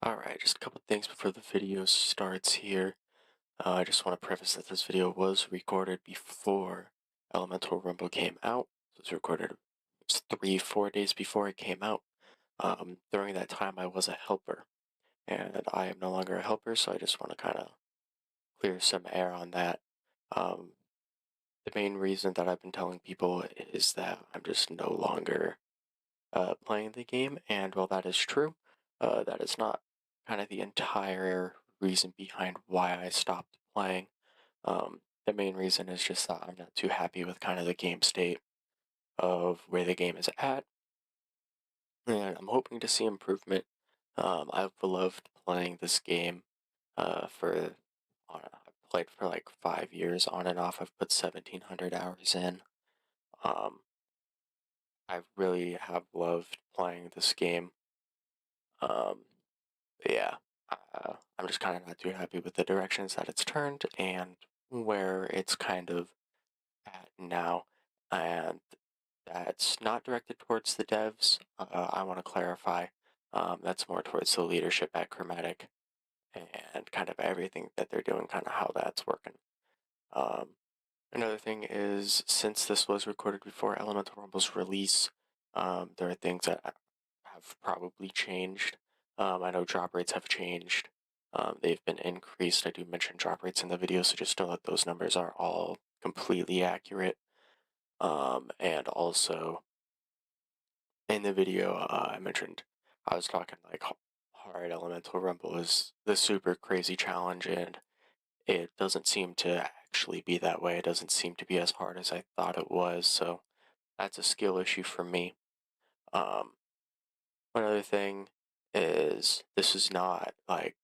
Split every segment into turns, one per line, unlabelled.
Alright, just a couple things before the video starts here. I just want to preface that this video was recorded before Elemental Rumble came out. It was recorded 3-4 days before it came out. During that time, I was a helper, and I am no longer a helper, so I just want to kind of clear some air on that. Um, the main reason that I've been telling people is that I'm just no longer playing the game, and while that is true, that is not kind of the entire reason behind why I stopped playing. The main reason is just that I'm not too happy with kind of the game state of where the game is at, and I'm hoping to see improvement. I've loved playing this game for, I've played for like 5 years on and off. I've put 1,700 hours in. Um, I really have loved playing this game. Um, yeah, I'm just kind of not too happy with the directions that it's turned and where it's kind of at now. And that's not directed towards the devs. I want to clarify. That's more towards the leadership at Chromatic and kind of everything that they're doing, kind of how that's working. Um, Another thing is, since this was recorded before Elemental Rumble's release, there are things that have probably changed. I know drop rates have changed. They've been increased. I do mention drop rates in the video, so just know that those numbers are all completely accurate. And also, in the video, I mentioned I was talking like hard Elemental Rumble is the super crazy challenge, and it doesn't seem to actually be that way. It doesn't seem to be as hard as I thought it was, so that's a skill issue for me. Um, One other thing is this is not like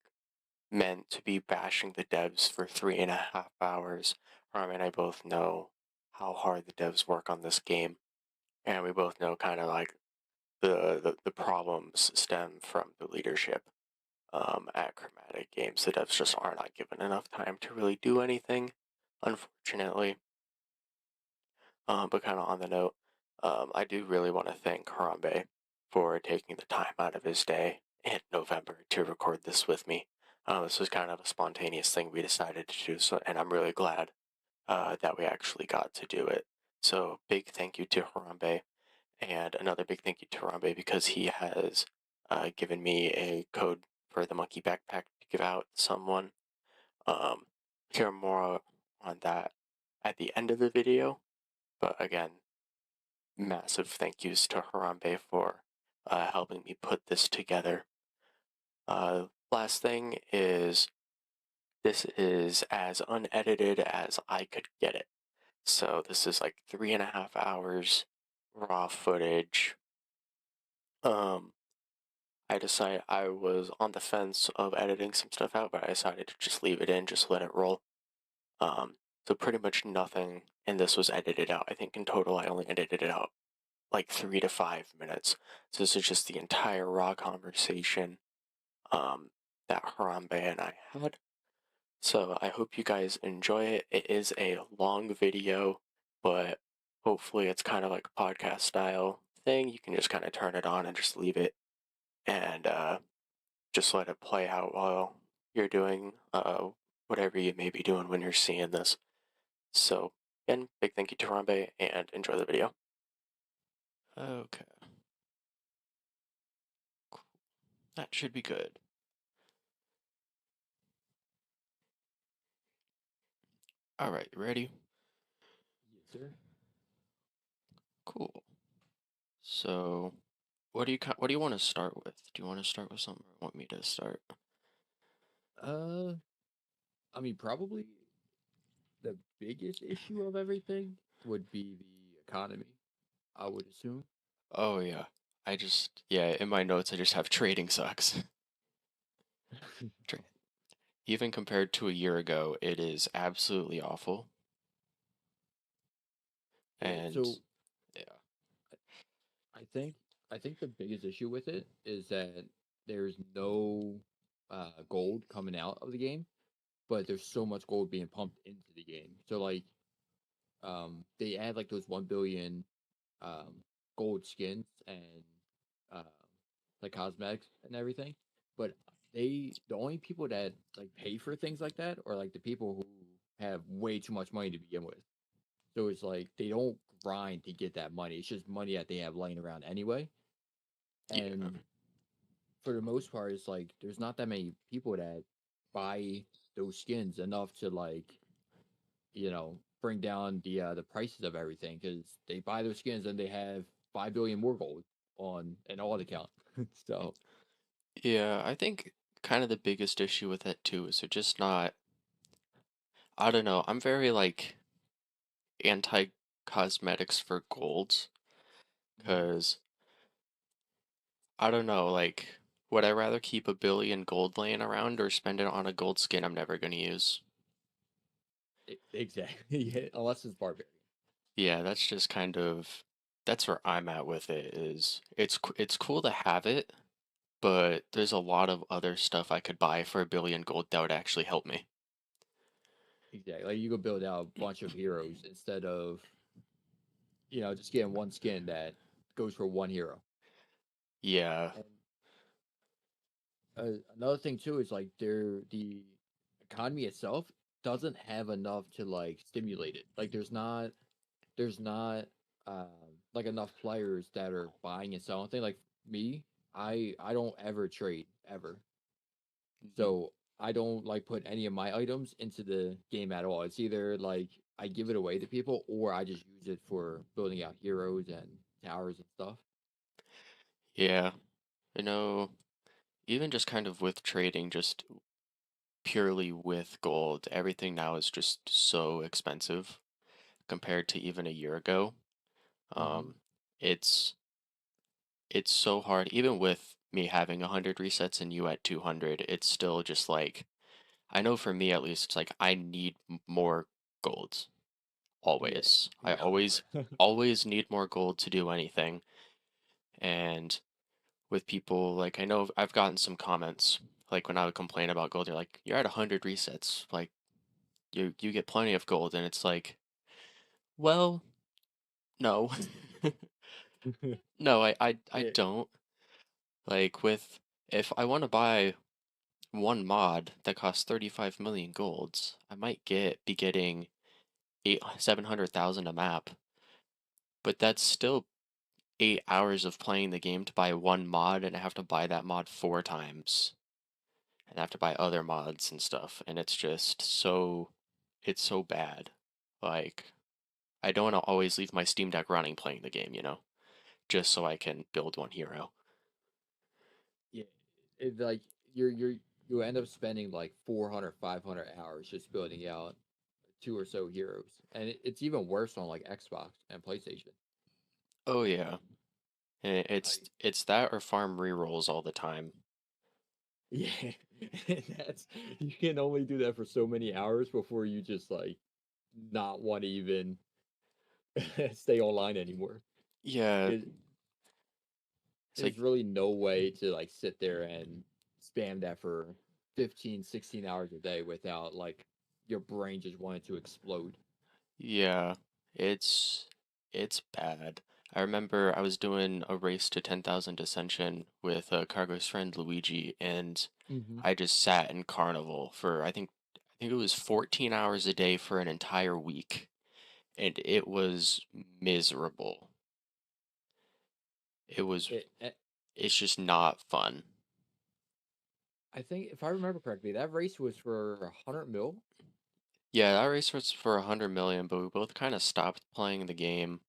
meant to be bashing the devs for 3.5 hours. Harambe and I both know how hard the devs work on this game, and we both know kind of like the problems stem from the leadership at Chromatic Games. The devs just are not given enough time to really do anything, unfortunately. But kind of on the note, I do really want to thank Harambe for taking the time out of his day in November to record this with me. This was kind of a spontaneous thing we decided to do, so, and I'm really glad that we actually got to do it. So big thank you to Harambe, and another big thank you to Harambe because he has given me a code for the monkey backpack to give out to someone. Um, Hear more on that at the end of the video, but again, massive thank yous to Harambe for helping me put this together. Last thing is, this is as unedited as I could get it. So this is like 3.5 hours raw footage. Um, I was on the fence of editing some stuff out, but I decided to just leave it in, just let it roll. So pretty much nothing in this was edited out. I think in total I only edited it out like 3 to 5 minutes. So this is just the entire raw conversation that Harambe and I had. So I hope you guys enjoy it. It is a long video, but hopefully it's kind of like a podcast style thing. You can just kind of turn it on and just leave it and just let it play out while you're doing whatever you may be doing when you're seeing this. So again, big thank you to Harambe and enjoy the video. Okay, cool. That should be good. All right, you ready?
Yes, sir.
Cool. So, what do you want to start with? Do you want to start with something or want me to start?
Uh, I mean, probably the biggest issue of everything would be the economy, I would assume.
Oh yeah. Yeah, in my notes I just have trading sucks. Tra- Even compared to a year ago, it is absolutely awful.
Yeah,
And
so
yeah.
I think I think the biggest issue with it is that there's no gold coming out of the game, but there's so much gold being pumped into the game. So like they add like those 1 billion um gold skins and uh like cosmetics and everything. But the only people that like pay for things like that are like the people who have way too much money to begin with. So it's like they don't grind to get that money. It's just money that they have laying around anyway.
Yeah.
And for the most part, it's like there's not that many people that buy those skins enough to like bring down the prices of everything because they buy those skins and they have 5 billion more gold on an alt account. So
Yeah, I think kind of the biggest issue with it too is they're just not, I don't know, I'm very like anti-cosmetics for golds
Mhm.
because I don't know, like, would I rather keep 1 billion gold laying around or spend it on a gold skin I'm never gonna use?
Exactly, yeah, unless it's barbarian.
Yeah, that's just kind of that's where I'm at with it is it's cool to have it, but there's a lot of other stuff I could buy for 1 billion gold that would actually help me.
Exactly, like you could build out a bunch of heroes instead of just getting one skin that goes for one hero.
Yeah.
And another thing too is like the economy itself doesn't have enough to like stimulate it. Like there's not like enough players that are buying and selling things. Like me, I don't ever trade ever.
Mhm.
So I don't like put any of my items into the game at all. It's either like I give it away to people or I just use it for building out heroes and towers and stuff.
Yeah. You know, even just kind of with trading, just purely with gold, everything now is just so expensive compared to even a year ago.
Hmm.
Um, it's it's so hard, even with me having 100 resets and you at 200, it's still just like I know for me at least, it's like I need more golds.
Yeah.
Always. I
Yep.
always need more gold to do anything. And with people, like I know I've gotten some comments, like when I would complain about gold, they're like, "You're at 100 resets. Like you get plenty of gold." And it's like, well, no. No, I
Yeah.
don't. Like with if I want to buy one mod that costs 35 million golds, I might be getting 700,000 a map, but that's still 8 hours of playing the game to buy one mod, and I have to buy that mod 4 times, and I have to buy other mods and stuff, and it's so bad. Like, I don't want to always leave my Steam Deck running playing the game, just so I can build one hero.
Yeah. It's like you end up spending like 400, 500 hours just building out two or so heroes. And it's even worse on like Xbox and PlayStation.
Oh yeah, and it's
Like,
it's that or farm rerolls all the time.
yeah. And that's you can only do that for so many hours before you just like not want to even stay online anymore.
Yeah,
Because
it's
there's
like
really no way to like sit there and spam that for 15, 16 hours a day without like your brain just wanting to explode.
yeah, it's it's bad. I remember I was doing a race to 10,000 Ascension with Cargo's friend Luigi, and
Hmm.
I just sat in Carnival for I think it was 14 hours a day for an entire week, and it was miserable. It was
It,
it's just not fun.
I think if I remember correctly, that race was for 100 mil.
Yeah, that race was for 100 million, but we both kind of stopped playing the game.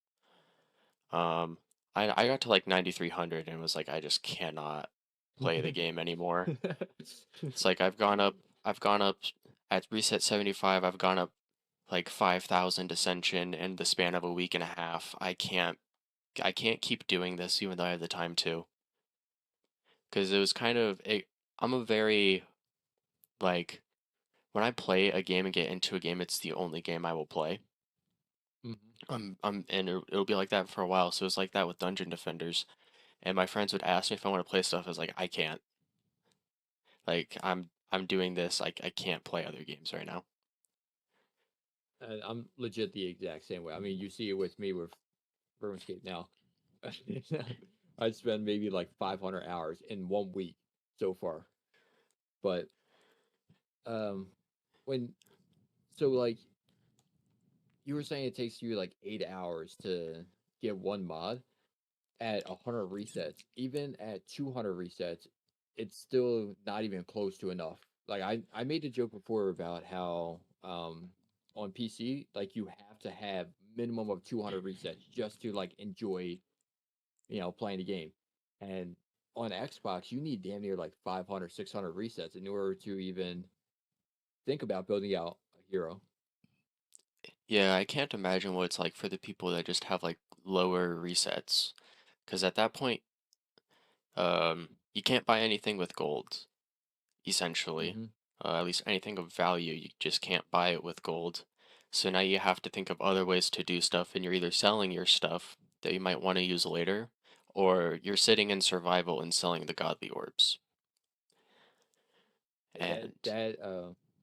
Um, I got to like 9,300 and was like, I just cannot play the game anymore. It's like I've gone up at reset 75, I've gone up like 5,000 ascension in the span of a week and a half. I can't keep doing this even though I have the time to. Because it was kind of I'm a very like when I play a game and get into a game, it's the only game I will play.
Hmm.
And it'll be like that for a while. So it's like that with Dungeon Defenders. And my friends would ask me if I want to play stuff. I was like, I can't. Like I'm doing this. I can't play other games right now.
And I'm legit the exact same way. I mean, you see it with me with RuneScape now. I spend maybe like 500 hours in 1 week so far. But um, when so like you were saying, it takes you like 8 hours to get one mod at 100 resets. Even at 200 resets, it's still not even close to enough. Like I made a joke before about how on PC like you have to have minimum of 200 resets just to like enjoy playing the game. And on Xbox, you need damn near like 500, 600 resets in order to even think about building out a hero.
Yeah, I can't imagine what it's like for the people that just have like lower resets. Because at that point, you can't buy anything with gold, essentially.
Hmm.
At least anything of value, you just can't buy it with gold. So now you have to think of other ways to do stuff, and you're either selling your stuff that you might want to use later, or you're sitting in survival and selling the godly orbs.
That
And
that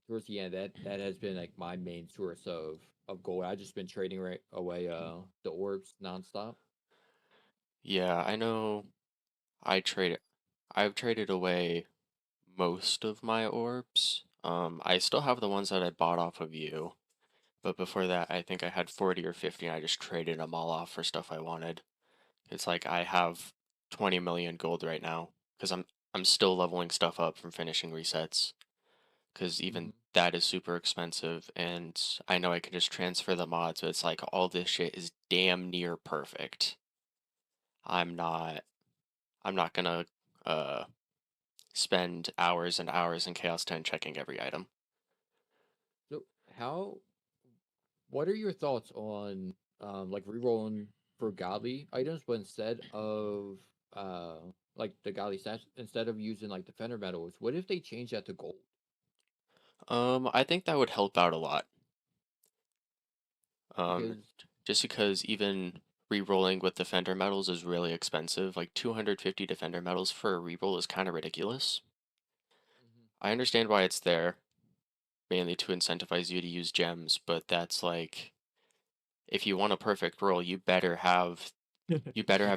towards the end, that has been like my main source of gold. I just been trading right away the orbs nonstop.
yeah, I know I trade I've traded away most of my orbs. I still have the ones that I bought off of you, but before that, I think I had 40 or 50, and I just traded them all off for stuff I wanted. It's like I have 20 million gold right now because I'm still leveling stuff up from finishing resets because even
Hmm.
that is super expensive, and I know I can just transfer the mods, but it's like all this shit is damn near perfect. I'm not I'm not gonna uh spend hours and hours in Chaos 10 checking every item.
So how what are your thoughts on like rerolling for godly items, but instead of uh like the godly stats, instead of using like defender medals, what if they change that to gold?
I think that would help out a lot. Um,
Because
just because even re-rolling with defender medals is really expensive. Like 250 defender medals for a re-roll is kind of ridiculous.
Mhm.
I understand why it's there, mainly to incentivize you to use gems, but that's like if you want a perfect roll, you better have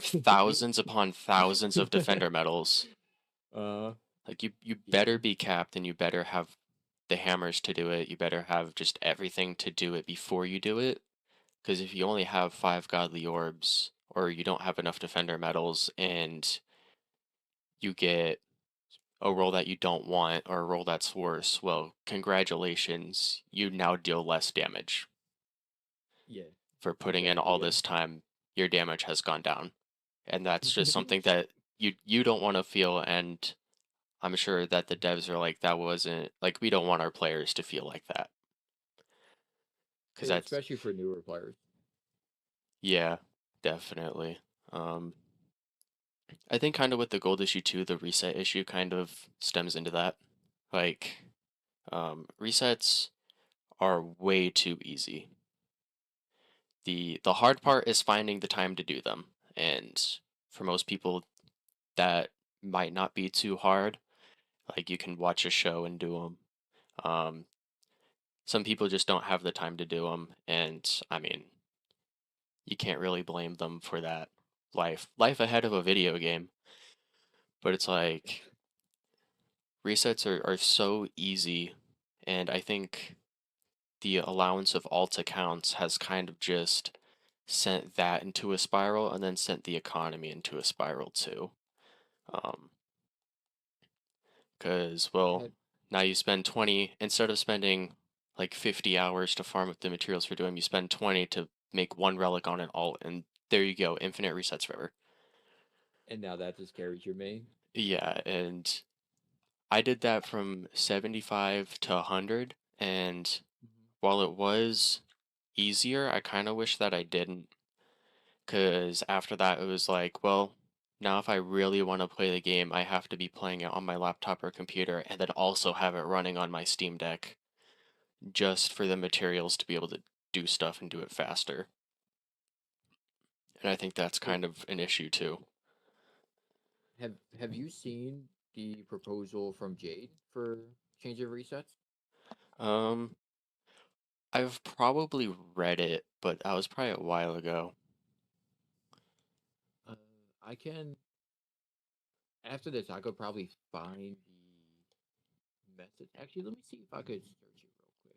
thousands upon thousands of defender medals.
uh
Like you better
yeah.
be capped and you better have the hammers to do it. You better have just everything to do it before you do it. Because if you only have 5 godly orbs, or you don't have enough defender medals, and you get a roll that you don't want, or a roll that's worse, well, congratulations, you now deal less damage.
Yeah,
For putting in
exactly.
all
Yeah.
this time, your damage has gone down. And that's just something that you don't want to feel, and I'm sure that the devs are like, that wasn't like we don't want our players to feel like that. Because that's
Especially for newer players.
yeah, definitely. Um, I think kind of with the gold issue too, the reset issue kind of stems into that. Like, resets are way too easy. The hard part is finding the time to do them. And for most people, that might not be too hard. Like you can watch a show and do them. Um, some people just don't have the time to do them, and I mean, you can't really blame them for that. Life ahead of a video game, but it's like resets are so easy, and I think the allowance of alt accounts has kind of just sent that into a spiral and then sent the economy into a spiral too. Um, because, well,
Have,
now you spend 20, instead of spending like 50 hours to farm up the materials for doing, you spend 20 to make one relic on an alt, and there you go, infinite resets forever.
and now that just carries your main.
Yeah, and I did that from 75 to 100, and
Mhm.
while it was easier, I kind of wish that I didn't, because after that it was like, well, now if I really want to play the game, I have to be playing it on my laptop or computer and then also have it running on my Steam Deck just for the materials to be able to do stuff and do it faster. And I think that's
So
kind of an issue too.
have you seen the proposal from Jade for change of resets?
Um, I've probably read it, but that was probably a while ago.
Uh, I can after this I could probably find message. Actually, let me see if I could search it real quick.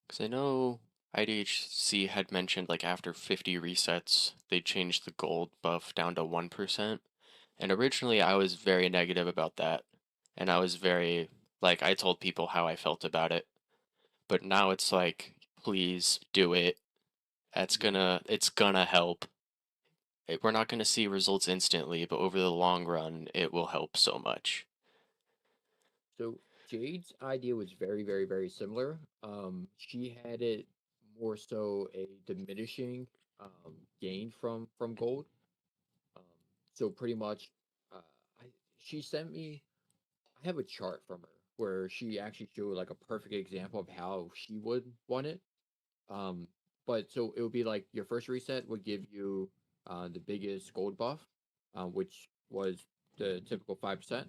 Because I know IDHC had mentioned like after 50 resets, they changed the gold buff down to 1%. And originally I was very negative about that. And I was very, like, I told people how I felt about it. But now it's like, please do it.
Yeah.
It's gonna help. We're not gonna see results instantly, but over the long run, it will help so much.
So Jade's idea was very, very, very similar. She had it more so a diminishing gain from gold. Um, so pretty much, uh, I she sent me. I have a chart from her where she actually showed like a perfect example of how she would want it. Um, but so it would be like your first reset would give you the biggest gold buff, which was the typical 5%,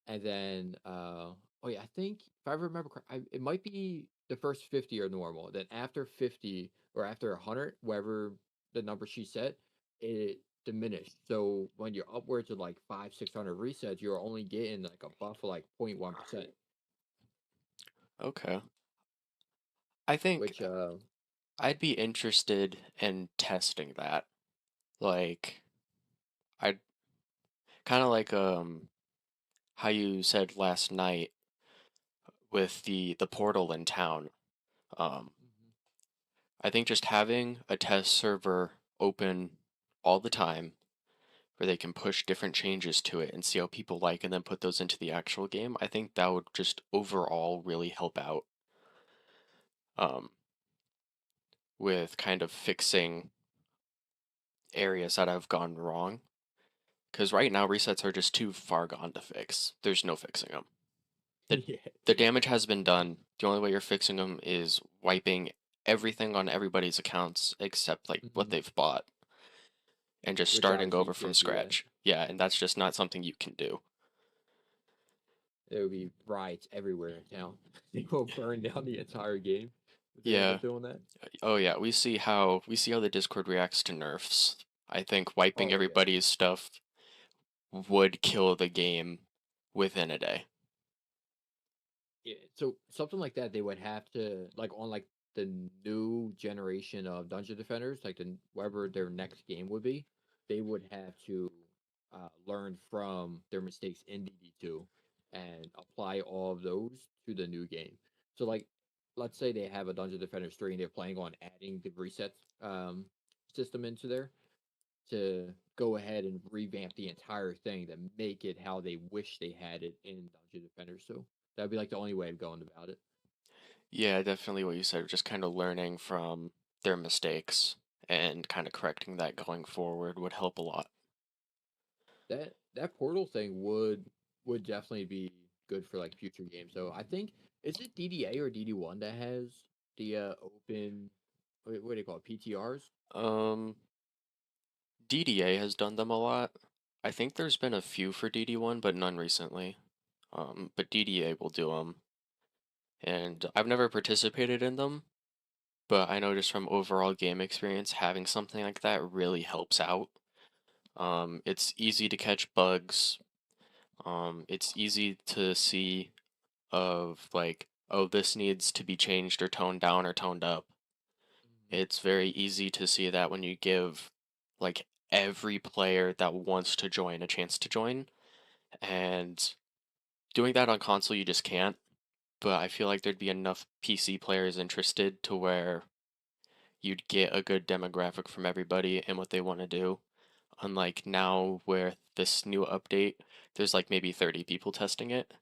and then oh yeah, I think if I remember, it might be the first 50 are normal. Then after 50 or after 100, wherever the number she set, it diminished. So when you're upwards of like 500-600 resets, you're only getting like a buff of like 0.1%,
Okay. I think
which
I'd be interested in testing that. Like, I'd kind of like how you said last night with the portal in town. Um,
Mhm.
I think just having a test server open all the time where they can push different changes to it and see how people like and then put those into the actual game, I think that would just overall really help out um, with kind of fixing areas that have gone wrong. Because right now resets are just too far gone to fix. There's no fixing them. The
Yeah.
the damage has been done. The only way you're fixing them is wiping everything on everybody's accounts except like what
Mhm.
they've bought and just
Which
starting
obviously you
over from
can't do that.
scratch. Yeah, and that's just not something you can do.
There would be riots everywhere in town. They will burn down the entire game if they end
Yeah.
up doing that.
Oh yeah, we see how the Discord reacts to nerfs. I think wiping
Oh yeah.
everybody's stuff would kill the game within a day.
Yeah. So something like that, they would have to like on like the new generation of Dungeon Defenders, like whatever their next game would be, they would have to learn from their mistakes in DD2 and apply all of those to the new game. So like, let's say they have a Dungeon Defenders 3 and they're planning on adding the reset system into there to go ahead and revamp the entire thing to make it how they wish they had it in Dungeon Defenders 2. That'd be like the only way of going about it.
Yeah, definitely what you said, just kind of learning from their mistakes and kind of correcting that going forward would help a lot.
That portal thing would definitely be good for like future games. So I think is it DDA or DD1 that has the open what do you call it, PTRs?
Um, DDA has done them a lot. I think there's been a few for DD1, but none recently. But DDA will do them, and I've never participated in them, but I know just from overall game experience, having something like that really helps out. It's easy to catch bugs. It's easy to see of like, oh, this needs to be changed or toned down or toned up.
Mhm.
It's very easy to see that when you give like every player that wants to join a chance to join. And doing that on console, you just can't. But I feel like there'd be enough PC players interested to where you'd get a good demographic from everybody and what they want to do. Unlike now, where this new update, there's like maybe 30 people testing it.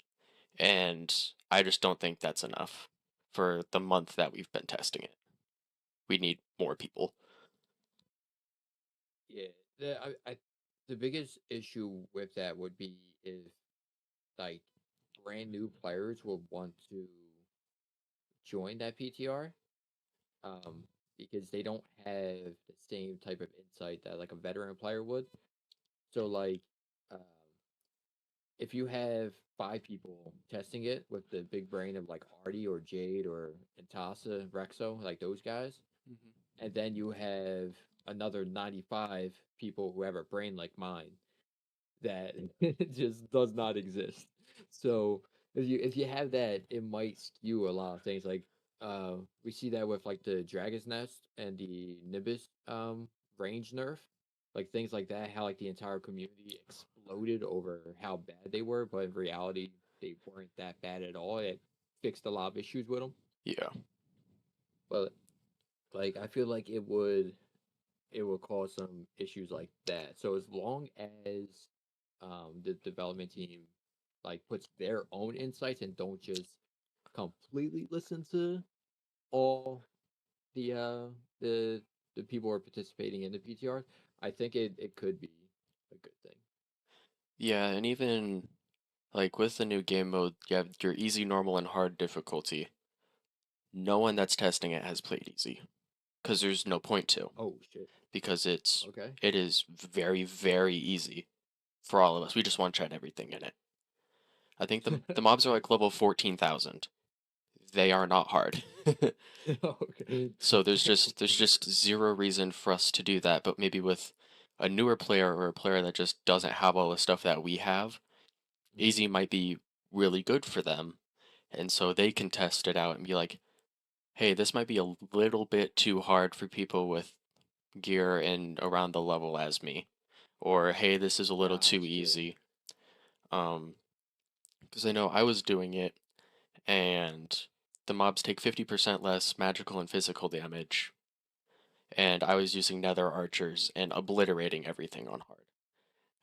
And I just don't think that's enough for the month that we've been testing it. We need more people.
Yeah, the biggest issue with that would be if like brand new players would want to join that PTR, um, because they don't have the same type of insight that like a veteran player would. So like, um, if you have five people testing it with the big brain of like Artie or Jade or Intasa, Rexo, like those guys,
Mhm.
and then you have another 95 people who have a brain like mine that just does not exist. So if you have that, it might skew a lot of things. Like we see that with like the Dragon's Nest and the Nimbus range nerf, like things like that. How like the entire community exploded over how bad they were, but in reality they weren't that bad at all. It fixed a lot of issues with them.
Yeah.
But like I feel like it would cause some issues like that. So as long as the development team like puts their own insights and don't just completely listen to all the uh the the people who are participating in the PTRs, I think it could be a good thing.
Yeah, and even like with the new game mode, you have your easy, normal, and hard difficulty. No one that's testing it has played easy because there's no point to,
Oh shit.
because
Okay.
it is very, very easy for all of us. We just one shot everything in it. I think the mobs are like level 14,000. They are not hard.
Okay.
So there's just zero reason for us to do that, but maybe with a newer player or a player that just doesn't have all the stuff that we have,
Mhm.
easy might be really good for them. And so they can test it out and be like, hey, this might be a little bit too hard for people with gear and around the level as me. Or hey, this is a little too
Gotcha.
easy. Um, because I know I was doing it and the mobs take 50% less magical and physical damage, and I was using nether archers and obliterating everything on hard.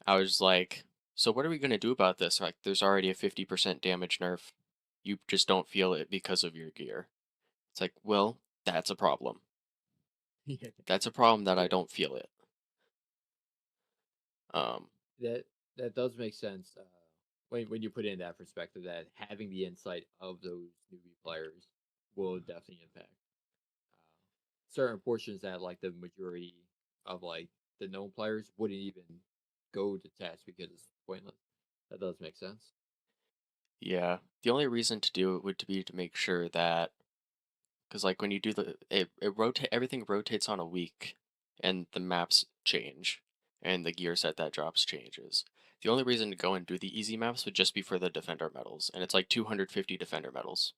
I was like, so what are we gonna do about this? Like, there's already a 50% damage nerf. You just don't feel it because of your gear. It's like, well, that's a problem.
Yeah.
That's a problem that I
Yeah.
don't feel it. Um,
That that does make sense when you put it in that perspective that having the insight of those newbie players will definitely impact certain portions that like the majority of like the known players wouldn't even go to test because it's pointless. That does make sense.
yeah, the only reason to do it would to be to make sure that, because like when you do it rotate, everything rotates on a week, and the maps change, and the gear set that drops changes. The only reason to go and do the easy maps would just be for the defender medals, and it's like 250 defender medals.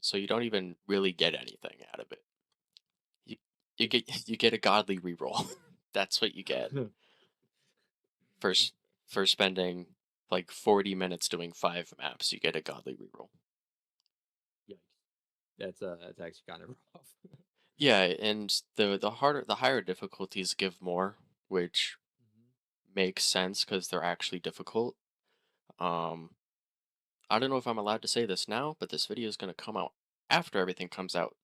So you don't even really get anything out of it. You you get a godly reroll. That's what you get for for spending like 40 minutes doing 5 maps. You get a godly reroll.
Yikes. That's actually kind of rough.
Yeah, and the higher difficulties give more, which
Mhm.
makes sense because they're actually difficult. Um, I don't know if I'm allowed to say this now, but this video is gonna come out after everything comes out,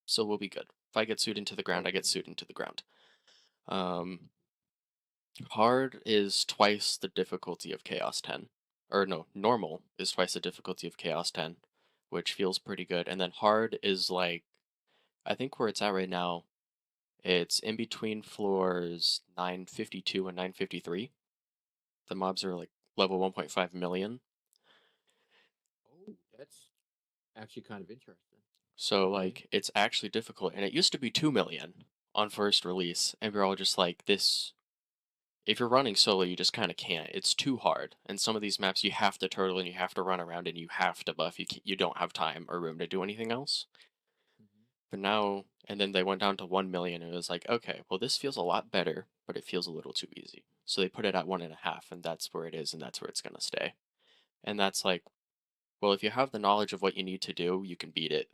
so we'll be good. If I get sued into the ground, I get
Okay.
sued into the ground. Um, Hard is twice the difficulty of Chaos 10. Or no, normal is twice the difficulty of Chaos 10, which feels pretty good. And then hard is like, I think where it's at right now, it's in between floors 952 and 953. The mobs are like level 1.5 million.
Oh, that's actually kind of interesting.
So
Okay.
like it's actually difficult, and it used to be 2 million on first release, and we're all just like, this, if you're running solo, you just kind of can't. It's too hard. And some of these maps you have to turtle and you have to run around and you have to buff. You don't have time or room to do anything else.
Mhm.
But now, and then they went down to 1 million, and it was like, okay, well, this feels a lot better, but it feels a little too easy. So they put it at 1.5, and that's where it is, and that's where it's going to stay. And that's like, well, if you have the knowledge of what you need to do, you can beat it.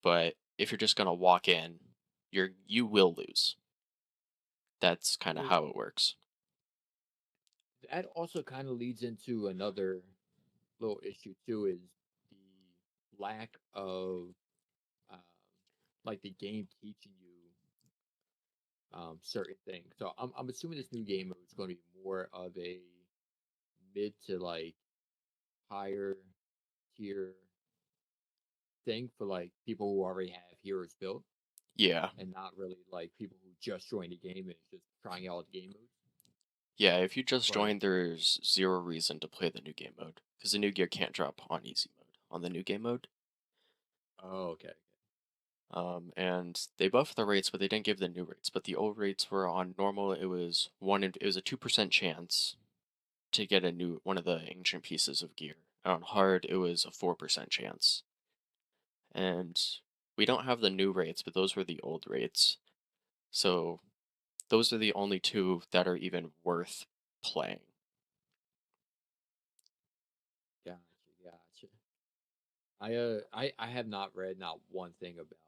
But if you're just going to walk in, you will lose. That's kind of
So
how it works.
that also kind of leads into another little issue too is the lack of um, like the game teaching you certain things. So I'm assuming this new game mode is going to be more of a mid to like higher tier thing for like people who already have heroes built
Yeah.
and not really like people who just joined the game and is just trying out the game modes.
Yeah, if you just
But
joined, there's zero reason to play the new game mode because the new gear can't drop on easy mode on the new game mode.
oh, okay.
And they buffed the rates, but they didn't give the new rates. But the old rates were on normal. It was a 2% chance to get a new one of the ancient pieces of gear. and on hard it was a 4% chance. And we don't have the new rates, but those were the old rates. So those are the only two that are even worth playing.
Gotcha, gotcha. I have not read not one thing about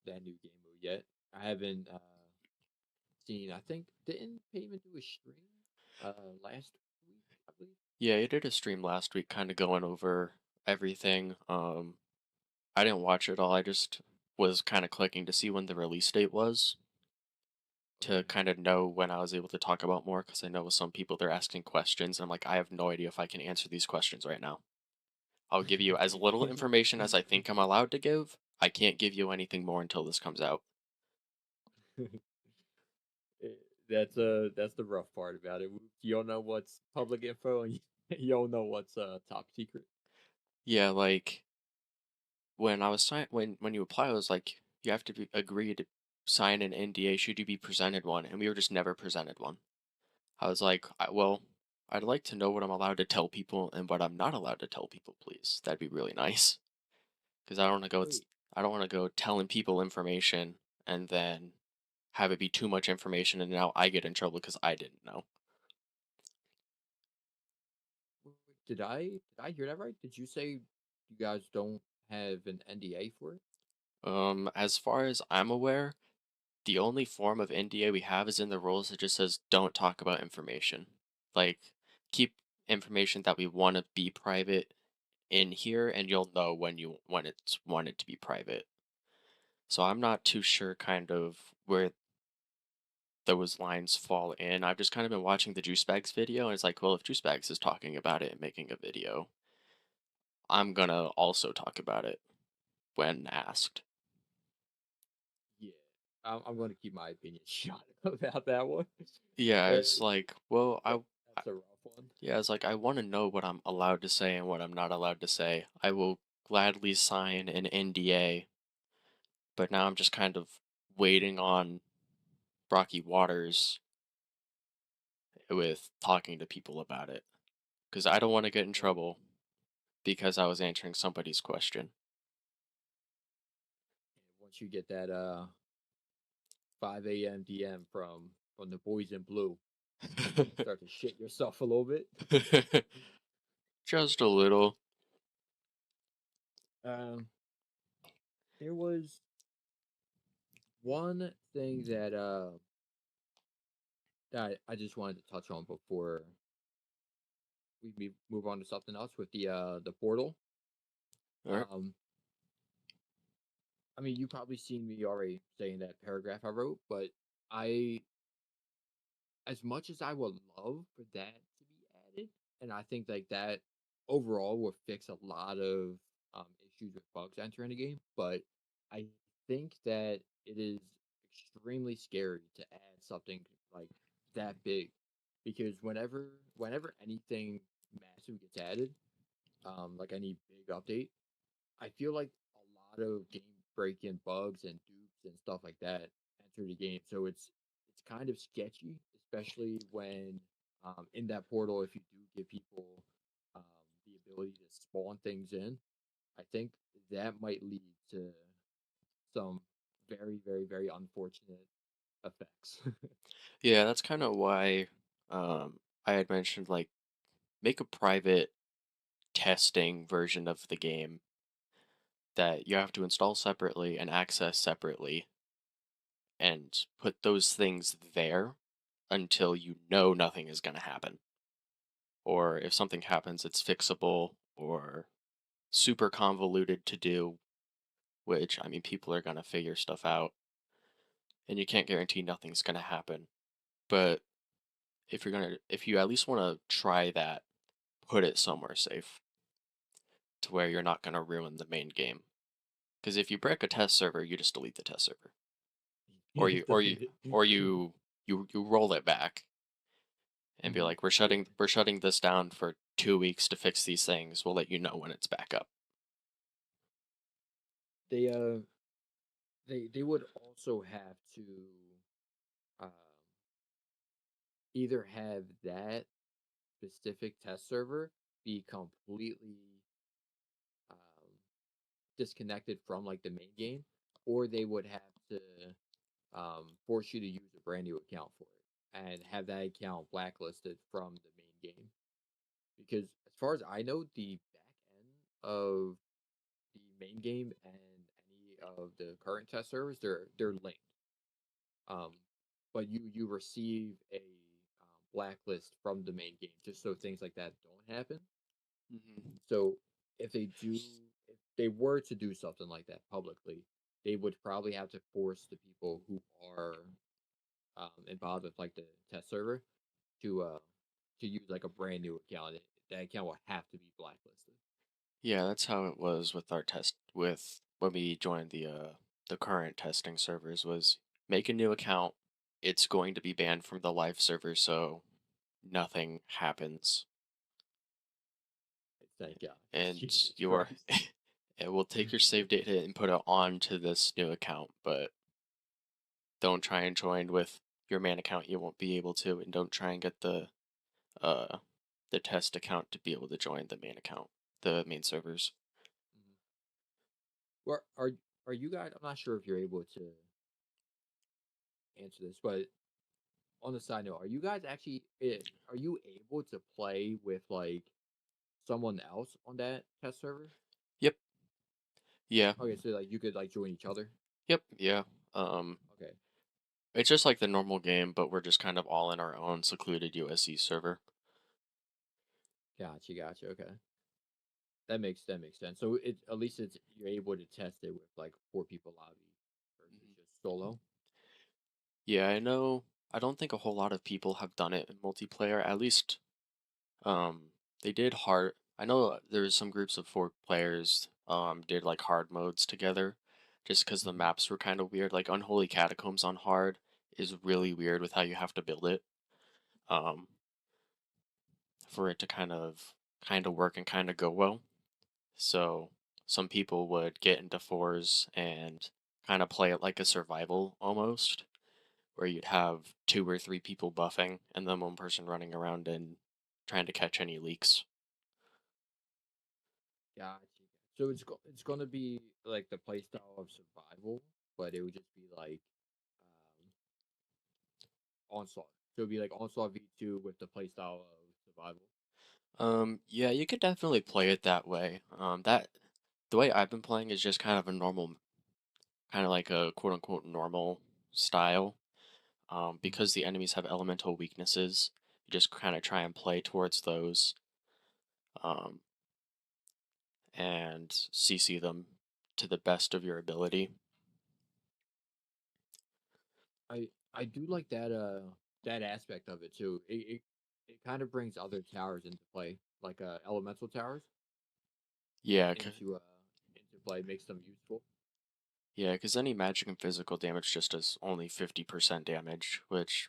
that new game mode yet. I haven't seen. I think didn't Payman do a stream last week, I believe.
Yeah, you did a stream last week kind of going over everything. I didn't watch it all. I just was kind of clicking to see when the release date was to
Okay.
kind of know when I was able to talk about more because I know with some people they're asking questions and I'm like, I have no idea if I can answer these questions right now. I'll give you as little information as I think I'm allowed to give. I can't give you anything more until this comes out.
Eh, that's the rough part about it. You don't know what's public info, and you don't know what's top secret.
Yeah, like when I was when you apply, I was like, you have to agree to sign an NDA should you be presented one, and we were just never presented one. I was like, well, I'd like to know what I'm allowed to tell people and what I'm not allowed to tell people, please. That'd be really nice. Because I don't want to go,
Wait,
I don't want to go telling people information and then have it be too much information and now I get in trouble because I didn't know.
did I hear that right? Did you say you guys don't have an NDA for it?
As far as I'm aware, the only form of NDA we have is in the rules that just says don't talk about information. Like, keep information that we want to be private in here and you'll know when it's wanted to be private. So I'm not too sure kind of where those lines fall in. I've just kind of been watching the Juice Bags video and it's like, well, if Juice Bags is talking about it and making a video, I'm gonna also talk about it when asked.
Yeah, I'm going to keep my opinion shut about that one.
Yeah,
Uh,
it's like, well,
that's a rough one.
yeah, it's like I want to know what I'm allowed to say and what I'm not allowed to say. I will gladly sign an NDA, but now I'm just kind of waiting on Rocky Waters with talking to people about it because I don't want to get in
And
trouble because I was answering somebody's question.
once you get that 5 a.m. DM from the boys in blue, you start to shit yourself a little bit.
Just a little.
Um, there was one thing that I just wanted to touch on before we move on to something else with the portal.
All right.
Um, I mean, you probably seen me already saying that paragraph I wrote, but I, as much as I would love for that to be added, and I think like that overall will fix a lot of issues with bugs entering the game, but I think that it is extremely scary to add something like that big because whenever anything massive gets added, like any big update, I feel like a lot of game breaking bugs and dupes and stuff like that enter the game. So it's kind of sketchy, especially when in that portal, if you do give people um, the ability to spawn things in, I think that might lead to some very, very, very unfortunate effects.
Yeah, that's kind of why I had mentioned like make a private testing version of the game that you have to install separately and access separately and put those things there until you know nothing is going to happen. Or if something happens, it's fixable or super convoluted to do, which I mean, people are going to figure stuff out and you can't guarantee nothing's going to happen. But if you at least want to try that, put it somewhere safe to where you're not going to ruin the main game. Because if you break a test server, you just delete the test server, or
You just delete it.
you roll it back and be
Mhm.
like,
Yeah,
we're shutting this down for 2 weeks to fix these things. We'll let you know when it's back up.
they they would also have to um, either have that specific test server be completely disconnected from like the main game, or they would have to force you to use a brand new account for it and have that account blacklisted from the main game. Because as far as I know, the back end of the main game and any of the current test servers, they're linked. Um, but you receive a blacklist from the main game just so things like that don't happen.
Hmm.
So if they do, if they were to do something like that publicly, they would probably have to force the people who are involved with like the test server to uh to use like a brand new account. That account will have to be blacklisted.
Yeah, that's how it was with our test with when we joined the current testing servers was make a new account. It's going to be banned from the live server, so nothing happens.
Thank God.
And
Jesus
you are
Christ.
it will take your save data and put it onto this new account, but don't try and join with your main account. You won't be able to, and don't try and get uh the test account to be able to join the main account, the main servers.
Mhm. Well, are you guys? I'm not sure if you're able to answer this, but on the side note, are you guys actually? Are you able to play with like someone else on that test server?
Yep. Yeah.
Okay, so like you could like join each other.
Yep. Yeah. Um,
Okay,
it's just like the normal game, but we're just kind of all in our own secluded USC server.
gotcha. Okay, that makes sense. So it at least it's you're able to test it with like four people lobby versus
Mhm.
just solo.
Yeah, I know. I don't think a whole lot of people have done it in multiplayer. At least, they did hard. I know there's some groups of 4 players, did like hard modes together, just because the
Hmm.
maps were kind of weird. Like Unholy Catacombs on hard is really weird with how you have to build it, um, for it to kind of work and kind of go well. So some people would get into fours and kind of play it like a survival almost, where you'd have 2 or 3 people buffing and then one person running around and trying to catch any leaks.
Gotcha. So it's gonna be like the play style of survival, but it would just be like onslaught. So it'd be like onslaught V2 with the play style of survival.
Yeah, you could definitely play it that way. That the way I've been playing is just kind of a normal, kind of like a quote unquote normal style.
Mhm.
Because the enemies have elemental weaknesses, you just kind of try and play towards those. Um, and CC them to the best of your ability.
I do like that aspect of it too. It kind of brings other towers into play, like elemental towers
Yeah,
into play, makes them useful.
yeah, because any magic and physical damage just does only 50% damage, which,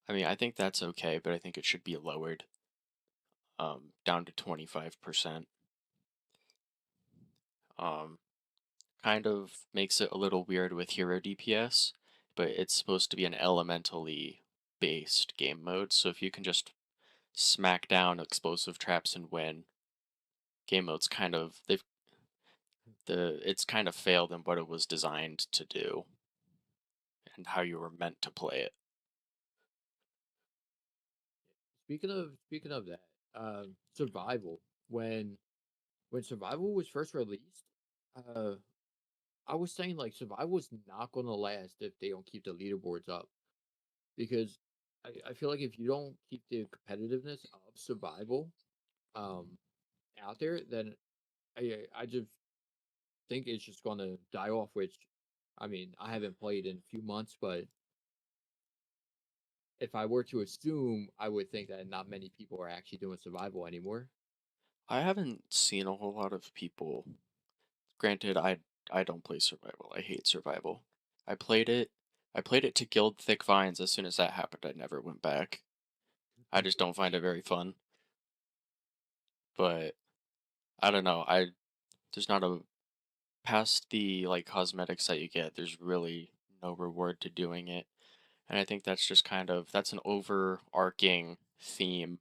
I mean, I think that's okay, but I think it should be lowered, down to 25%. Um, kind of makes it a little weird with hero DPS, but it's supposed to be an elementally based game mode, so if you can just smack down explosive traps and win, game mode's kind of it's kind of failed in what it was designed to do and how you were meant to play it.
Speaking of that, survival when survival was first released, uh, I was saying like survival is not gonna last if they don't keep the leaderboards up because I feel like if you don't keep the competitiveness of survival um out there, then I just think it's just gonna die off. Which I mean, I haven't played in a few months, but if I were to assume, I would think that not many people are actually doing survival anymore.
I haven't seen a whole lot of people. Granted, I don't play survival. I hate survival. I played it. I played it to Guild Thick Vines. As soon as that happened, I never went back. I just don't find it very fun. But I don't know. There's not a past the like cosmetics that you get. There's really no reward to doing it, and I think that's just that's an overarching theme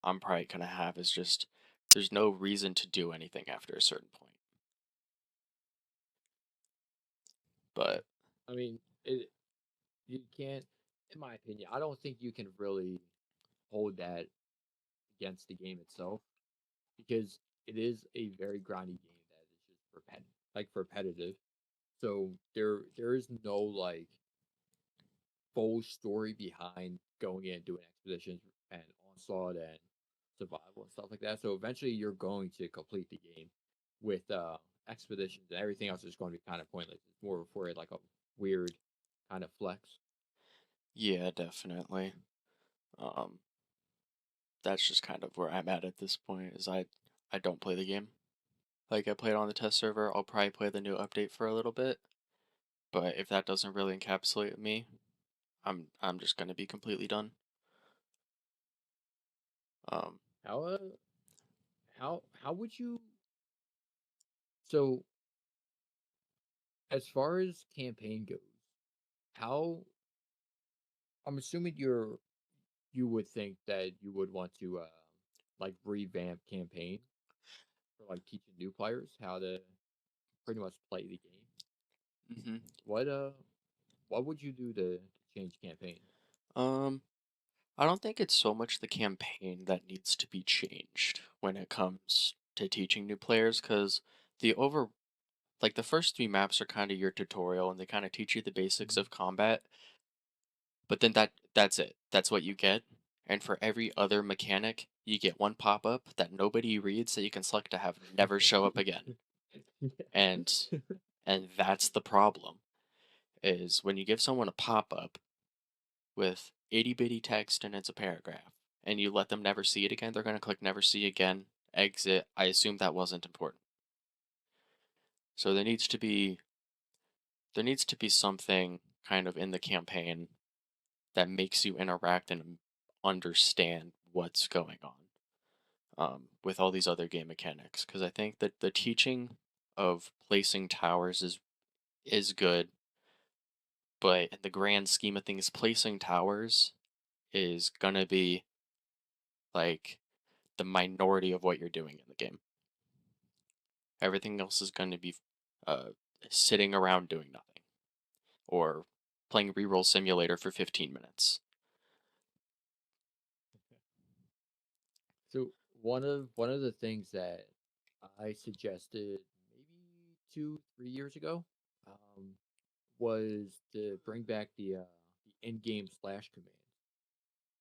I'm probably gonna have is just there's no reason to do anything after a certain point. But
I mean, you can't, in my opinion, I don't think you can really hold that against the game itself because it is a very grindy game that is just repetitive. So there is no like full story behind going in and doing expeditions and onslaught and survival and stuff like that. So eventually you're going to complete the game with expeditions and everything else is going to be kind of pointless. It's more for like a weird kind of flex.
yeah, definitely. Um, that's just kind of where I'm at this point. Is I don't play the game. Like I played on the test server. I'll probably play the new update for a little bit. But if that doesn't really encapsulate me, I'm just gonna be completely done. Um,
How how would you so as far as campaign goes, how I'm assuming you would think that you would want to like revamp campaign for like teaching new players how to pretty much play the game.
mhm.
What what would you do to change campaign?
Um, I don't think it's so much the campaign that needs to be changed when it comes to teaching new players, because the over like the first three maps are kind of your tutorial and they kind of teach you the basics
Mhm.
of combat, but then that's it. That's what you get. And for every other mechanic, you get one pop-up that nobody reads that you can select to have never show up again. And and that's the problem is when you give someone a pop-up with itty bitty text and it's a paragraph and you let them never see it again, they're going to click never see again, exit. I assume that wasn't important. So there needs to be something kind of in the campaign that makes you interact and understand what's going on with all these other game mechanics. Because I think that the teaching of placing towers is good, but in the grand scheme of things, placing towers is gonna be like the minority of what you're doing in the game. Everything else is going to be uh, sitting around doing nothing or playing reroll simulator for 15 minutes.
So one of the things that I suggested maybe 2 3 years ago um, was to bring back the in-game slash command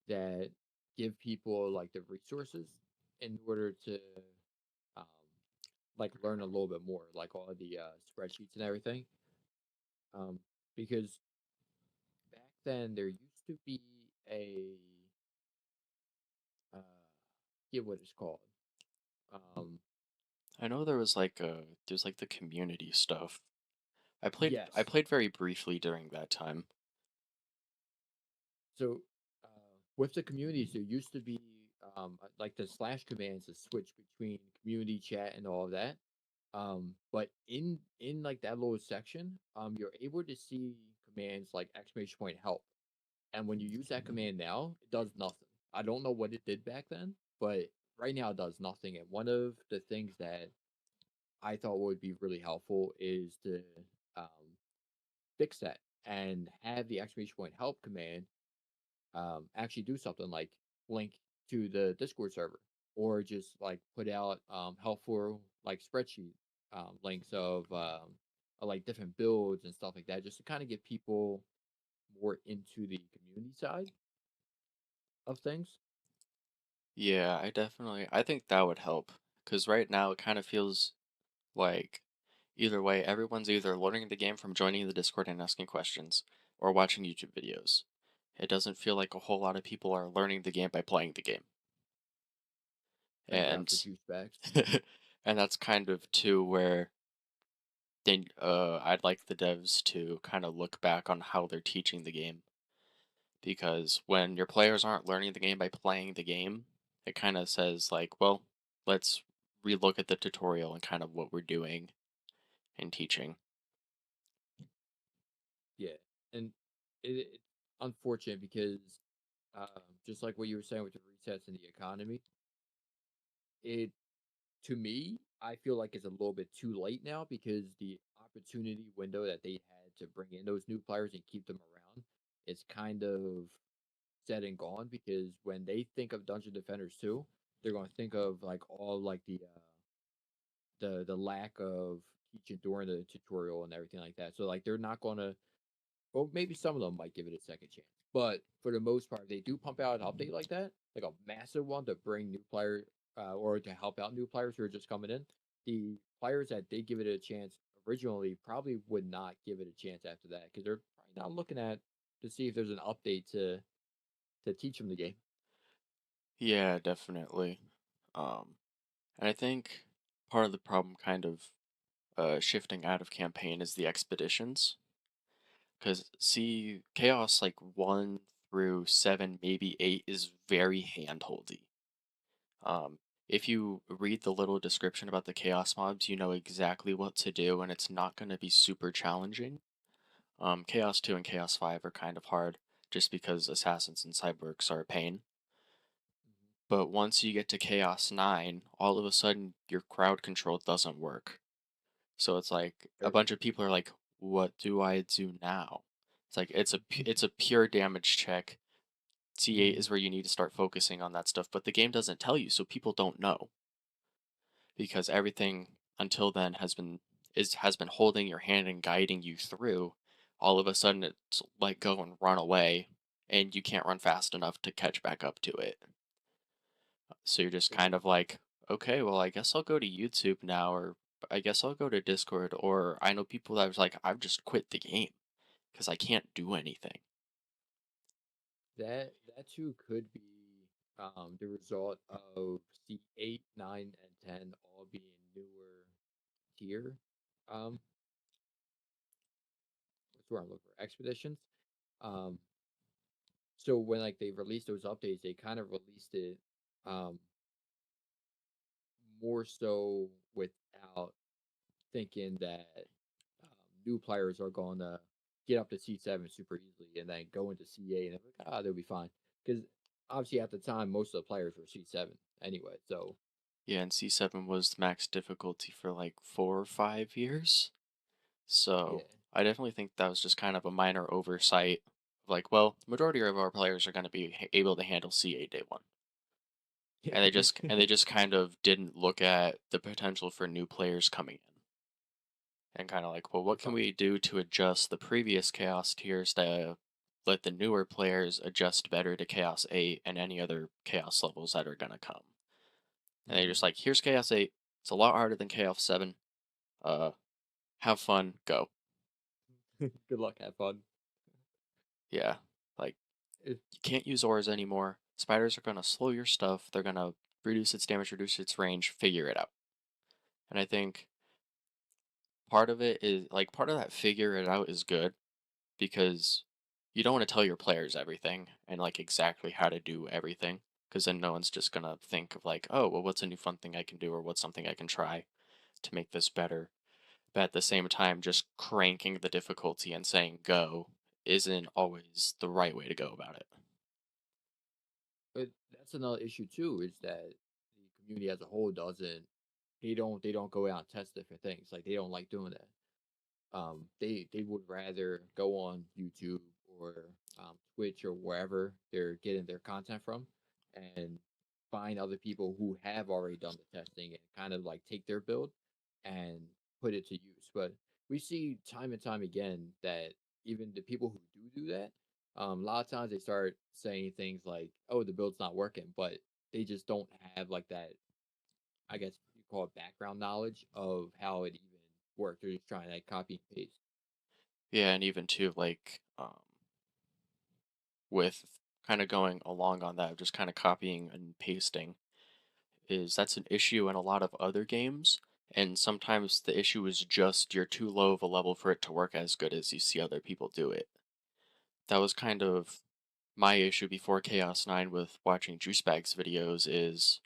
that give people like the resources in order to um, like learn a little bit more, like all the spreadsheets and everything. Um, because back then there used to be a uh, get what it's called. Um,
I know there's like the community stuff. I
yes.
played very briefly during that time.
So with the communities, there used to be like the slash commands to switch between community chat and all of that. But in like that little section, you're able to see commands like exclamation point help. And when you use that command now, it does nothing. I don't know what it did back then, but right now it does nothing. And one of the things that I thought would be really helpful is to um, fix that and have the exclamation point help command actually do something like link to the Discord server or just like put out helpful like spreadsheet links of like different builds and stuff like that, just to kind of get people more into the community side of things.
Yeah, I think that would help because right now it kind of feels like either way, everyone's either learning the game from joining the Discord and asking questions or watching YouTube videos. It doesn't feel like a whole lot of people are learning the game by playing the game.
Thank God for
And
juice bags.
and that's kind of too where I'd like the devs to kind of look back on how they're teaching the game because when your players aren't learning the game by playing the game, it kind of says like, well, let's relook at the tutorial and kind of what we're doing and teaching.
Yeah, and it's unfortunate because just like what you were saying with the resets in the economy, it to me, I feel like it's a little bit too late now because the opportunity window that they had to bring in those new players and keep them around, it's kind of said and gone because when they think of Dungeon Defenders 2, they're going to think of like all like the lack of teaching during the tutorial and everything like that. So like they're not going to, well, maybe some of them might give it a second chance, but for the most part, they do pump out an update like that, like a massive one to bring new players or to help out new players who are just coming in. The players that did give it a chance originally probably would not give it a chance after that because they're probably not looking at to see if there's an update to teach them the game.
Yeah, definitely. And I think part of the problem kind of shifting out of campaign is the expeditions. Because, see, Chaos like 1 through 7, maybe 8 is very handholdy. Um, if you read the little description about the Chaos mobs, you know exactly what to do, and it's not going to be super challenging. Chaos 2 and Chaos 5 are kind of hard, just because assassins and cyborgs are a pain. But once you get to Chaos 9, all of a sudden your crowd control doesn't work. So it's like a
Right.
bunch of people are like, "What do I do now?" It's like it's a pure damage check. C8
Mhm.
is where you need to start focusing on that stuff, but the game doesn't tell you, so people don't know because everything until then has been holding your hand and guiding you through. All of a sudden, it's let go and run away, and you can't run fast enough to catch back up to it. So you're just kind
It-
of like, okay, well, I guess I'll go to YouTube now, or I guess I'll go to Discord, or I know people that was like, I've just quit the game because I can't do anything.
that too could be the result of C8, 9, and 10 all being newer tier. What's where I'm looking for expeditions. Um, so when like they released those updates, they kind of released it um more so without thinking that new players are going to get up to C7 super easily and then go into C8 and they're like, ah, they'll be fine. Because obviously at the time, most of the players were C7 anyway. So
Yeah, and C7 was max difficulty for like 4 or 5 years.
yeah,
So I definitely think that was just kind of a minor oversight. Like, well, the majority of our players are going to be able to handle C8 day one. And they just kind of didn't look at the potential for new players coming in. And kind of like, well, what
it's
can
all,
we do to adjust the previous Chaos tiers to let the newer players adjust better to Chaos 8 and any other Chaos levels that are going to come? And they're just
mhm.
like, here's Chaos 8. It's a lot harder than Chaos 7. Uh, have fun, go.
Good luck, have fun.
Yeah, like,
It,
you can't use auras anymore. Spiders are going to slow your stuff. They're going to reduce its damage, reduce its range, figure it out. And I think part of it is like part of that figure it out is good because you don't want to tell your players everything and like exactly how to do everything because then no one's just going to think of like, oh, well, what's a new fun thing I can do or what's something I can try to make this better. But at the same time, just cranking the difficulty and saying go isn't always the right way to go about it.
but that's another issue too, is that the community as a whole doesn't they don't go out and test different things. Like they don't like doing that. They would rather go on YouTube or Twitch or wherever they're getting their content from, and find other people who have already done the testing and kind of like take their build and put it to use. But we see time and time again that even the people who do that, a lot of times they start saying things like, "Oh, the build's not working," but they just don't have like that. I guess you call it background knowledge of how it even worked. They're just trying to like copy and paste.
Yeah, and even too, like, with kind of going along on that, just kind of copying and pasting, is that's an issue in a lot of other games. And sometimes the issue is just you're too low of a level for it to work as good as you see other people do it. That was kind of my issue before Chaos 9 with watching Juicebag's videos is,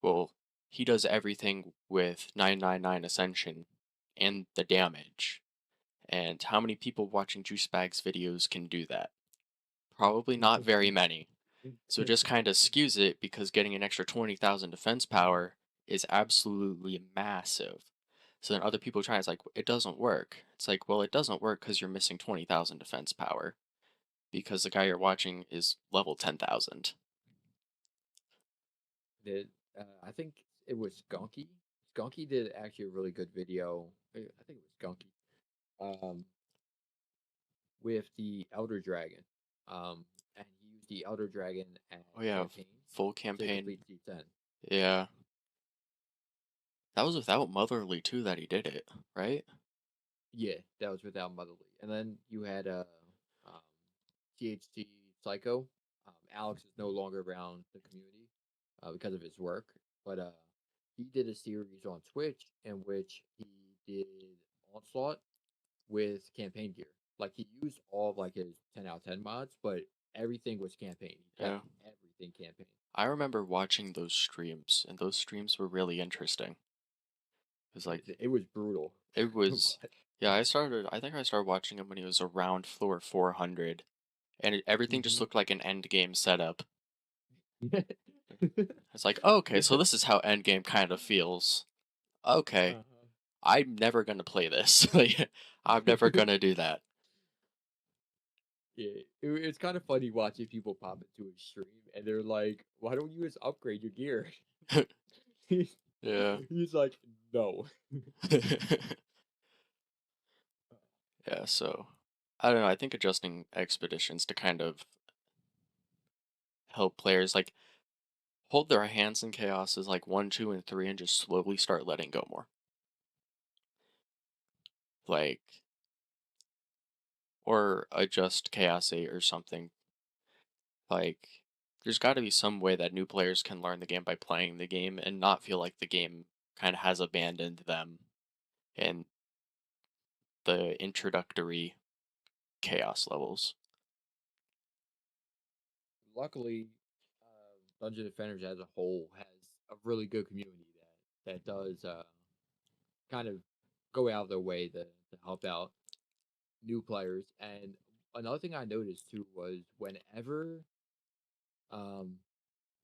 well, he does everything with 999 Ascension and the damage. And how many people watching Juicebag's videos can do that? Probably not very many. So it just kind of skews it because getting an extra 20,000 defense power is absolutely massive. So then other people try, it's like, it doesn't work. It's like, well, it doesn't work because you're missing 20,000 defense power because the guy you're watching is level 10,000.
Did I think it was Skunky? Skunky did actually a really good video. I think it was Skunky. With the Elder Dragon. And he used the Elder Dragon as
Oh yeah,
campaign
full
to
campaign.
complete C10.
Yeah. That was without Motherly too that he did it, right?
Yeah, that was without Motherly. And then you had um, THC Psycho. Alex is no longer around the community because of his work, but he did a series on Twitch in which he did Onslaught with campaign gear. Like he used all of like his 10 out of 10 mods, but everything was campaign. He kept
Yeah.
everything campaign.
I remember watching those streams, and those streams were really interesting. It was like,
It was brutal.
it was,
But,
yeah, I think I started watching him when he was around floor 400, and everything just
mhm.
looked like an end game setup. It's like, okay, so this is how end game kind of feels. Okay,
Uh-huh.
I'm never gonna play this. Like, I'm never gonna do that.
Yeah, it's kind of funny watching people pop into a stream and they're like, "Why don't you just upgrade your gear?" he's,
Yeah.
he's like, "No."
Yeah, so I don't know, I think adjusting expeditions to kind of help players like hold their hands in chaos is like 1, 2, and 3 and just slowly start letting go more. Like or adjust chaos 8 or something. Like there's got to be some way that new players can learn the game by playing the game and not feel like the game kind of has abandoned them in the introductory chaos levels.
Luckily, Dungeon Defenders as a whole has a really good community that does kind of go out of their way to help out new players. And another thing I noticed too was whenever um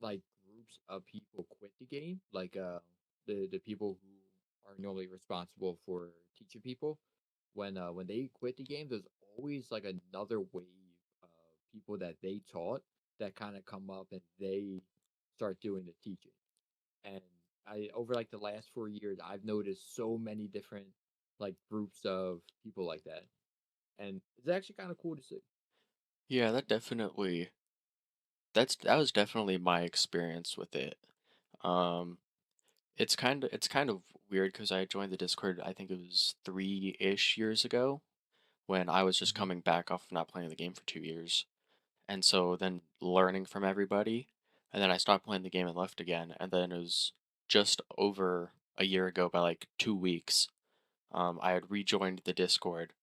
like groups of people quit the game, like the people who are normally responsible for teaching people, when they quit the game, there's always like another wave of people that they taught that kind of come up and they start doing the teaching. And I over like the last 4 years, I've noticed so many different like groups of people like that, and it's actually kind of cool to see.
Yeah, that was definitely my experience with it. Um it's kind of weird because I joined the Discord I think it was 3-ish years ago when I was just
Hmm.
coming back off of not playing the game for 2 years. And so then learning from everybody, and then I stopped playing the game and left again, and then it was just over a year ago by like 2 weeks. I had rejoined the Discord,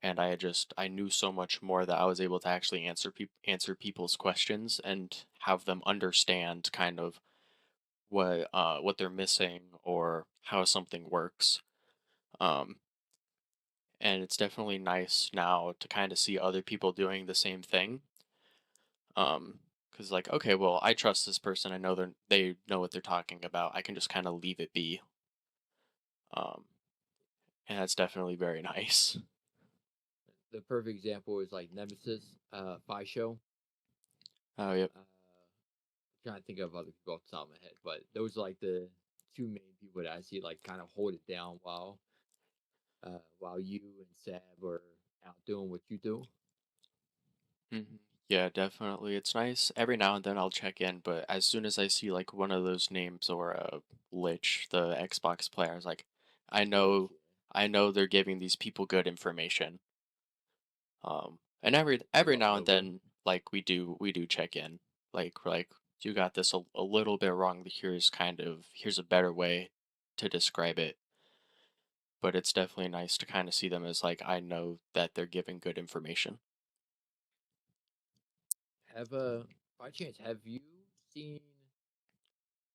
and I knew so much more that I was able to actually answer people's questions and have them understand kind of what they're missing or how something works. Um, and it's definitely nice now to kind of see other people doing the same thing. Because like, okay, well, I trust this person. I know they know what they're talking about. I can just kind of leave it be. Um, and that's definitely very nice.
The perfect example is like Nemesis, Phi Show.
Oh, yep.
Trying to think of other people off the top of my head, but those are like the two main people that I see like kind of hold it down while you and Sab are out doing what you do.
Mhm. Yeah, definitely. It's nice. Every now and then I'll check in, but as soon as I see like one of those names or a Lich, the Xbox player, I was like, I
Lich,
know, I know they're giving these people good information. And
I
every
love
now and
Noble.
then, like we do check in, like we're like you got this a little bit wrong. Here's a better way to describe it. But it's definitely nice to kind of see them as like I know that they're giving good information.
Have by chance have you seen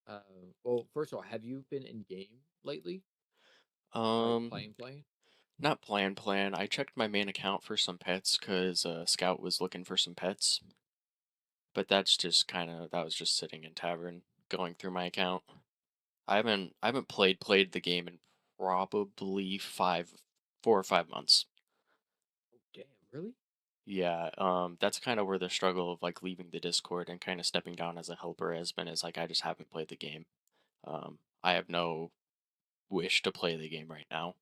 uh well first of all have you been in game lately like
Um,
playing?
Not plan. I checked my main account for some pets because Scout was looking for some pets, but that was just sitting in Tavern, going through my account. I haven't played the game in probably 4 or 5 months.
Oh, damn, really?
Yeah, that's kind of where the struggle of like leaving the Discord and kind of stepping down as a helper has been is like I just haven't played the game. I have no wish to play the game right now.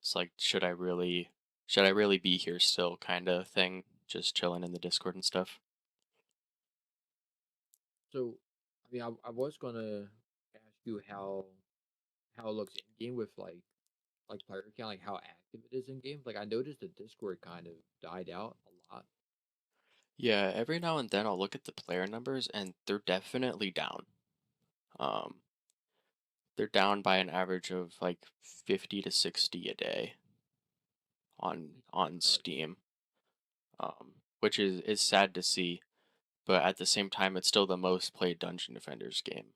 It's like should I really be here still kind of thing, just chilling in the Discord and stuff.
So, I mean, I was gonna ask you how it looks in game with like player count, like how active it is in game. Like I noticed the Discord kind of died out a lot.
Yeah, every now and then I'll look at the player numbers and they're definitely down. Um, they're down by an average of like 50 to 60 a day on
Uh,
Steam. Which is sad to see, but at the same time it's still the most played Dungeon Defenders game.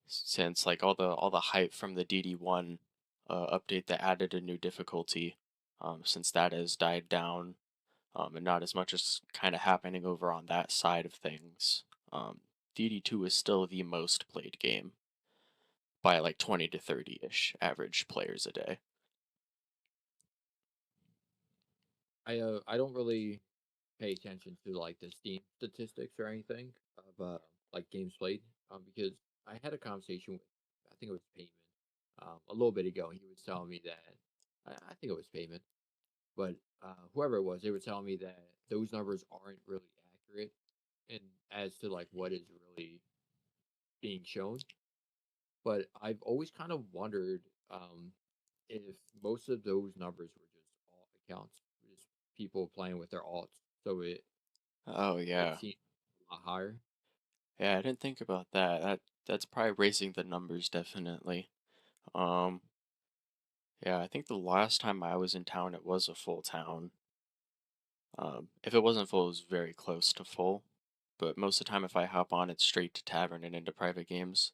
Since like all the hype from the DD1 update that added a new difficulty, since that has died down, and not as much as kind of happening over on that side of things. DD2 is still the most played game by like 20 to 30-ish average players a day.
I don't really pay attention to like the Steam statistics or anything of like games played because I had a conversation with I think it was Payman a little bit ago. He was telling me that I think it was Payman, but whoever it was, they were telling me that those numbers aren't really accurate and as to like what is really being shown. But I've always kind of wondered if most of those numbers were just alt accounts, just people playing with their alts, so
Oh
it
yeah.
seemed a lot higher.
Yeah, I didn't think about that. That's probably raising the numbers definitely. Um, yeah, I think the last time I was in town it was a full town. If it wasn't full, it was very close to full. But most of the time, if I hop on, it's straight to tavern and into private games.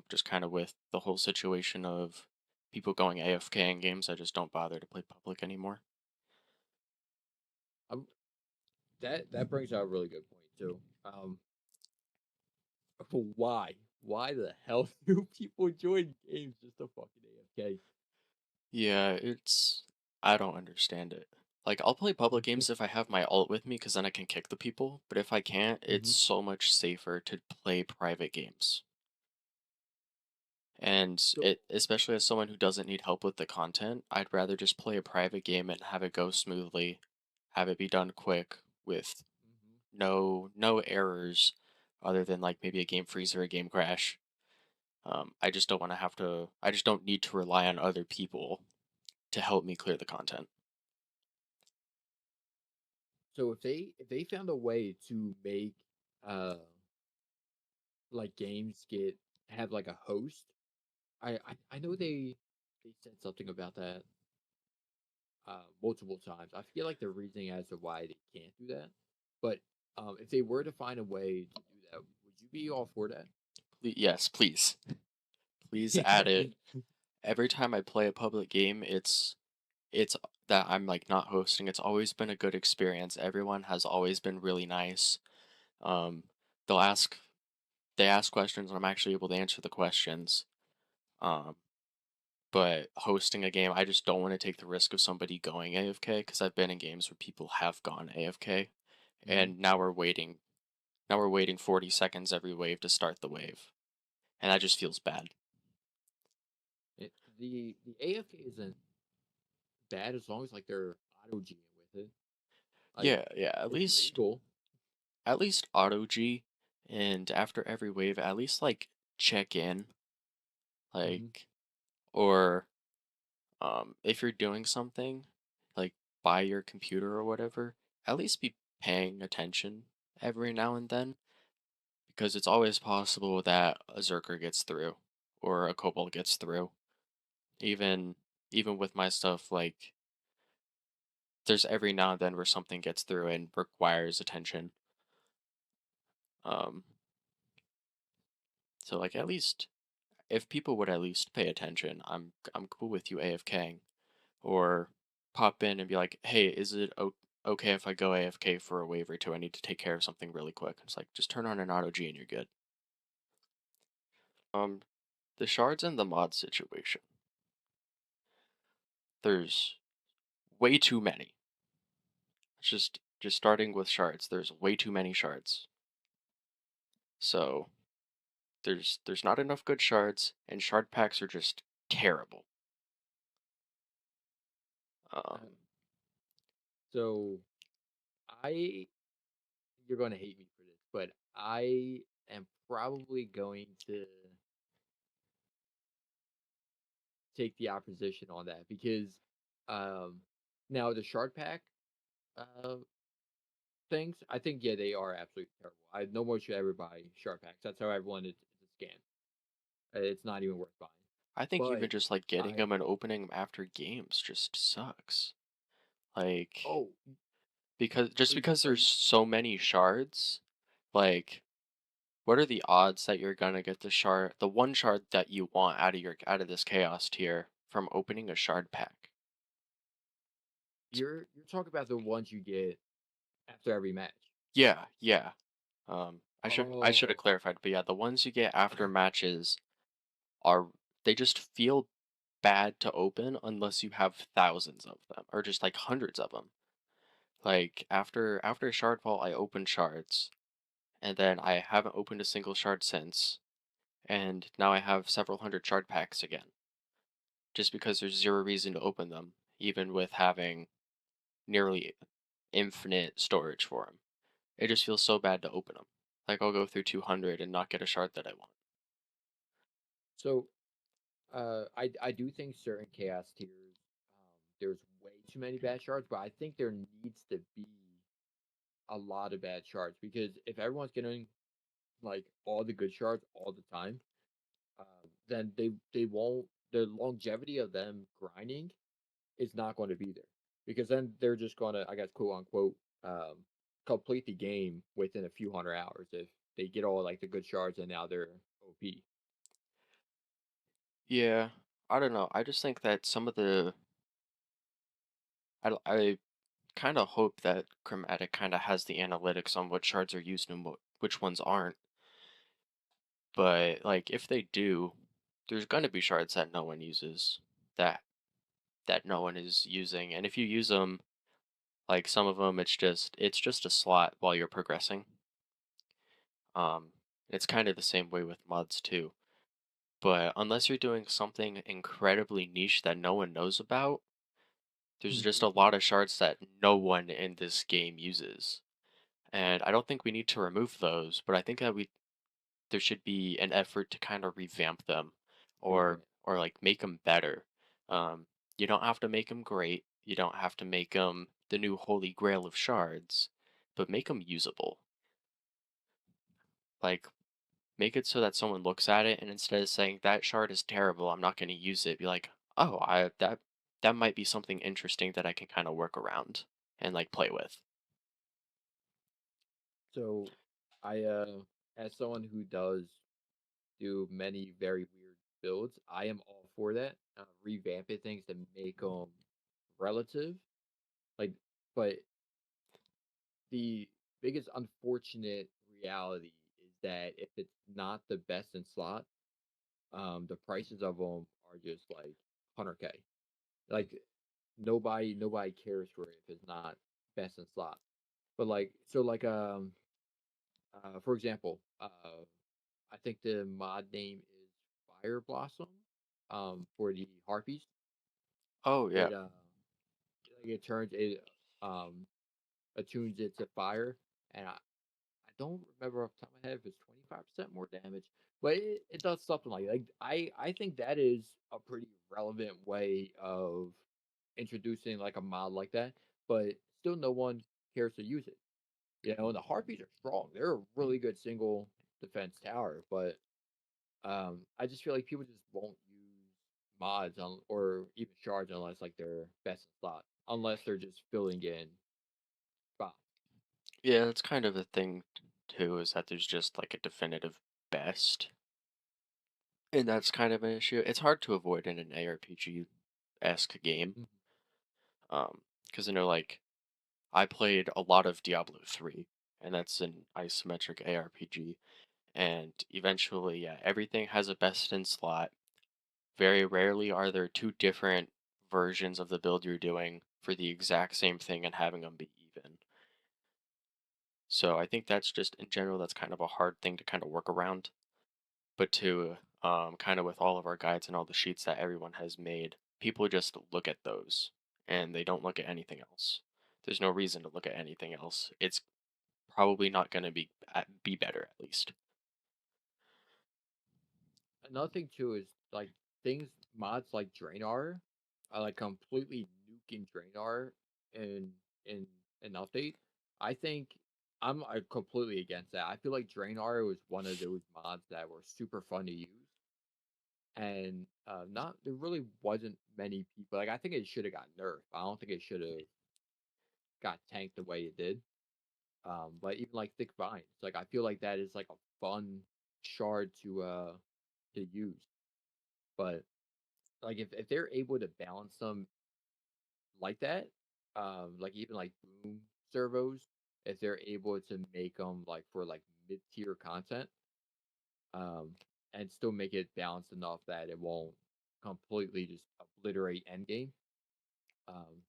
Just kind of with the whole situation of people going AFK in games, I just don't bother to play public anymore.
Um, that brings out a really good point too. Why? Why the hell do people join games just to fucking AFK?
Yeah, I don't understand it. Like, I'll play public games if I have my alt with me, because then I can kick the people. But if I can't, it's
Hmm.
so much safer to play private games. And
So,
it, especially as someone who doesn't need help with the content, I'd rather just play a private game and have it go smoothly, have it be done quick with
mhm.
no errors other than like maybe a game freeze or a game crash. I just don't want to have to, I just don't need to rely on other people to help me clear the content.
So if they found a way to make uh like games get have like a host, I know they said something about that multiple times. I feel like the reasoning as to why they can't do that, but if they were to find a way to do that, would you be all for that?
Yes, please. Please add it. Every time I play a public game, it's that I'm like not hosting. It's always been a good experience. Everyone has always been really nice. Um, they'll ask they ask questions and I'm actually able to answer the questions. Um, but hosting a game, I just don't want to take the risk of somebody going AFK because I've been in games where people have gone AFK
Hmm.
and now we're waiting 40 seconds every wave to start the wave. And that just feels bad.
The AFK isn't bad as long as like they're auto G'ing with it. Like
Yeah, yeah,
it's legal.
at least auto G and after every wave at least like check in
Hmm.
like or if you're doing something like by your computer or whatever, at least be paying attention every now and then because it's always possible that a Zerker gets through or a Kobold gets through. Even even with my stuff, like there's every now and then where something gets through and requires attention. Um, so like at least if people would at least pay attention, I'm cool with you AFKing or pop in and be like, hey, is it okay if I go AFK for a wave or two? I need to take care of something really quick. It's like just turn on an auto G and you're good. Um, The shards in the mod situation. There's way too many. Just starting with shards, there's way too many shards. So there's not enough good shards, and shard packs are just terrible.
Uh,
Um,
so I you're going to hate me for this, but I am probably going to take the opposition on that because um now the shard pack uh things, I think yeah, they are absolutely terrible. I no more should ever buy shard packs. That's how everyone is a scam. It's not even worth buying.
I think even
But
just like getting
I
them and opening them after games just sucks. Like
oh
because
are
there's so many shards, like what are the odds that you're gonna get the one shard that you want out of this chaos tier from opening a shard pack?
you're talking about the ones you get after every match.
Yeah, yeah. I should have
Oh,
clarified, but yeah, the ones you get after matches are they just feel bad to open unless you have thousands of them or just like hundreds of them. Like after Shardfall, I opened shards, and then I haven't opened a single shard since, and now I have several hundred shard packs again, just because there's zero reason to open them, even with having nearly infinite storage for them. It just feels so bad to open them. Like I'll go through 200 and not get a shard that I want.
so I do think certain chaos tiers there's way too many bad shards, but I think there needs to be a lot of bad shards because if everyone's getting like all the good shards all the time, then they won't the longevity of them grinding is not going to be there because then they're just going to I guess quote unquote um, complete the game within a few hundred hours if they get all like the good shards and now they're OP.
Yeah, I don't know. I just think that some of the I kind of hope that Chromatic kind of has the analytics on what shards are used and which ones aren't. But like if they do, there's gonna be shards that no one uses that no one is using. And if you use them, like some of them, it's just a slot while you're progressing. Um, it's kind of the same way with mods too. But unless you're doing something incredibly niche that no one knows about, there's just a lot of shards that no one in this game uses. And I don't think we need to remove those, but I think that we there should be an effort to kind of revamp them
Revamp.
or like make them better. Um, you don't have to make them great. You don't have to make them the new holy grail of shards, but make them usable. Like make it so that someone looks at it and instead of saying that shard is terrible, I'm not going to use it, be like, "Oh, I that might be something interesting that I can kind of work around and like play with."
So I as someone who does do many very weird builds, I am all for that. Revamping things to make them relative. Like, but the biggest unfortunate reality is that if it's not the best in slot, the prices of them are just like 100K. Like nobody cares for it if it's not best in slot. But like so like for example, I think the mod name is Fire Blossom for the harpies.
Oh yeah.
It like it turns it um attunes it to fire, and I don't remember off the top of my head if it's 25% more damage, but it does something like I think that is a pretty relevant way of introducing like a mod like that, but still no one cares to use it. You know, and the harpies are strong. They're a really good single defense tower, but I just feel like people just won't use mods on or even shards unless like they're best in slot, unless they're just filling in spots.
Yeah, that's kind of the thing too, is that there's just like a definitive best. And that's kind of an issue. It's hard to avoid in an ARPG-esque game.
Mhm.
Because I know like I played a lot of Diablo 3, and that's an isometric ARPG. and eventually, yeah, everything has a best in slot. Very rarely are there two different versions of the build you're doing for the exact same thing and having them be even. So I think that's just in general that's kind of a hard thing to kind of work around. But to kind of with all of our guides and all the sheets that everyone has made, people just look at those and they don't look at anything else. There's no reason to look at anything else. It's probably not going to be better at least.
Another thing too is like things mods like Drainar are like completely nuking Drainar in an update. I think I'm completely against that. I feel like Drainar was one of those mods that were super fun to use, and not there really wasn't many people. Like I think it should have got nerfed. I don't think it should have got tanked the way it did. But even like Thick Vines, like I feel like that is like a fun shard to use. But like if they're able to balance them like that, like even like boom servos, if they're able to make them like for like mid tier content, um, and still make it balanced enough that it won't completely just obliterate endgame,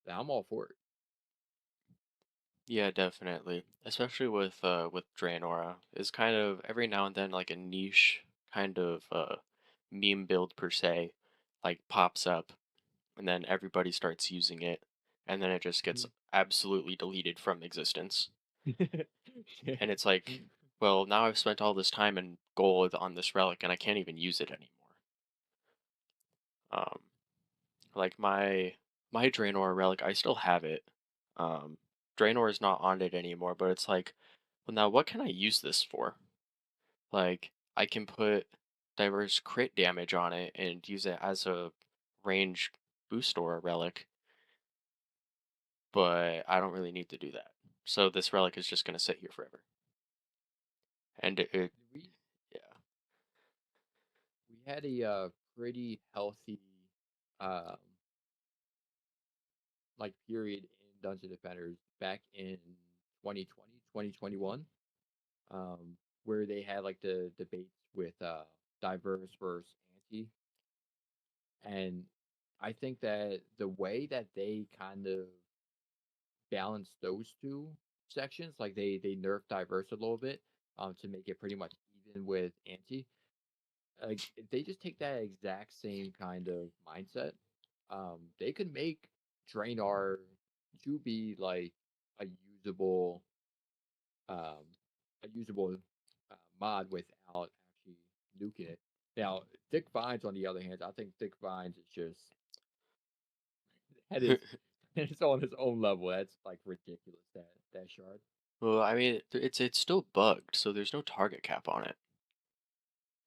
then I'm all for it.
Yeah, definitely. Especially with Draenora, is kind of every now and then like a niche kind of meme build per se, like pops up and then everybody starts using it and then it just gets absolutely deleted from existence.
Yeah.
And it's like, well, now I've spent all this time and gold on this relic and I can't even use it anymore. Um, like my Draenor relic, I still have it. Um, Draenor is not on it anymore, but it's like, well, now what can I use this for? Like, I can put diverse crit damage on it and use it as a range boost or a relic, but I don't really need to do that. So this relic is just gonna sit here forever. And it
we
yeah.
we had a pretty healthy um like period in Dungeon Defenders back in 2020, 2021, where they had like the debates with diverse versus anti, and I think that the way that they kind of balance those two sections, like they nerf diverse a little bit, to make it pretty much even with anti. Like if they just take that exact same kind of mindset, they could make Draenor to be like a usable, um, mod without actually nuking it. Now, Thick Vines, on the other hand, I think Thick Vines is just that is it's on its own level. That's like ridiculous. That shard
Well, I mean, it's still bugged, so there's no target cap on it.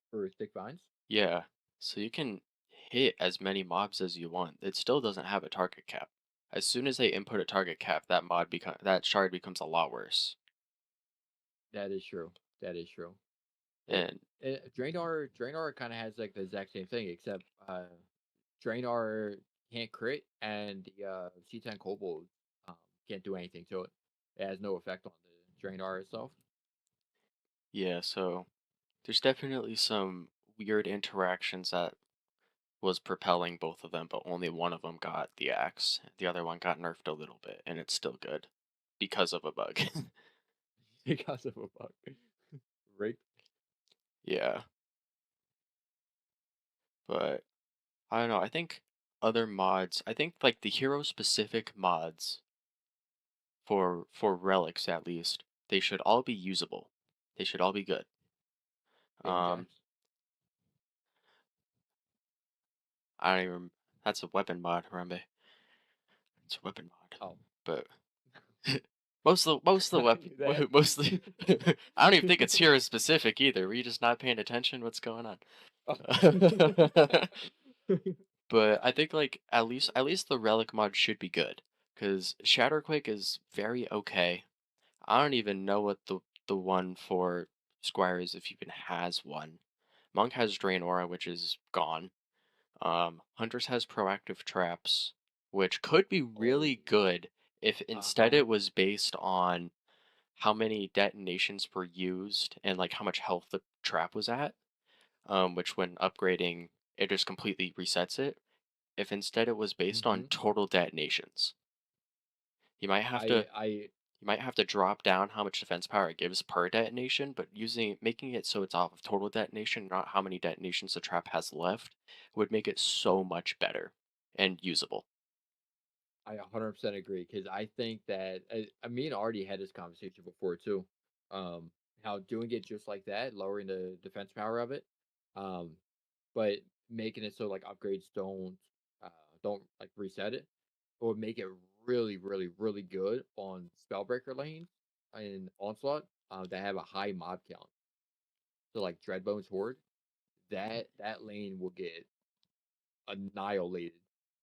for Thick Vines.
Yeah, so you can hit as many mobs as you want. It still doesn't have a target cap. As soon as they input a target cap, that shard becomes a lot worse.
That is true. That is true. It,
And
Draenor kind of has like the exact same thing, except Draenor can't crit, and the C10 Kobold um, can't do anything to it. It has no effect on the Draenor itself.
yeah, so there's definitely some weird interactions that was propelling both of them, but only one of them got the axe. The other one got nerfed a little bit, and it's still good because of a bug.
Because of a bug. Right?
Yeah, but I don't know. I think other mods, I think like the hero specific mods for relics at least, they should all be usable. They should all be good.
Damage
Um,
axe.
I don't even. That's a weapon mod, Harambe. It's a weapon mod,
Oh,
but most of the
I
weapon
knew that.
mostly. I don't even think it's hero specific either. Were you just not paying attention? What's going on?
Oh.
But I think like at least the relic mod should be good because Shatterquake is very okay. I don't even know what the one for Squire is if even has one. Monk has Drain Aura, which is gone. Hunters has proactive traps, which could be
Oh,
really good if instead
uh-huh.
it was based on how many detonations were used and like how much health the trap was at, which when upgrading, it just completely resets it. If instead it was based on
Hmm.
total detonations, you might have to
I
you might have to drop down how much defense power it gives per detonation, but making it so it's off of total detonation, not how many detonations the trap has left, would make it so much better and usable.
I 100% agree because I think that me and Artie had this conversation before too. Um, how doing it just like that, lowering the defense power of it, um, but making it so like upgrades uh, don't like reset it, or make it really, really, really good on Spellbreaker lanes and Onslaught that have a high mob count. So like Dreadbone's Horde, that lane will get annihilated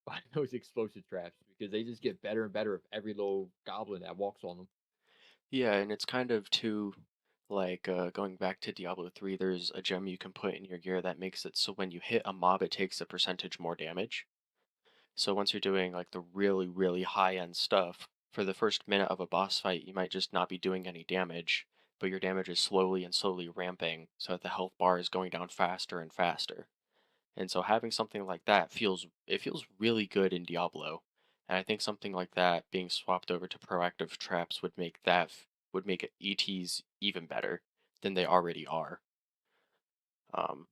by those explosive traps because they just get better and better with every little goblin that walks on them.
Yeah, and it's kind of too like going back to Diablo 3, there's a gem you can put in your gear that makes it so when you hit a mob, it takes a percentage more damage. So once you're doing like the really, really high end stuff, for the first minute of a boss fight, you might just not be doing any damage, but your damage is slowly and slowly ramping so that the health bar is going down faster and faster. And so having something like that feels really good in Diablo. And I think something like that being swapped over to proactive traps would make would make ETs even better than they already are. Um,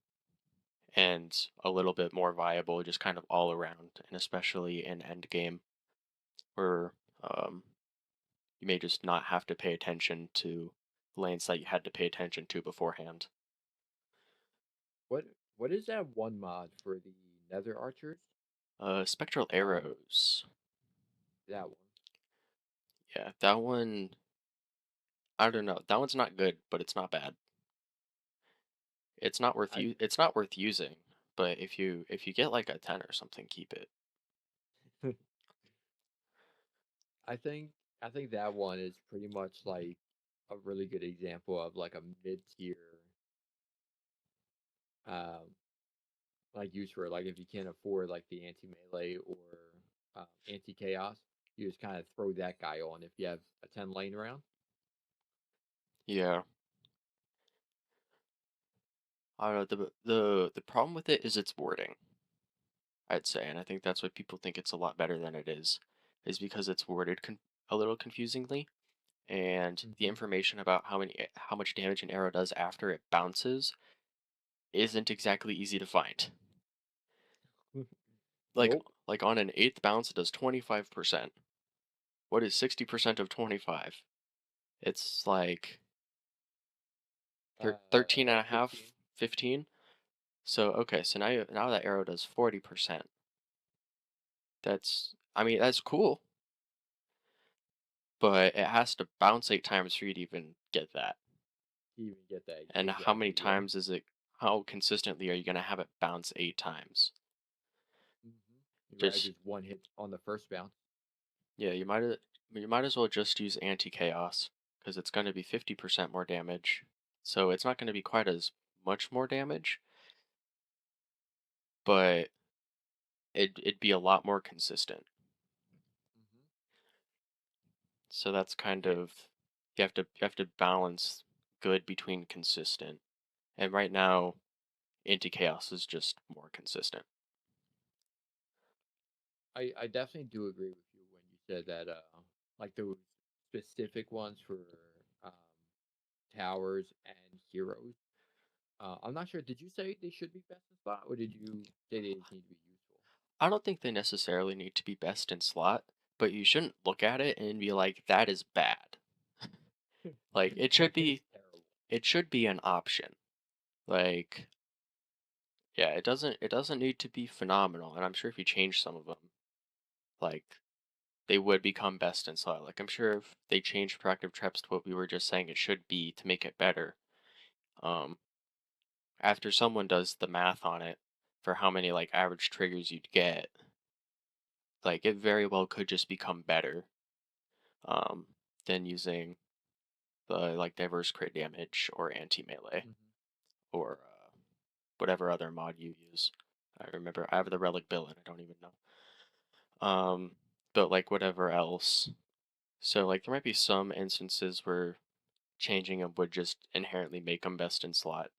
and a little bit more viable just kind of all around, and especially in endgame where um, you may just not have to pay attention to lanes that you had to pay attention to beforehand.
What what is that one mod for the Nether Archers?
Spectral
Um,
arrows.
that one.
Yeah, that one. I don't know. That one's not good, but it's not bad.
I
It's not worth using, but if you get like a 10 or something, keep it.
I think I think that one is pretty much like a really good example of like a mid tier um like use for it. Like if you can't afford like the anti melee or anti chaos, you just kind of throw that guy on if you have a 10 lane around.
Yeah. I don't know, the problem with it is its wording, I'd say, and I think that's why people think it's a lot better than it is because it's worded a little confusingly, and the
Hmm.
information about how much damage an arrow does after it bounces isn't exactly easy to find. Like
Nope.
like on an eighth bounce, it does 25%. What is 60% of 25? It's like 13 and a
15.
half, 15. So okay, so now that arrow does 40%. I mean, that's cool, but it has to bounce 8 times for you to even get that.
You even get that
And how many
exactly, yeah.
times how consistently are you gonna have it bounce 8 times?
You rather
Just
just one hit on the first bounce.
yeah, you might as well just use anti-chaos because it's gonna be 50% more damage. So it's not gonna be quite as much more damage, but it'd be a lot more consistent.
Hmm.
So that's kind
Yeah,
of you have to balance good between consistent. And right now, anti-chaos is just more consistent.
I definitely do agree with you when you said that like those specific ones for um towers and heroes. I'm not sure. Did you say they should be best in spot, or did you say they just need to be useful?
I don't think they necessarily need to be best in slot, but you shouldn't look at it and be like, that is bad. Like
That is terrible.
it should be an option. Like, yeah, it doesn't need to be phenomenal, and I'm sure if you change some of them, like they would become best in slot. Like I'm sure if they changed proactive traps to what we were just saying it should be to make it better, um, after someone does the math on it for how many like average triggers you'd get, like it very well could just become better, um, than using the like diverse crit damage or anti melee
Hmm.
or whatever other mod you use. I remember I have the relic bill and I don't even know. Um, but like whatever else. So like there might be some instances where changing them would just inherently make them best in slot,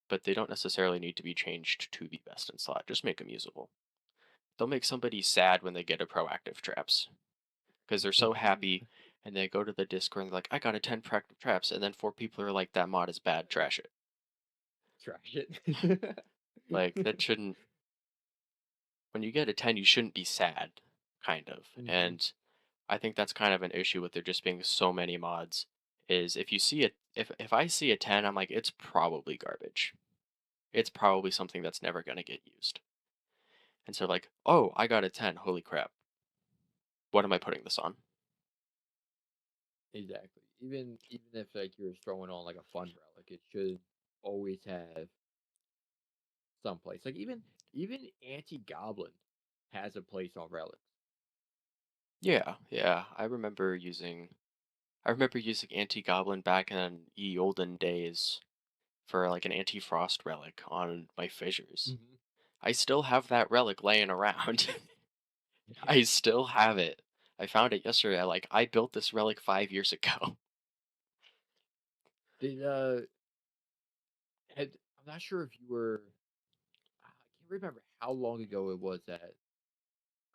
but they don't necessarily need to be changed to be best in slot. Just make them usable. They'll make somebody sad when they get a proactive traps because they're so happy and they go to the Discord and they're like, I got a 10 proactive traps, and then four people are like, that mod is bad, trash it.
Trash it.
Like, that shouldn't, when you get a 10, you shouldn't be sad, kind of.
hmm
And I think that's kind of an issue with there just being so many mods. Is if you see it, if I see a 10, I'm like, it's probably garbage. It's probably something that's never gonna get used. And so like, oh, I got a 10. Holy crap. What am I putting this on?
Exactly. Even if like you're throwing on like a fun relic, it should always have some place. Like even anti goblin has a place on relics.
Yeah, yeah. I remember using anti-goblin back in the olden days for like an anti-frost relic on my fissures.
hmm
I still have that relic laying around. I still have it. I found it yesterday. I built this relic 5 years ago.
Did I'm not sure if you were. I can't remember how long ago it was that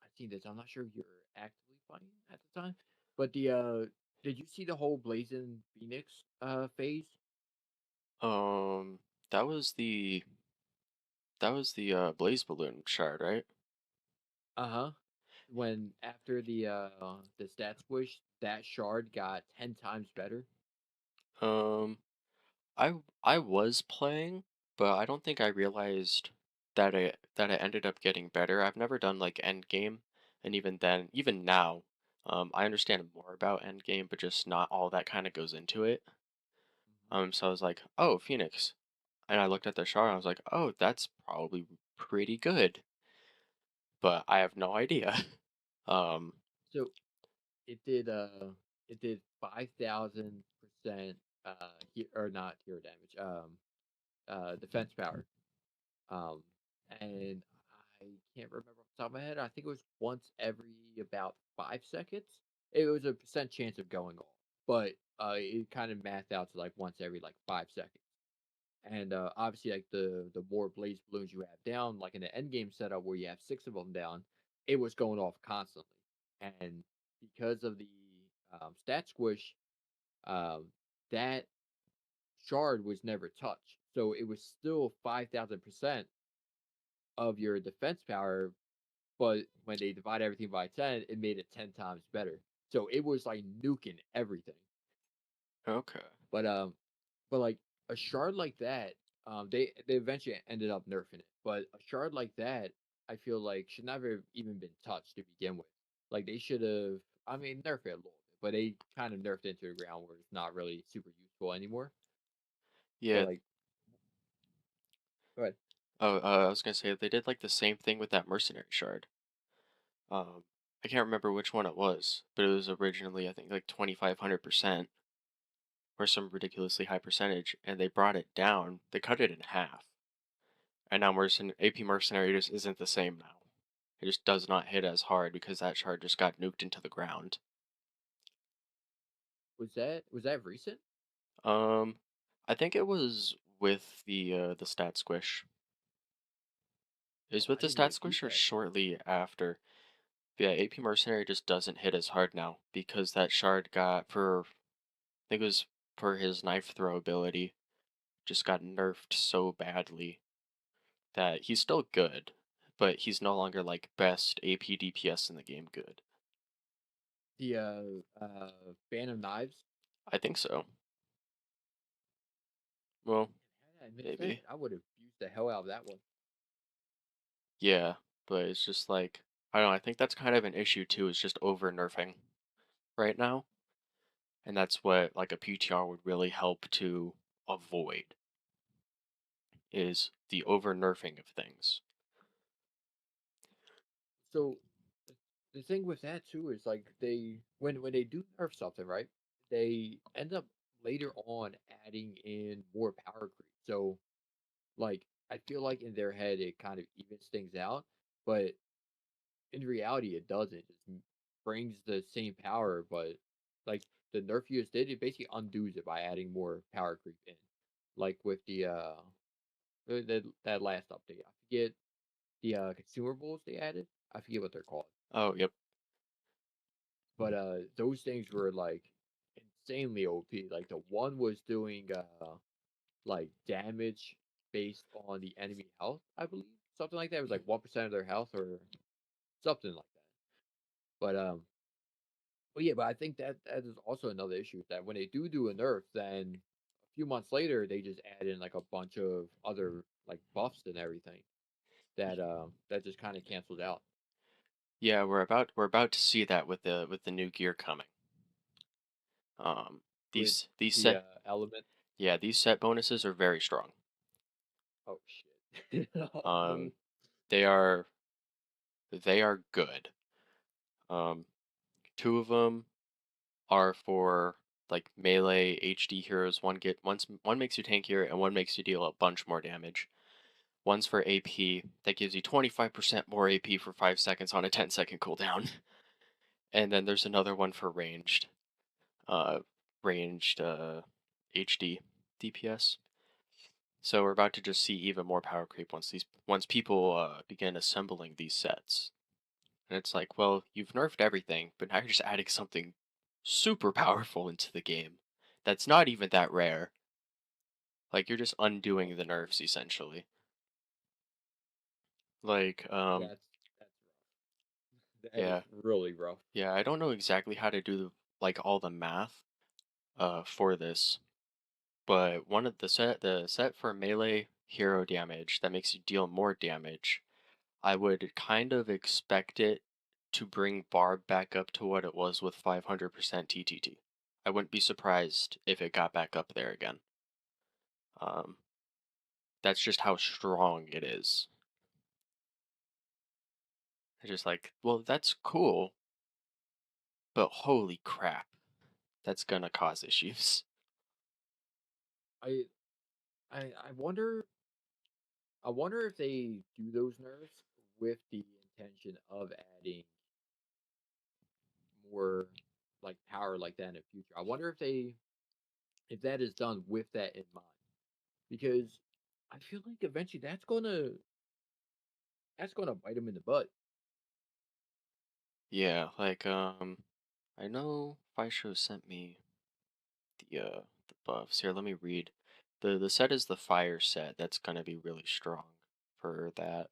I seen this. I'm not sure if you were actively playing at the time, but the did you see the whole Blazing Phoenix phase?
Um, that was the blaze balloon shard, right?
Uh huh. When after the stat squish, that shard got 10 times better.
Um, I was playing, but I don't think I realized that it ended up getting better. I've never done like end game, and even then, even now, I understand more about end game, but just not all that kind of goes into it. So I was like, oh, Phoenix, and I looked at the shard, and I was like, oh, that's probably pretty good, but I have no idea. Um,
So it did 5,000% or not hero damage defense power. Um, and I can't remember off the top of my head. I think it was once every about 5 seconds. It was a percent chance of going off, but it kind of mathed out to like once every like 5 seconds. And obviously, like the more blaze balloons you have down, like in the end game setup where you have six of them down, it was going off constantly. And because of the stat squish, um, that shard was never touched, so it was still 5,000% of your defense power. But when they divide everything by 10, it made it 10 times better. So it was like nuking everything.
okay.
But like a shard like that, they eventually ended up nerfing it. But a shard like that, I feel like should never have even been touched to begin with. Like they should have, I mean, nerfed it a little bit, but they kind of nerfed it into the ground where it's not really super useful anymore. But
Yeah.
like, go ahead.
Oh, I was gonna say they did like the same thing with that mercenary shard. Um, I can't remember which one it was, but it was originally I think like 2,500% or some ridiculously high percentage, and they brought it down. They cut it in half, and now AP mercenary just isn't the same now. It just does not hit as hard because that shard just got nuked into the ground.
Was that recent?
Um, I think it was with the stat squish. It was
Oh,
with
I
the
didn't
stat
even see
squish or
that.
shortly after. But yeah, AP mercenary just doesn't hit as hard now because that shard got for I think it was for his knife throw ability just got nerfed so badly that he's still good, but he's no longer like best AP DPS in the game good.
The Phantom Knives.
I think so. Well,
How did I miss that?
maybe.
I would have used the hell out of that one.
Yeah, but it's just like I don't know, I think that's kind of an issue too, is just over nerfing right now. And that's what like a PTR would really help to avoid is the over nerfing of things.
So the thing with that too is like they when they do nerf something, right? They end up later on adding in more power creep. So like I feel like in their head it kind of evens things out, but in reality it doesn't. It just brings the same power, but like the nerf you just did, it basically undoes it by adding more power creep in, like with that last update. I forget the consumables they added. I forget what they're called,
Oh, yep.
but those things were like insanely OP. Like the one was doing like damage based on the enemy health, I believe, something like that. It was like 1% of their health or something like that. But yeah, but I think that is also another issue is that when they do a nerf, then a few months later they just add in like a bunch of other like buffs and everything that just kind of cancels out
Yeah, we're about to see that with the new gear coming. Um,
with
these
the
set
element.
yeah, these set bonuses are very strong.
Oh shit! Oh no!
Um, they are they are good. Um, two of them are for like melee HD heroes. One makes you tankier and one makes you deal a bunch more damage. One's for AP that gives you 25% more AP for 5 seconds on a 10-second cooldown. And then there's another one for uh, ranged HD DPS. So we're about to just see even more power creep once people begin assembling these sets. And it's like, well, you've nerfed everything, but now you're just adding something super powerful into the game. That's not even that rare. Like you're just
Oh,
undoing the nerfs essentially. Like,
that's rough. That is
yeah,
really rough.
yeah. I don't know exactly how to do like all the math for this, but one of the set for melee hero damage that makes you deal more damage, I would kind of expect it to bring Barb back up to what it was with 500% TTT. I wouldn't be surprised if it got back up there again. Um, that's just how strong it is. It's just like, well, that's cool, but holy crap, that's gonna cause issues.
I I wonder if they do those nerfs with the intention of adding more like power like that in the future. I wonder if that is done with that in mind because I feel like eventually that's gonna bite them in the butt.
Yeah, like I know Faisho sent me the buffs. Here, let me read. The set is the fire set. That's gonna be really strong for that.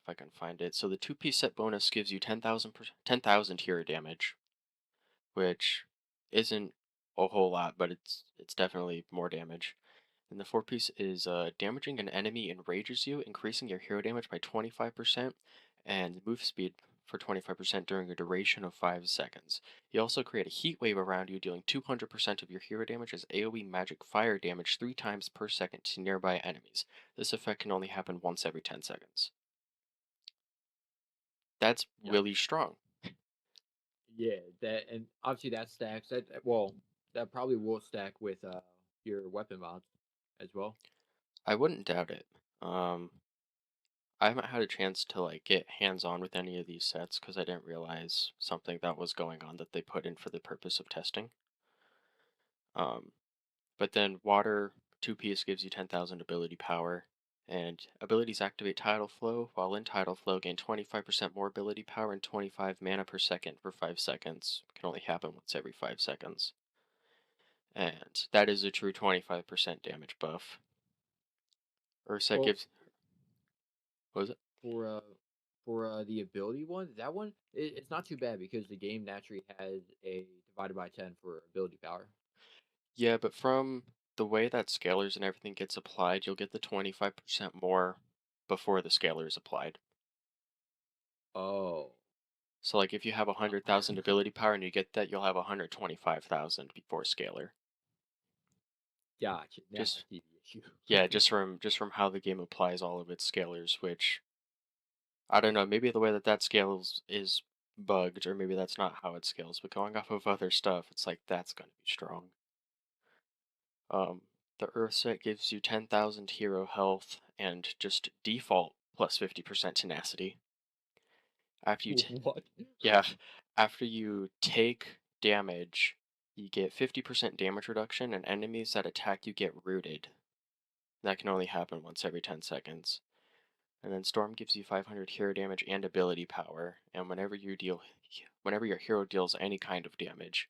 If I can find it. So the two-piece set bonus gives you 10,000 hero damage, which isn't a whole lot, but it's definitely more damage. And the four-piece is damaging an enemy enrages you, increasing your hero damage by 25%, and move speed for 25% during a duration of 5 seconds. You also create a heat wave around you, dealing 200% of your hero damage as AoE magic fire damage 3 times per second to nearby enemies. This effect can only happen once every 10 seconds. That's really
Yikes.
strong.
Yeah, that and obviously that stacks. Well, that probably will stack with your weapon mods as well.
I wouldn't doubt it. Um, I haven't had a chance to like get hands-on with any of these sets because I didn't realize something that was going on that they put in for the purpose of testing. Um, but then water two-piece gives you 10,000 ability power, and abilities activate tidal flow. While in tidal flow, gain 25% more ability power and 25 mana per second for 5 seconds. Can only happen once every 5 seconds. And that is a true 25% damage buff. Urset
Well,
gives, what was it?
for the ability one, that one it's not too bad because the game naturally has a divided by 10 for ability power.
Yeah, but from the way that scalars and everything gets applied, you'll get the 25% more before the scalar is applied.
Oh,
So like if you have 100,000 ability power and you get that, you'll have 125,000 before scalar.
gotcha. Now I
Just
see the issue.
yeah, just from how the game applies all of its scalars, which I don't know, maybe the way that that scales is bugged, or maybe that's not how it scales, but going off of other stuff, it's like that's gonna be strong. Um, the Earth set gives you 10,000 hero health and just default plus 50% tenacity. After you,
What?
yeah, after you take damage, you get 50% damage reduction, and enemies that attack you get rooted. That can only happen once every 10 seconds. And then Storm gives you 500 hero damage and ability power, and whenever your hero deals any kind of damage,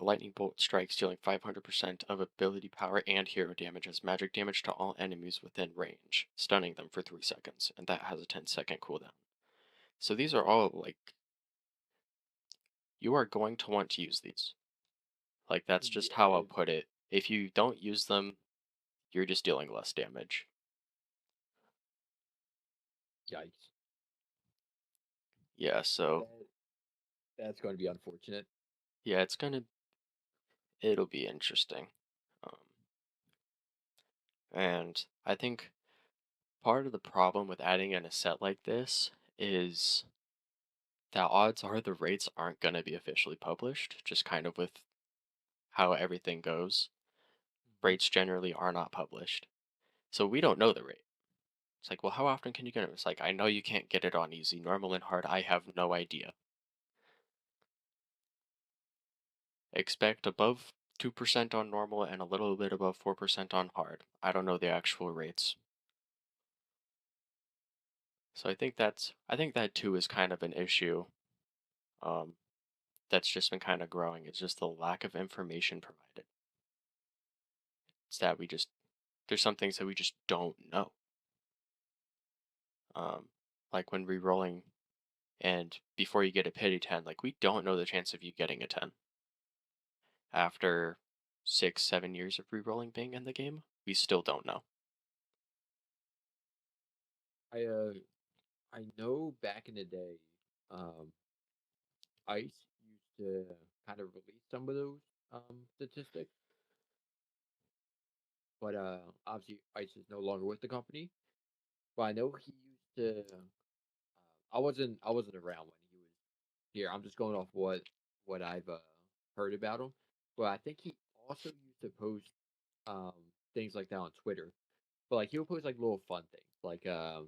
Lightning Bolt strikes, dealing 500% of ability power and hero damage as magic damage to all enemies within range, stunning them for 3 seconds, and that has a 10-second cooldown. So these are all, like, you are going to want to use these. Like, that's just
Yeah,
how I'll put it. If you don't use them, you're just dealing less damage.
yikes.
Yeah, so,
That, that's going to be unfortunate.
yeah, it'll be interesting. Um, and I think part of the problem with adding in a set like this is that odds are the rates aren't going to be officially published, just kind of with how everything goes.
Mhm.
Rates generally are not published. So we don't know the rate. It's like, well, how often can you get it? It's like, I know you can't get it on easy, normal, and hard. I have no idea. Expect above 2% on normal and a little bit above 4% on hard. I don't know the actual rates. So I think that too is kind of an issue. Um, that's just been kind of growing. It's just the lack of information provided. It's that there's some things that we just don't know. Um, like when re-rolling and before you get a pity 10, like we don't know the chance of you getting a 10 after 6, 7 years of re-rolling being in the game. We still don't know.
I I know back in the day, um, Ice used to kind of release some of those statistics, but obviously Ice is no longer with the company. But I know he used to. I wasn't around when he was here. I'm just going off what I've heard about him. But I think he also used to post um things like that on Twitter. But like he'll post like little fun things, like uh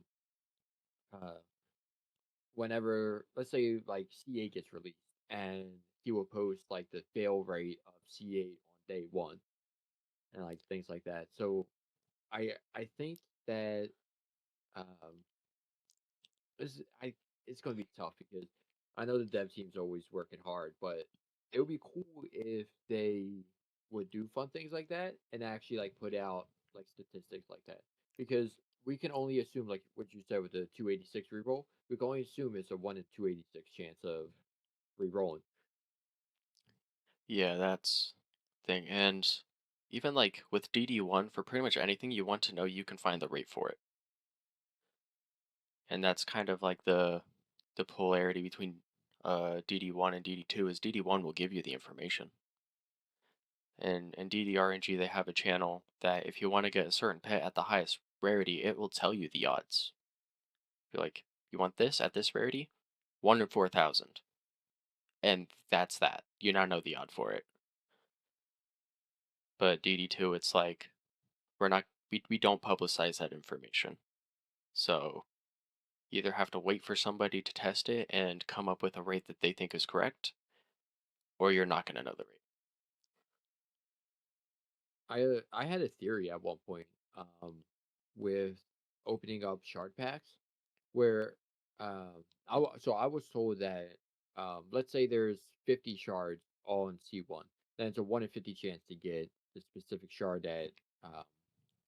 whenever, let's say, like C8 gets released, and he will post like the fail rate of C8 on day one and like things like that. So I think that um this I it's going to be tough because I know the dev team's always working hard, but it would be cool if they would do fun things like that and actually like put out like statistics like that, because we can only assume, like what you said with the 286 reroll, we can only assume it's a 1 in 286 chance of rerolling.
Yeah, that's thing. And even like with DD1, for pretty much anything you want to know, you can find the rate for it. And that's kind of like the polarity between DD1 and DD2 is DD1 will give you the information. And DDRNG they have a channel that if you want to get a certain pet at the highest rarity, it will tell you the odds. You're like, you want this at this rarity? 1 in 4,000. And that's that. You now know the odd for it. But DD2, it's like we don't publicize that information. So you either have to wait for somebody to test it and come up with a rate that they think is correct, or you're not going to know the rate.
I had a theory at one point with opening up shard packs where so I was told that let's say there's 50 shards all in C1, then it's a 1 in 50 chance to get the specific shard that um,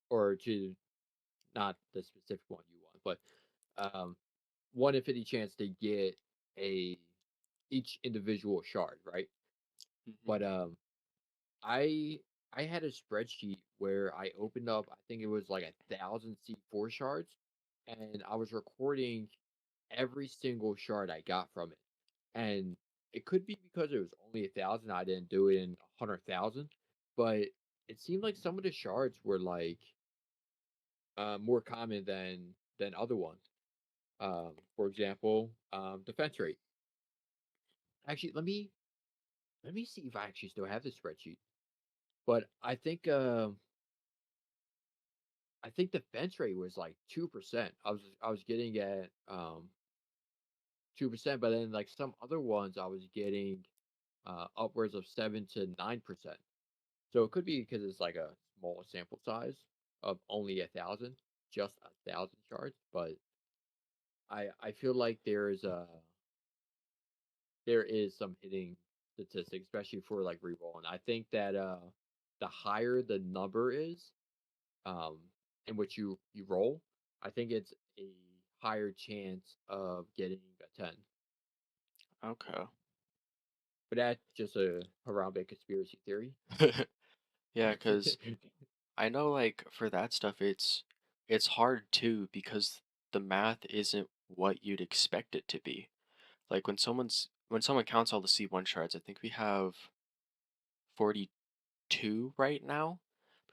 or to not the specific one you want, but 1 in 50 chance to get a each individual shard, right?
Hmm.
But I I had a spreadsheet where I opened up, I think it was like 1,000 C4 shards, and I was recording every single shard I got from it. And it could be because it was only 1,000, I didn't do it in 100,000, but it seemed like some of the shards were like more common than other ones. For example, defense rate. Actually, let me see if I actually still have this spreadsheet. But I think the fence rate was like 2%. I was getting at 2%, but then like some other ones I was getting upwards of 7 to 9%. So it could be because it's like a small sample size of only 1,000, just 1,000 shards. But I feel like there is some hitting statistics, especially for like reroll. And I think that the higher the number is, um, in which you roll, I think it's a higher chance of getting a 10.
Okay.
But that's just a Harambe conspiracy theory.
Yeah, because I know like for that stuff it's hard too because the math isn't what you'd expect it to be. Like when someone counts all the C1 shards, I think we have 42 right now.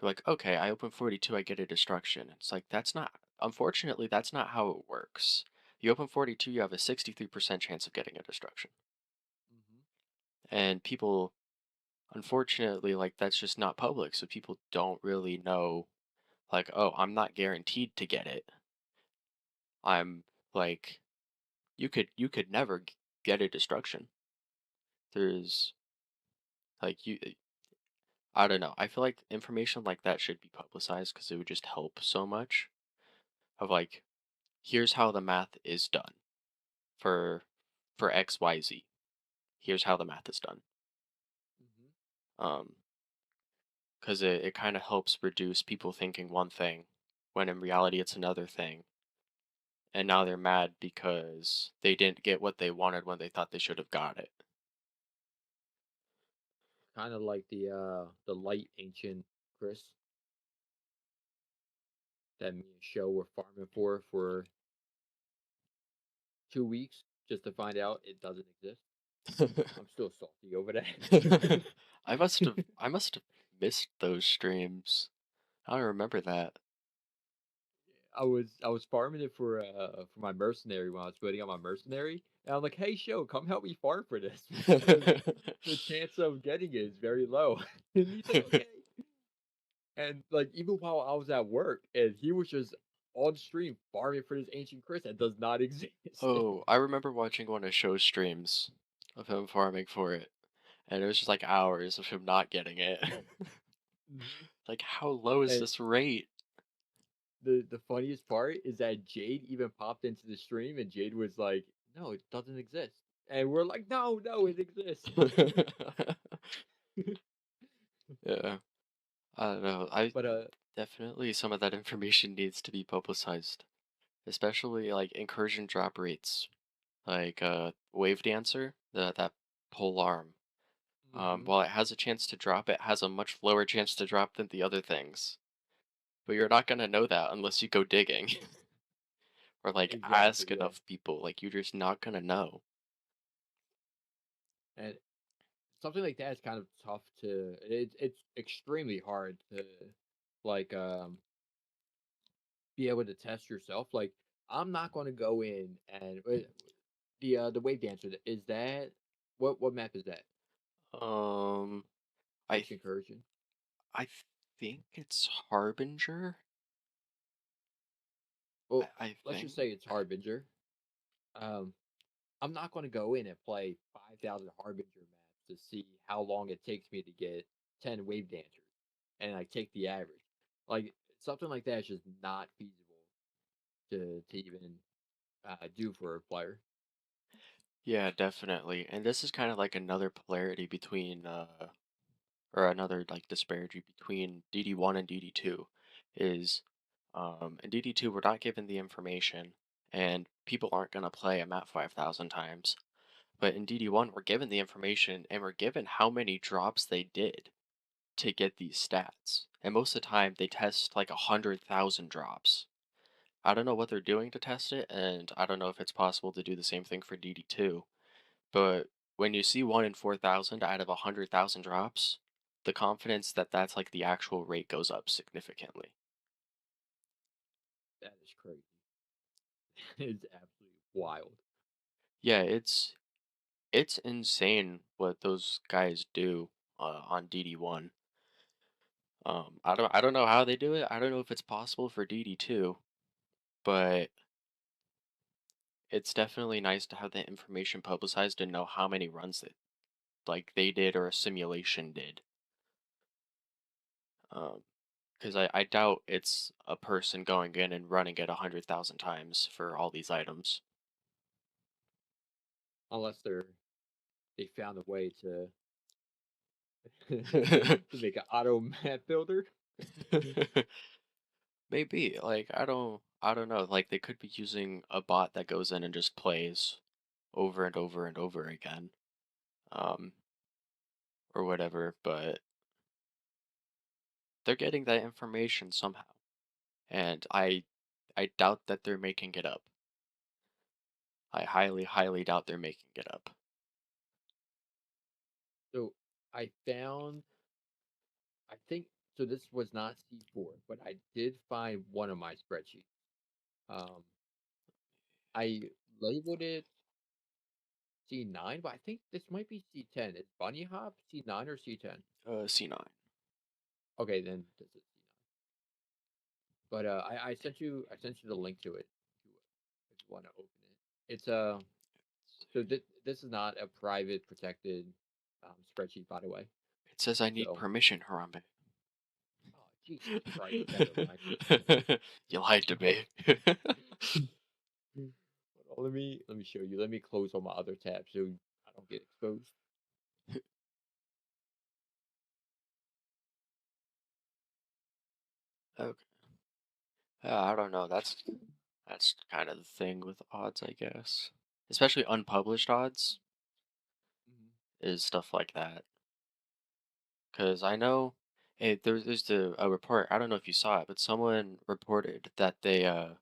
They're like, okay, I open 42, I get a destruction. It's like that's not unfortunately that's not how it works. You open 42, you have a 63% chance of getting a destruction.
Hmm.
And people unfortunately like that's just not public, so people don't really know like, oh, I'm not guaranteed to get it. I'm like you could never get a destruction. There's like you I don't know. I feel like information like that should be publicized because it would just help so much. Of like, here's how the math is done for XYZ. Here's how the math is done.
Hmm.
Um, because it kind of helps reduce people thinking one thing when in reality it's another thing. And now they're mad because they didn't get what they wanted when they thought they should have got it.
Kind of like the light ancient Chris that me and Show were farming for 2 weeks just to find out it doesn't exist. I'm still salty over that.
I must have missed those streams. I don't remember that.
I was farming it for my mercenary when I was putting on my mercenary, and I'm like, "Hey, Show, come help me farm for this because the chance of getting it is very low." And he's like, "Okay." And like even while I was at work, and he was just on stream farming for this ancient Chris that does not exist.
Oh, I remember watching one of Show's streams of him farming for it, and it was just like hours of him not getting it.
Mhm.
Like, how low is
And
this rate?
the funniest part is that Jade even popped into the stream, and Jade was like, "No, it doesn't exist." And we're like, "No, no, it exists."
Yeah, I don't know. I
But
definitely some of that information needs to be publicized, especially like incursion drop rates, like Wave Dancer, that pole arm.
mhm,
While it has a chance to drop, it has a much lower chance to drop than the other things. But you're not gonna know that unless you go digging or like
exactly,
ask
yeah.
enough people. Like you're just not gonna know.
And something like that is kind of tough to. It's extremely hard to like be able to test yourself. Like I'm not going to go in and the wave dancer is that what map is that?
Um, I th-
Ancient Incursion.
I think it's Harbinger.
Well,
I
let's
think.
just say it's Harbinger. Um, I'm not going to go in and play 5,000 Harbinger maps to see how long it takes me to get 10 wave dancers, and I take the average. Like something like that is just not feasible to even do for a player.
Yeah, definitely. And this is kind of like another polarity between or another like disparity between DD1 and DD2 is in DD2 we're not given the information and people aren't going to play a map 5,000 times. But in DD1 we're given the information and we're given how many drops they did to get these stats. And most of the time they test like 100,000 drops. I don't know what they're doing to test it, and I don't know if it's possible to do the same thing for DD2. But when you see 1 in 4,000 out of 100,000 drops, the confidence that that's like the actual rate goes up significantly.
That is crazy. It's absolutely wild.
Yeah, it's insane what those guys do on DD1. I don't know how they do it. I don't know if it's possible for DD2, but it's definitely nice to have the information publicized and know how many runs like they did or a simulation did. Because I doubt it's a person going in and running it 100,000 times for all these items.
Unless they found a way to to make an auto map builder.
Maybe, like I don't know. Like they could be using a bot that goes in and just plays over and over and over again, um, or whatever. But they're getting that information somehow, and I doubt that they're making it up. I highly, highly doubt they're making it up.
So I found, I think, so this was not C4, but I did find one of my spreadsheets. Um, I labeled it C9, but I think this might be C10. Is Bunny Hop C9 or C10?
C9.
Okay, then this is C9. But I sent you the link to it if you want to open it. It's so this is not a private protected spreadsheet, by the way.
It says I need
So,
permission, Harambe.
oh Jesus Christ, never mind.
You lied to me.
Hold on, let me show you. Let me close all my other tabs so I don't get exposed.
Okay. Yeah, I don't know. That's kind of the thing with odds, I guess. Especially unpublished odds
Mhm.
is stuff like that. Because I know, there's a report. I don't know if you saw it, but someone reported that the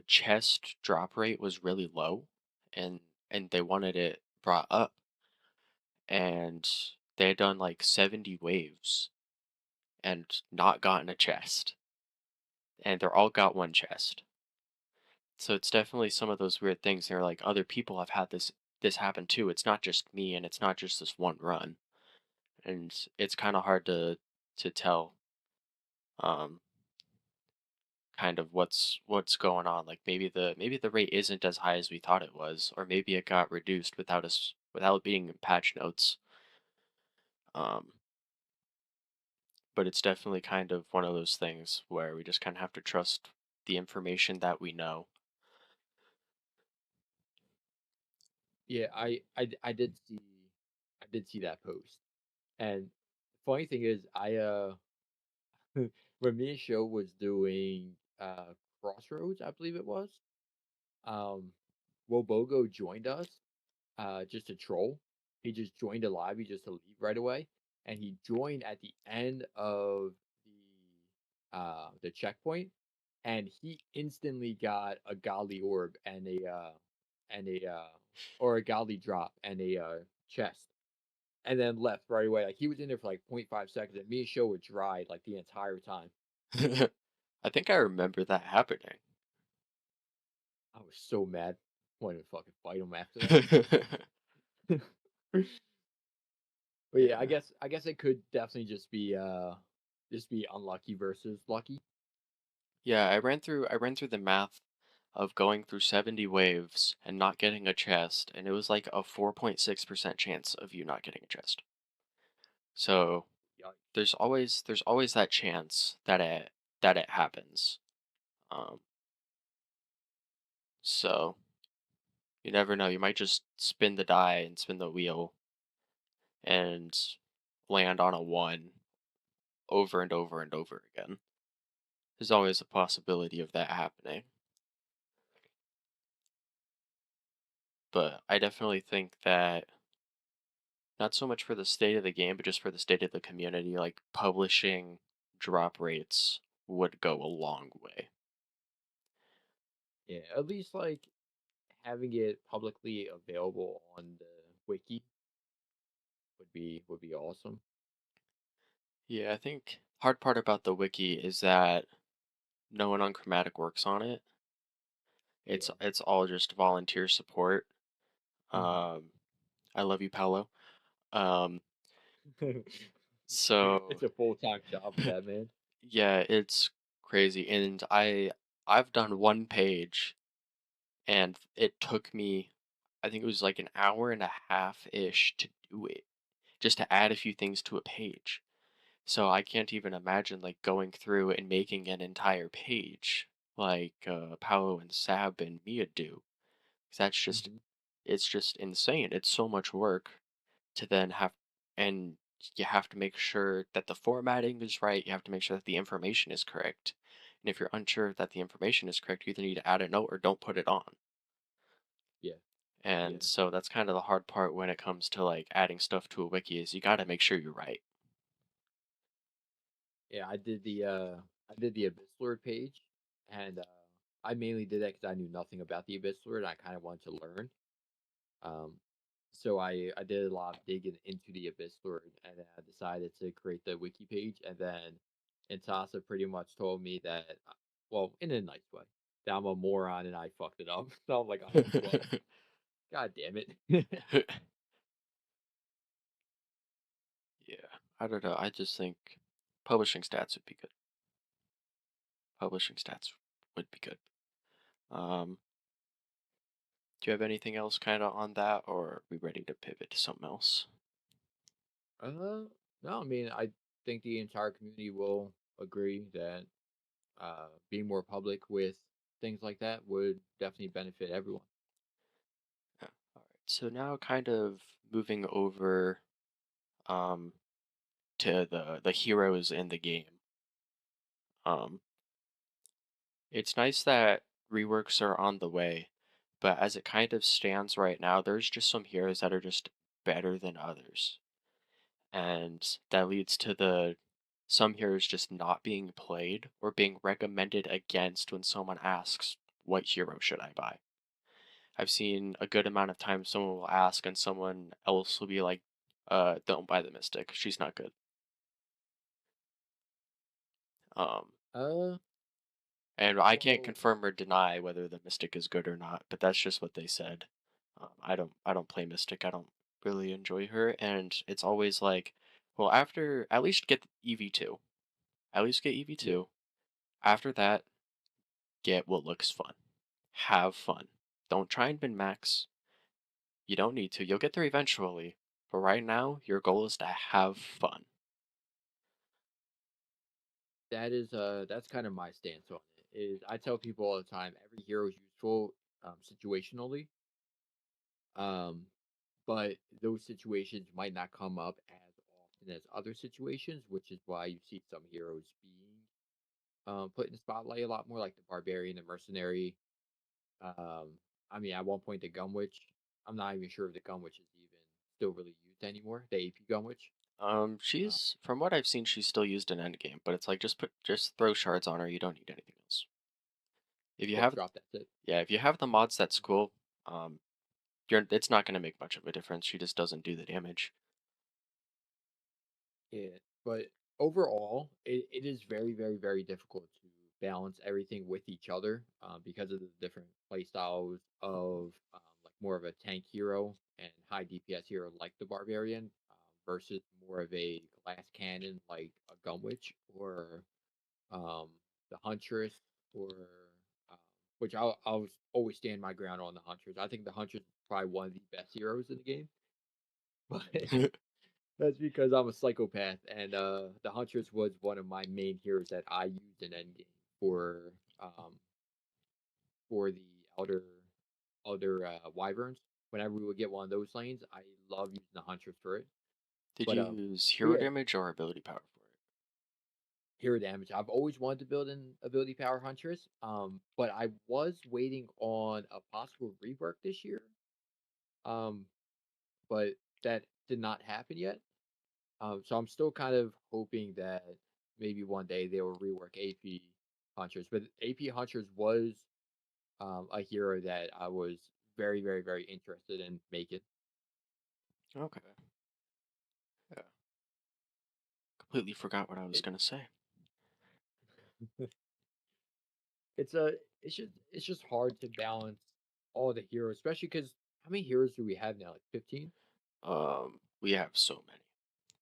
chest drop rate was really low, and they wanted it brought up, and they had done like 70 waves and not gotten a chest, and they're all got one chest. So it's definitely some of those weird things. They're like other people have had this happen too. It's not just me, and it's not just this one run, and it's kind of hard to tell um kind of what's going on. Like maybe the rate isn't as high as we thought it was, or maybe it got reduced without being in patch notes. Um, but it's definitely kind of one of those things where we just kind of have to trust the information that we know.
Yeah, I did see that post. And funny thing is, I when me and Show was doing Crossroads, I believe it was, um, Wobogo joined us just to troll. He just joined a lobby just to leave right away, and he joined at the end of the checkpoint, and he instantly got a godly orb and a or a godly drop and a chest, and then left right away. Like he was in there for like 0.5 seconds, and me and Show were dry like the entire time.
I think I remember that happening.
I was so mad. Wanted to fucking fight him after that. But yeah,
Yeah.
I guess it could definitely just be unlucky versus lucky.
Yeah, I ran through the math of going through 70 waves and not getting a chest, and it was like a 4.6% chance of you not getting a chest. So
Yikes.
there's always that chance that it happens. Um, so you never know. You might just spin the die and spin the wheel and land on a one over and over and over again. There's always a possibility of that happening. But I definitely think that not so much for the state of the game, but just for the state of the community, like publishing drop rates would go a long way.
Yeah, at least like having it publicly available on the wiki would be awesome.
Yeah, I think hard part about the wiki is that no one on Chromatic works on it. It's
Yeah.
it's all just volunteer support.
Mhm.
Um, I love you, Paolo. Um, so
It's a full-time job with that man.
yeah, it's crazy, and I've done one page, and it took me. I think it was like an hour and a half ish to do it, just to add a few things to a page. So I can't even imagine like going through and making an entire page like Paolo and Sab and Mia do. 'Cause that's just
Hmm.
it's just insane. It's so much work to then have, and you have to make sure that the formatting is right. You have to make sure that the information is correct. And if you're unsure that the information is correct, you either need to add a note or don't put it on.
Yeah,
And
yeah,
so that's kind of the hard part when it comes to like adding stuff to a wiki is you got to make sure you're right.
yeah. I did the Abyss Lord page, and I mainly did that because I knew nothing about the Abyss Lord. And I kind of wanted to learn. Um, so I did a lot of digging into the Abyss Lord, and then I decided to create the wiki page, and then Intasa pretty much told me that, well, in a nice way, that I'm a moron and I fucked it up. So I'm like, oh well, god damn it.
Yeah, I don't know. I just think publishing stats would be good. Publishing stats would be good. Um, do you have anything else kind of on that, or are we ready to pivot to something else?
No, I mean, I think the entire community will agree that being more public with things like that would definitely benefit everyone.
Yeah. All right. So now, kind of moving over um, to the heroes in the game. Um, it's nice that reworks are on the way, but as it kind of stands right now, there's just some heroes that are just better than others. And that leads to the some heroes just not being played or being recommended against when someone asks, what hero should I buy? I've seen a good amount of times someone will ask and someone else will be like, don't buy the Mystic. She's not good. Um,
Uh,
and I can't
well,
confirm or deny whether the Mystic is good or not, but that's just what they said. I don't play Mystic. I don't really enjoy her, and it's always like, well, after at least get EV2. At least get
yeah,
EV2. After that, get what looks fun. Have fun. Don't try and min max. You don't need to. You'll get there eventually. But right now, your goal is to have fun.
that's kind of my stance on it. Is I tell people all the time, every hero is useful situationally, um, but those situations might not come up as often as other situations, which is why you see some heroes being put in the spotlight a lot more, like the barbarian, the mercenary. Um, I mean, at one point, the gun witch. I'm not even sure if the gun witch is even still really used anymore. The AP gun witch. Uh,
She's from what I've seen, she's still used in endgame, but it's like just throw shards on her. You don't need anything else. If you
quick
have
drop. That's it.
Yeah, if you have the mods, that's cool. Um, it's not gonna make much of a difference. She just doesn't do the damage.
Yeah, but overall, it is very, very, very difficult to balance everything with each other because of the different play styles of like more of a tank hero and high DPS hero like the barbarian versus more of a glass cannon like a gun witch or um, the huntress or um, which I'll always stand my ground on the huntress. I think the huntress is probably one of the best heroes in the game, but that's because I'm a psychopath, and the Huntress was one of my main heroes that I used in Endgame for um for the elder wyverns. Whenever we would get one of those lanes, I love using the Huntress for it.
Did
But
you use
but
hero
yeah,
damage or ability power for it?
hero damage. I've always wanted to build an ability power Huntress. But I was waiting on a possible rework this year. Um, but that did not happen yet. So I'm still kind of hoping that maybe one day they will rework AP Hunters. But AP Hunters was a hero that I was very, very, very interested in making.
Okay. Yeah. Completely forgot what I was
It,
gonna say.
it's a it's just hard to balance all the heroes, especially because how many heroes do we have now? Like 15?
We have so many,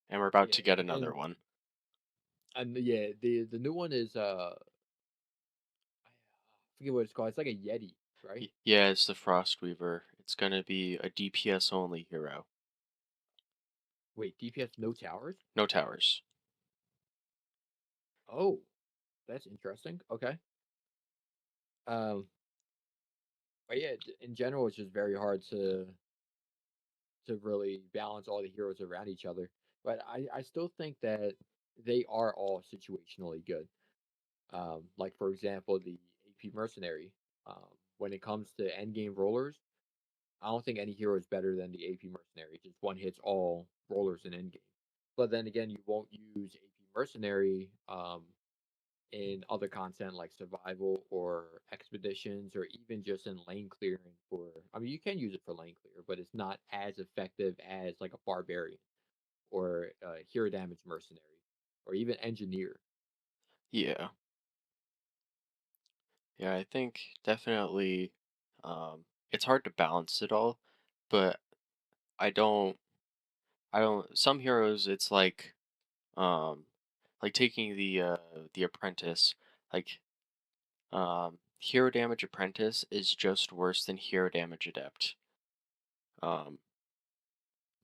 and we're about
Yeah,
to get another one.
and yeah, the new one is I forget what it's called. It's like a Yeti, right?
Yeah, it's the Frost Weaver. It's gonna be a DPS only hero.
Wait, DPS no towers?
No towers.
Oh, that's interesting. Okay. Um, but yeah, in general, it's just very hard to really balance all the heroes around each other. But I still think that they are all situationally good. Like for example, the AP mercenary. Um, when it comes to end game rollers, I don't think any hero is better than the AP mercenary. Just one hits all rollers in end game. But then again, you won't use AP mercenary in other content like survival or expeditions or even just in lane clearing for I mean you can use it for lane clear, but it's not as effective as like a barbarian or a hero damage mercenary or even engineer.
Yeah. Yeah, I think definitely um it's hard to balance it all, but I don't some heroes it's um like taking the apprentice, like hero damage apprentice is just worse than hero damage adept. Um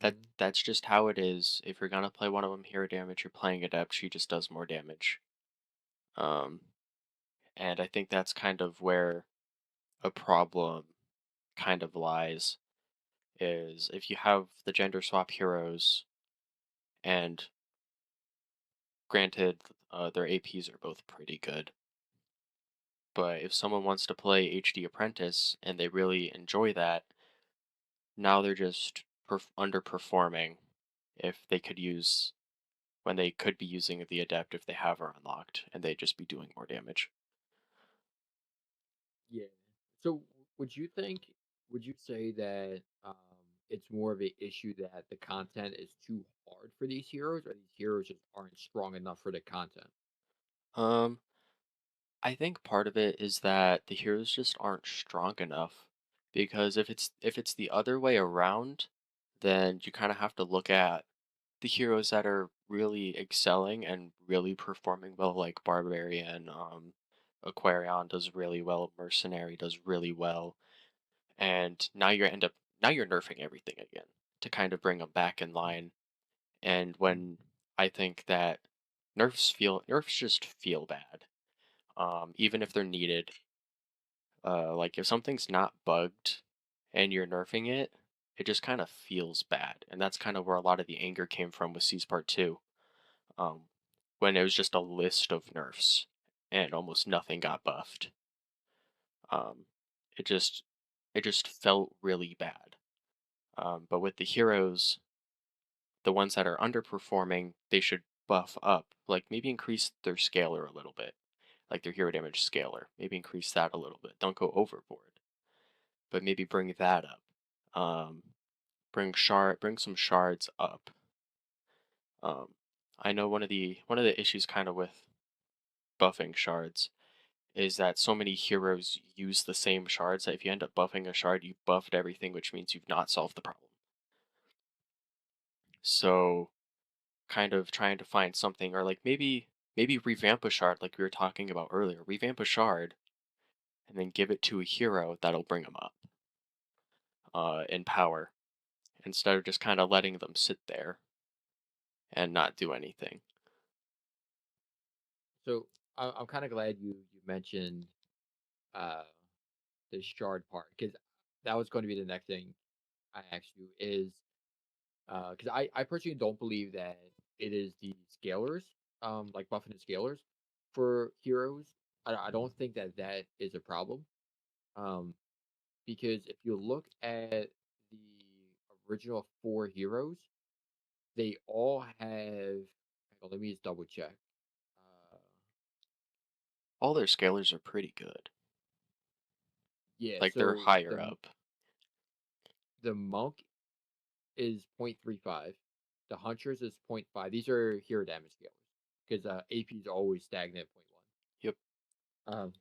Mhm.
that's just how it is. If you're gonna play one of them hero damage, you're playing adept, she just does more damage. Um and I think that's kind of where a problem kind of lies is if you have the gender swap heroes and granted their APs are both pretty good, but if someone wants to play HD Apprentice and they really enjoy that, now they're just underperforming if they could use when they could be using the adept if they have her unlocked and they'd just be doing more damage.
Yeah. So would you think would you say that it's more of an issue that the content is too hard for these heroes or these heroes just aren't strong enough for the content?
Um, I think part of it is that the heroes just aren't strong enough because if it's the other way around, then you kind of have to look at the heroes that are really excelling and really performing well, like Barbarian, Aquarion does really well, Mercenary does really well, and now you're nerfing everything again to kind of bring them back in line. And when I think that nerfs just feel bad, even if they're needed. Like if something's not bugged and you're nerfing it, it just kind of feels bad, and that's kind of where a lot of the anger came from with C's Part Two, um, when it was just a list of nerfs and almost nothing got buffed. Um, it just it just felt really bad. But with the heroes, the ones that are underperforming, they should buff up, like maybe increase their scaler a little bit, like their hero damage scaler. Maybe increase that a little bit. Don't go overboard, but maybe bring that up. Um, bring some shards up. Um, I know one of the issues kind of with buffing shards is that so many heroes use the same shards that if you end up buffing a shard, you buffed everything, which means you've not solved the problem. So kind of trying to find something or like maybe revamp a shard like we were talking about earlier. Revamp a shard and then give it to a hero that'll bring them up in power instead of just kind of letting them sit there and not do anything.
So I'm kind of glad you mentioned uh, the shard part because that was going to be the next thing I asked you is because I personally don't believe that it is the scalers like buffing and scalers for heroes. I don't think that that is a problem um, because if you look at the original four heroes, they all have. Hang on, let me just double check. Uh,
All their scalars are pretty good.
yeah,
Like they're
so
higher up.
the monk is 0.35. The Huntress is zero point 0.5. These are hero damage scalers because AP is always stagnant at
Yep.
0.1.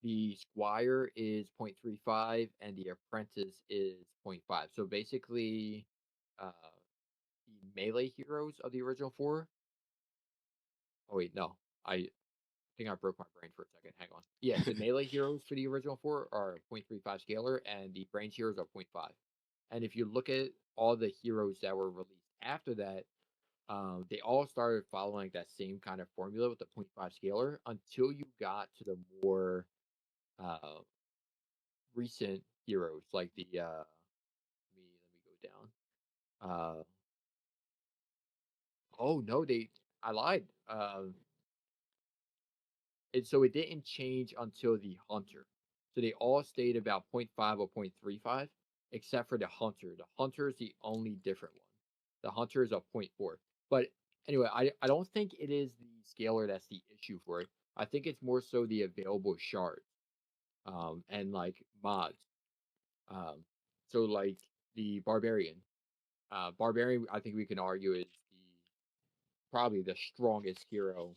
The Squire is 0.35 and the Apprentice is zero point 0.5. So basically, uh, the melee heroes of the original four. Oh wait, no, think I broke my brain for a second. Hang on. Yes, the melee heroes for the original 4 are 0.35 scalar, and the range heroes are 0.5. And if you look at all the heroes that were released after that, they all started following that same kind of formula with the 0.5 scalar until you got to the more uh, recent heroes, like the let me go down. Oh no, I lied. And so it didn't change until the hunter. So they all stayed about zero point 0.5 or 0.35, except for the hunter. The hunter is the only different one. The hunter is a zero point 0.4. But anyway, I don't think it is the scalar that's the issue for it. I think it's more so the available shards, and like mods. Um, so like the barbarian. Barbarian, I think we can argue is probably the strongest hero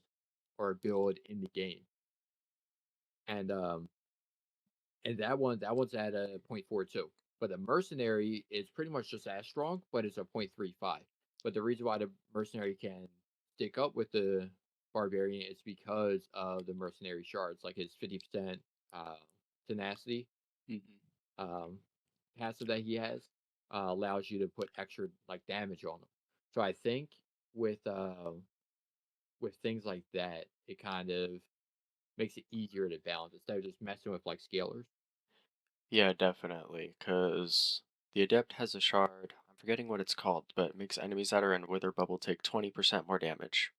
or build in the game. And that one's at a 0.42. But the mercenary is pretty much just as strong, but it's a 0.35. But the reason why the mercenary can stick up with the barbarian is because of the mercenary shards, like his 50% uh, tenacity
Hmm.
um, passive that he has allows you to put extra like damage on him. So I think with uh, with things like that, it kind of makes it easier to balance instead of just messing with like scalars.
Yeah, definitely, because the Adept has a shard, I'm forgetting what it's called, but it makes enemies that are in Wither Bubble take 20% more damage.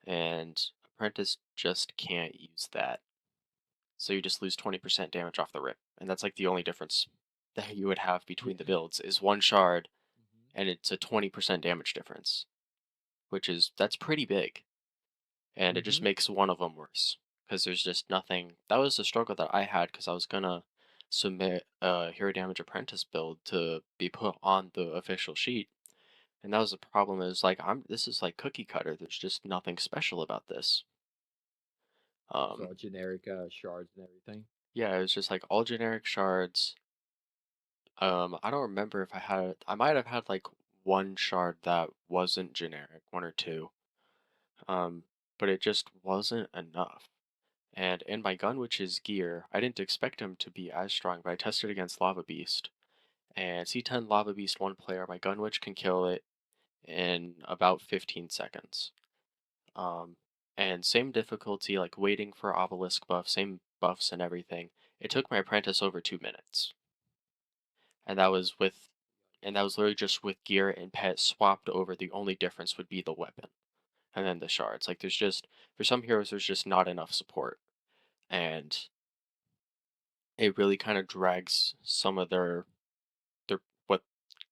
And Apprentice just can't use that. So you just lose 20% damage off the rip. And that's like the only difference that you would have
Yeah.
between the builds is one shard
Mhm.
and it's a 20% damage difference, that's pretty big. And it just
Mhm.
makes one of them worse because there's just nothing. That was the struggle that I had because I was gonna submit a Hero Damage Apprentice build to be put on the official sheet. And that was the problem is like this is like cookie cutter. There's just nothing special about this.
Just
Um
all generic shards and everything.
yeah, it was just like all generic shards. I don't remember if I might have had like one shard that wasn't generic, one or two. Um, but it just wasn't enough. And in my Gunwitch's gear, I didn't expect him to be as strong, but I tested against Lava Beast. And C10 Lava Beast one player, my Gunwitch can kill it in about 15 seconds. Um, and same difficulty, like waiting for obelisk buff, same buffs and everything. It took my apprentice over 2 minutes. And that was literally just with gear and pet swapped over. The only difference would be the weapon. And then the shards. Like for some heroes, there's just not enough support. And it really kind of drags some of their what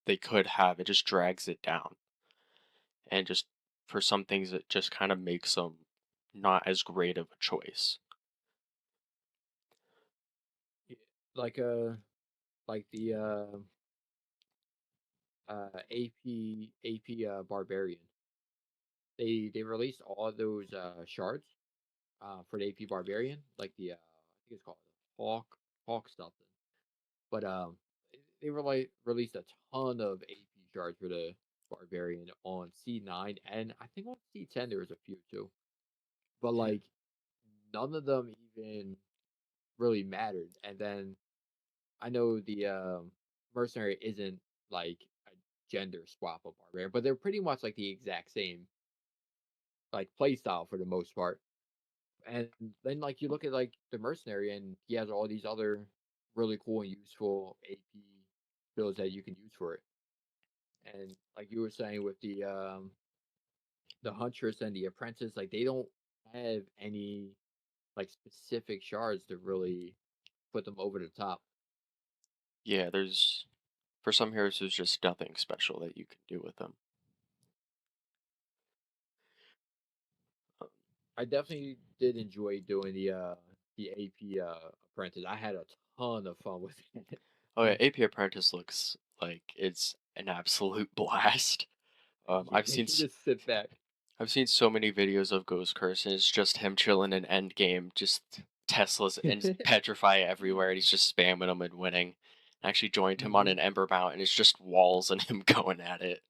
they could have. It just drags it down, and just for some things, it just kind of makes them not as great of a choice.
Yeah. Like the AP barbarian. They released all those shards for the AP barbarian, like the I think it's called Hawk something. But they released a ton of AP shards for the barbarian on C9, and I think on C10 there was a few too. But
Yeah.
like none of them even really mattered. And then I know the mercenary isn't like a gender swap of barbarian, but they're pretty much like the exact same like play style for the most part. And then like you look at like the mercenary and he has all these other really cool and useful AP builds that you can use for it. And like you were saying with the huntress and the apprentice, like they don't have any like specific shards to really put them over the top.
Yeah, there's for some heroes, there's just nothing special that you can do with them. Um,
I definitely did enjoy doing the AP apprentice. I had a ton of fun with it.
oh yeah, AP Apprentice looks like it's an absolute blast.
Yeah, you just sit back.
I've seen so many videos of Ghost Curse, and it's just him chilling in Endgame, just Teslas and petrify everywhere, and he's just spamming them and winning. I actually joined him on
Hmm.
an Ember Mount, and it's just walls and him going at it.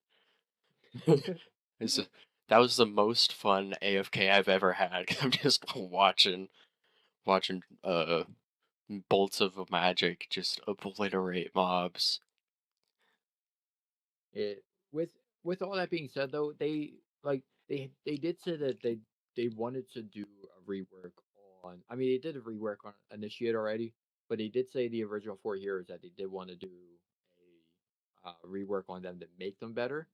It's That was the most fun AFK I've ever had. I'm just watching bolts of magic just obliterate mobs.
It with with all that being said, though, they did say that they wanted to do a rework on. I mean, they did a rework on Initiate already, but they did say the original four heroes that they did want to do a rework on them to make them better.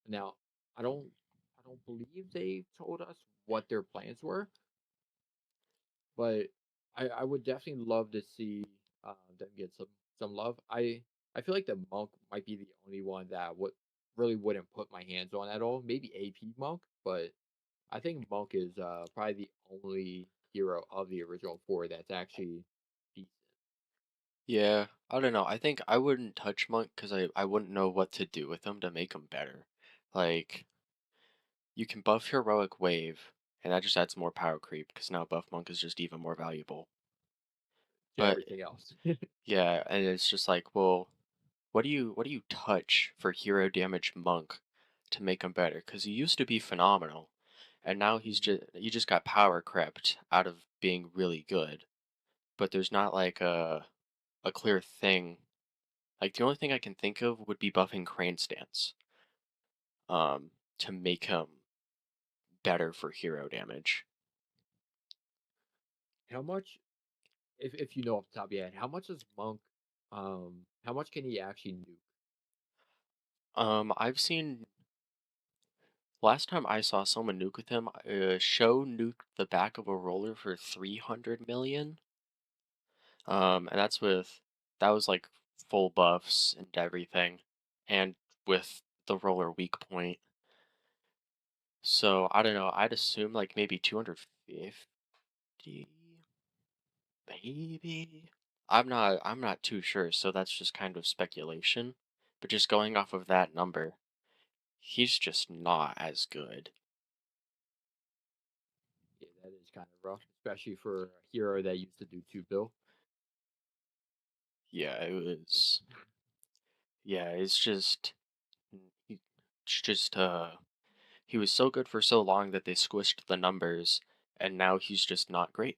Now, I don't I don't believe they told us what their plans were, but I would definitely love to see them get some love. I feel like the monk might be the only one that would really wouldn't put my hands on at all. Maybe AP monk, but I think monk is probably the only hero of the original four that's actually decent.
Yeah, I don't know. I think I wouldn't touch Monk because I wouldn't know what to do with him to make him better. Like, you can buff Heroic Wave, and that just adds more power creep because now buff Monk is just even more valuable.
To
But
everything else.
yeah, and it's just like, well, what do you touch for hero damage Monk to make him better? Because he used to be phenomenal, and now
Mhm.
he just got power crept out of being really good. But there's not like a clear thing. Like the only thing I can think of would be buffing Crane Stance, to make him better for hero damage.
How much, if you know off the top of your head, how much does monk, how much can he actually nuke?
I've seen last time I saw someone nuke with him, Show nuked the back of a roller for 300 million. And that was like full buffs and everything, and with the roller weak point. So I don't know. I'd assume like maybe 250, maybe. I'm not too sure. So that's just kind of speculation. But just going off of that number, he's just not as good.
Yeah, that is kind of rough, especially for a hero that used to do 2 bill.
Yeah, it was. Yeah, it's just. It's just he was so good for so long that they squished the numbers, and now he's just not great.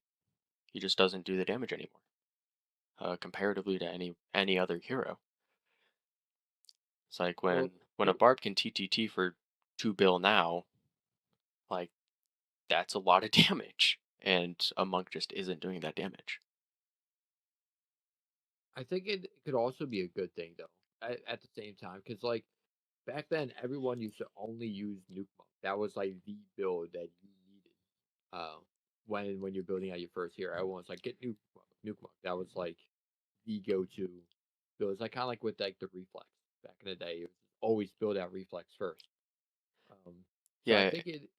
He just doesn't do the damage anymore, comparatively to any other hero. It's like
Well,
when a barb can TTT for 2 bill now, like that's a lot of damage, and a monk just isn't doing that damage.
I think it could also be a good thing though. At the same time, because like back then, everyone used to only use nuke monk. That was like the build that you needed. Uh, when you're building out your first hero, everyone's like get nuke monk, nuke monk. That was like the go-to build. It's like kind of like with like the reflex back in the day. It was always build out reflex first. Um, so I
Yeah,
think it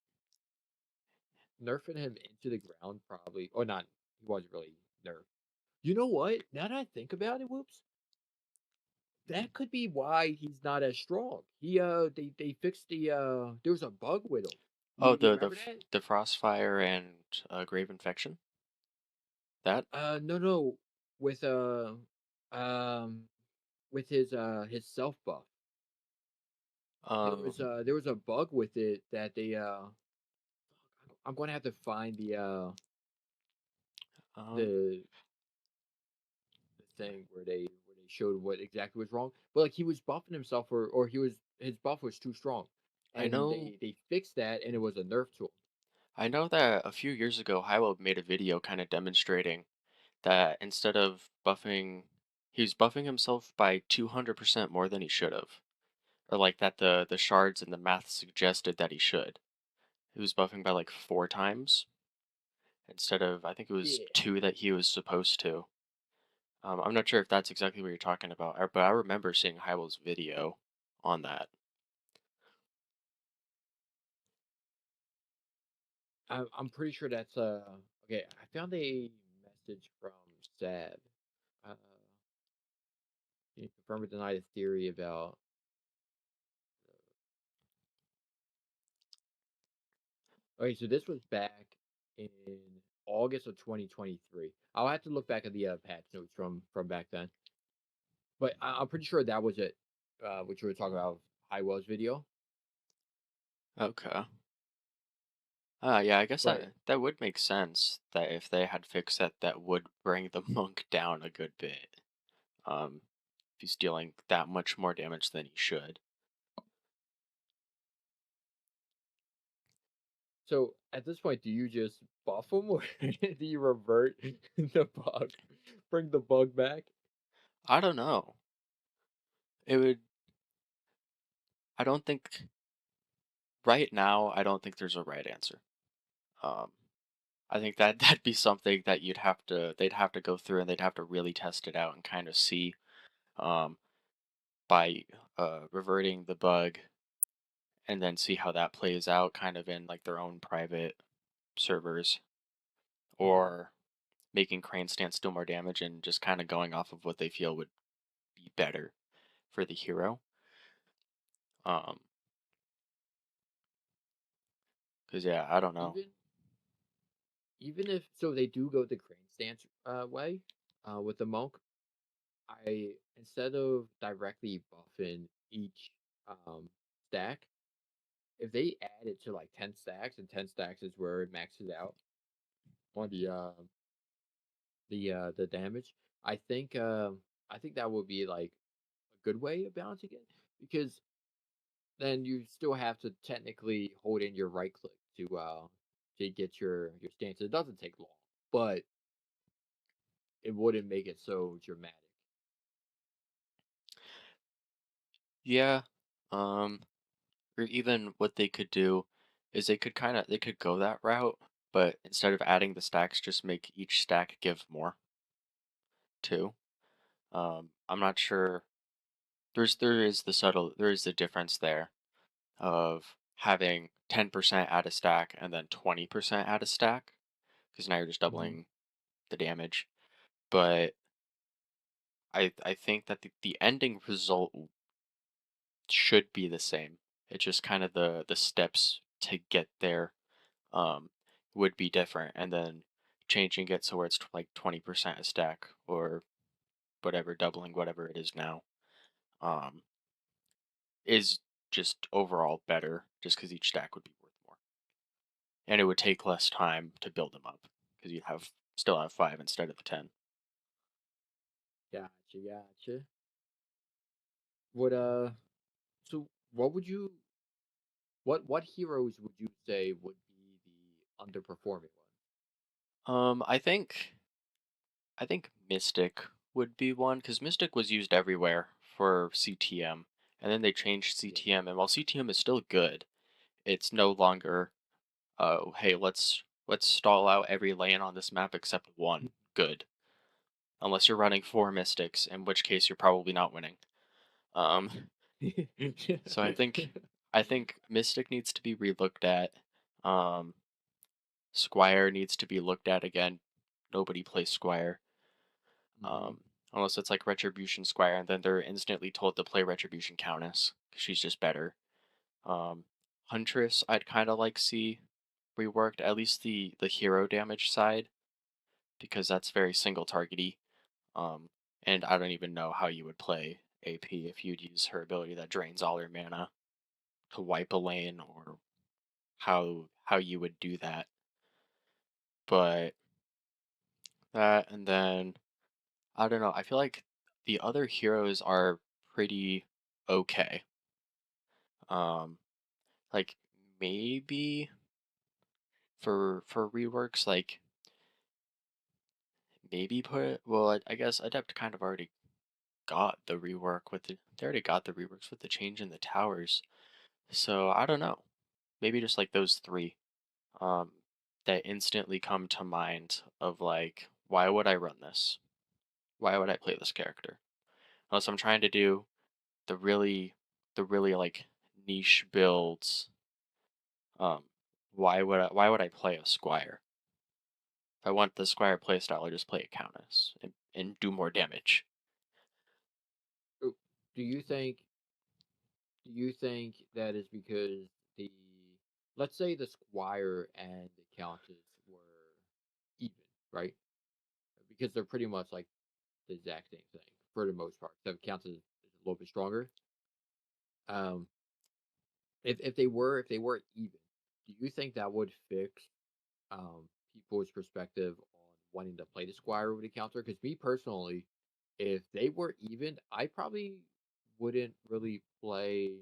nerfing him into the ground probably, or not. He wasn't really nerfed. You know what? Now that I think about it, whoops, that could be why he's not as strong. They fixed the there was a bug with him.
oh,
You remember that?
the Frostfire and Grave Infection. That
No, with um with his self buff.
um
There was a bug with it that they I'm going to have to find
um
the the thing where they showed what exactly was wrong. But like he was buffing himself, or he was his buff was too strong,
I
and
know
they fixed that, and it was a nerf to him.
I know that a few years ago Hilo made a video kind of demonstrating that instead of buffing, he was buffing himself by 200% more than he should have, or like that the shards and the math suggested that he should. He was buffing by like 4 times instead of I think it was
Yeah,
2 that he was supposed to. I'm not sure if that's exactly what you're talking about, but I remember seeing Hylo's video on that.
I'm pretty sure that's okay. I found a message from Sab. Uh, can you confirm or deny the theory about? Okay, so this was back in August of 2023. I'll have to look back at the patch notes from back then, but I'm pretty sure that was it. Which we were talking about High Wells video.
Okay. Yeah, I guess
But
that would make sense that if they had fixed that, that would bring the monk down a good bit. Um, if he's dealing that much more damage than he should.
so at this point, do you just buff him, or do you revert the bug, bring the bug back?
I don't know. It would. I don't think right now. I don't think there's a right answer. Um, I think that that'd be something that they'd have to go through and they'd have to really test it out and kind of see um, by reverting the bug and then see how that plays out kind of in like their own private servers
Hmm.
or making Crane stance do more damage and just kind of going off of what they feel would be better for the hero. Um, because yeah, I don't know.
Even even if so, they do go the crane stance way with the monk. I instead of directly buffing each um stack, if they add it to like 10 stacks, and 10 stacks is where it maxes out on the damage. I think I think that would be like a good way of balancing it, because then you still have to technically hold in your right click to get your stance. It doesn't take long, but it wouldn't make it so dramatic.
Yeah. Um, or even what they could do is they could go that route, but instead of adding the stacks, just make each stack give more too. I'm not sure. There is the difference there of having 10% add a stack and then 20% add a stack because now you're just
Hmm.
doubling the damage. But I think that the ending result should be the same. It's just kind of the steps to get there um, would be different, and then changing it so where it's like 20% a stack or whatever, doubling whatever it is now, um, is just overall better, just because each stack would be worth more, and it would take less time to build them up because you'd have still have five instead of the 10.
Gotcha, gotcha. What so what would you what heroes would you say would be the underperforming
Um, I think I think Mystic would be one because Mystic was used everywhere for CTM, and then they changed
one?
CTM, and while CTM is still good, it's no longer oh hey let's stall out every lane on this map except one. Good. Unless you're running four Mystics, in which case you're probably not winning. Um,
Yeah.
so I think Mystic needs to be relooked at. Um, Squire needs to be looked at again. Nobody plays Squire.
Hmm.
Unless it's like Retribution Squire, and then they're instantly told to play Retribution Countess because she's just better. Um, Huntress, I'd kind of like see reworked, at least the hero damage side, because that's very single targety. Um, and I don't even know how you would play AP if you'd use her ability that drains all your mana to wipe a lane, or how you would do that. But that, and then I don't know. I feel like the other heroes are pretty okay. Um, like maybe for reworks, like maybe put well, I guess Adept kind of already got the rework with they already got the reworks with the change in the towers. So I don't know. Maybe just like those three um that instantly come to mind of like why would I run this? Why would I play this character? Unless I'm trying to do the really the really like niche builds. Um why would I play a squire? If I want the squire playstyle, I just play a countess and do more damage.
So, do you think do you think that is because the let's say the squire and the countess were even, right? Because they're pretty much like the exact same thing for the most part. The countess is a little bit stronger. Um, if they were even, do you think that would fix people's perspective on wanting to play the squire over the counter? Because me personally, if they were even, I probably wouldn't really play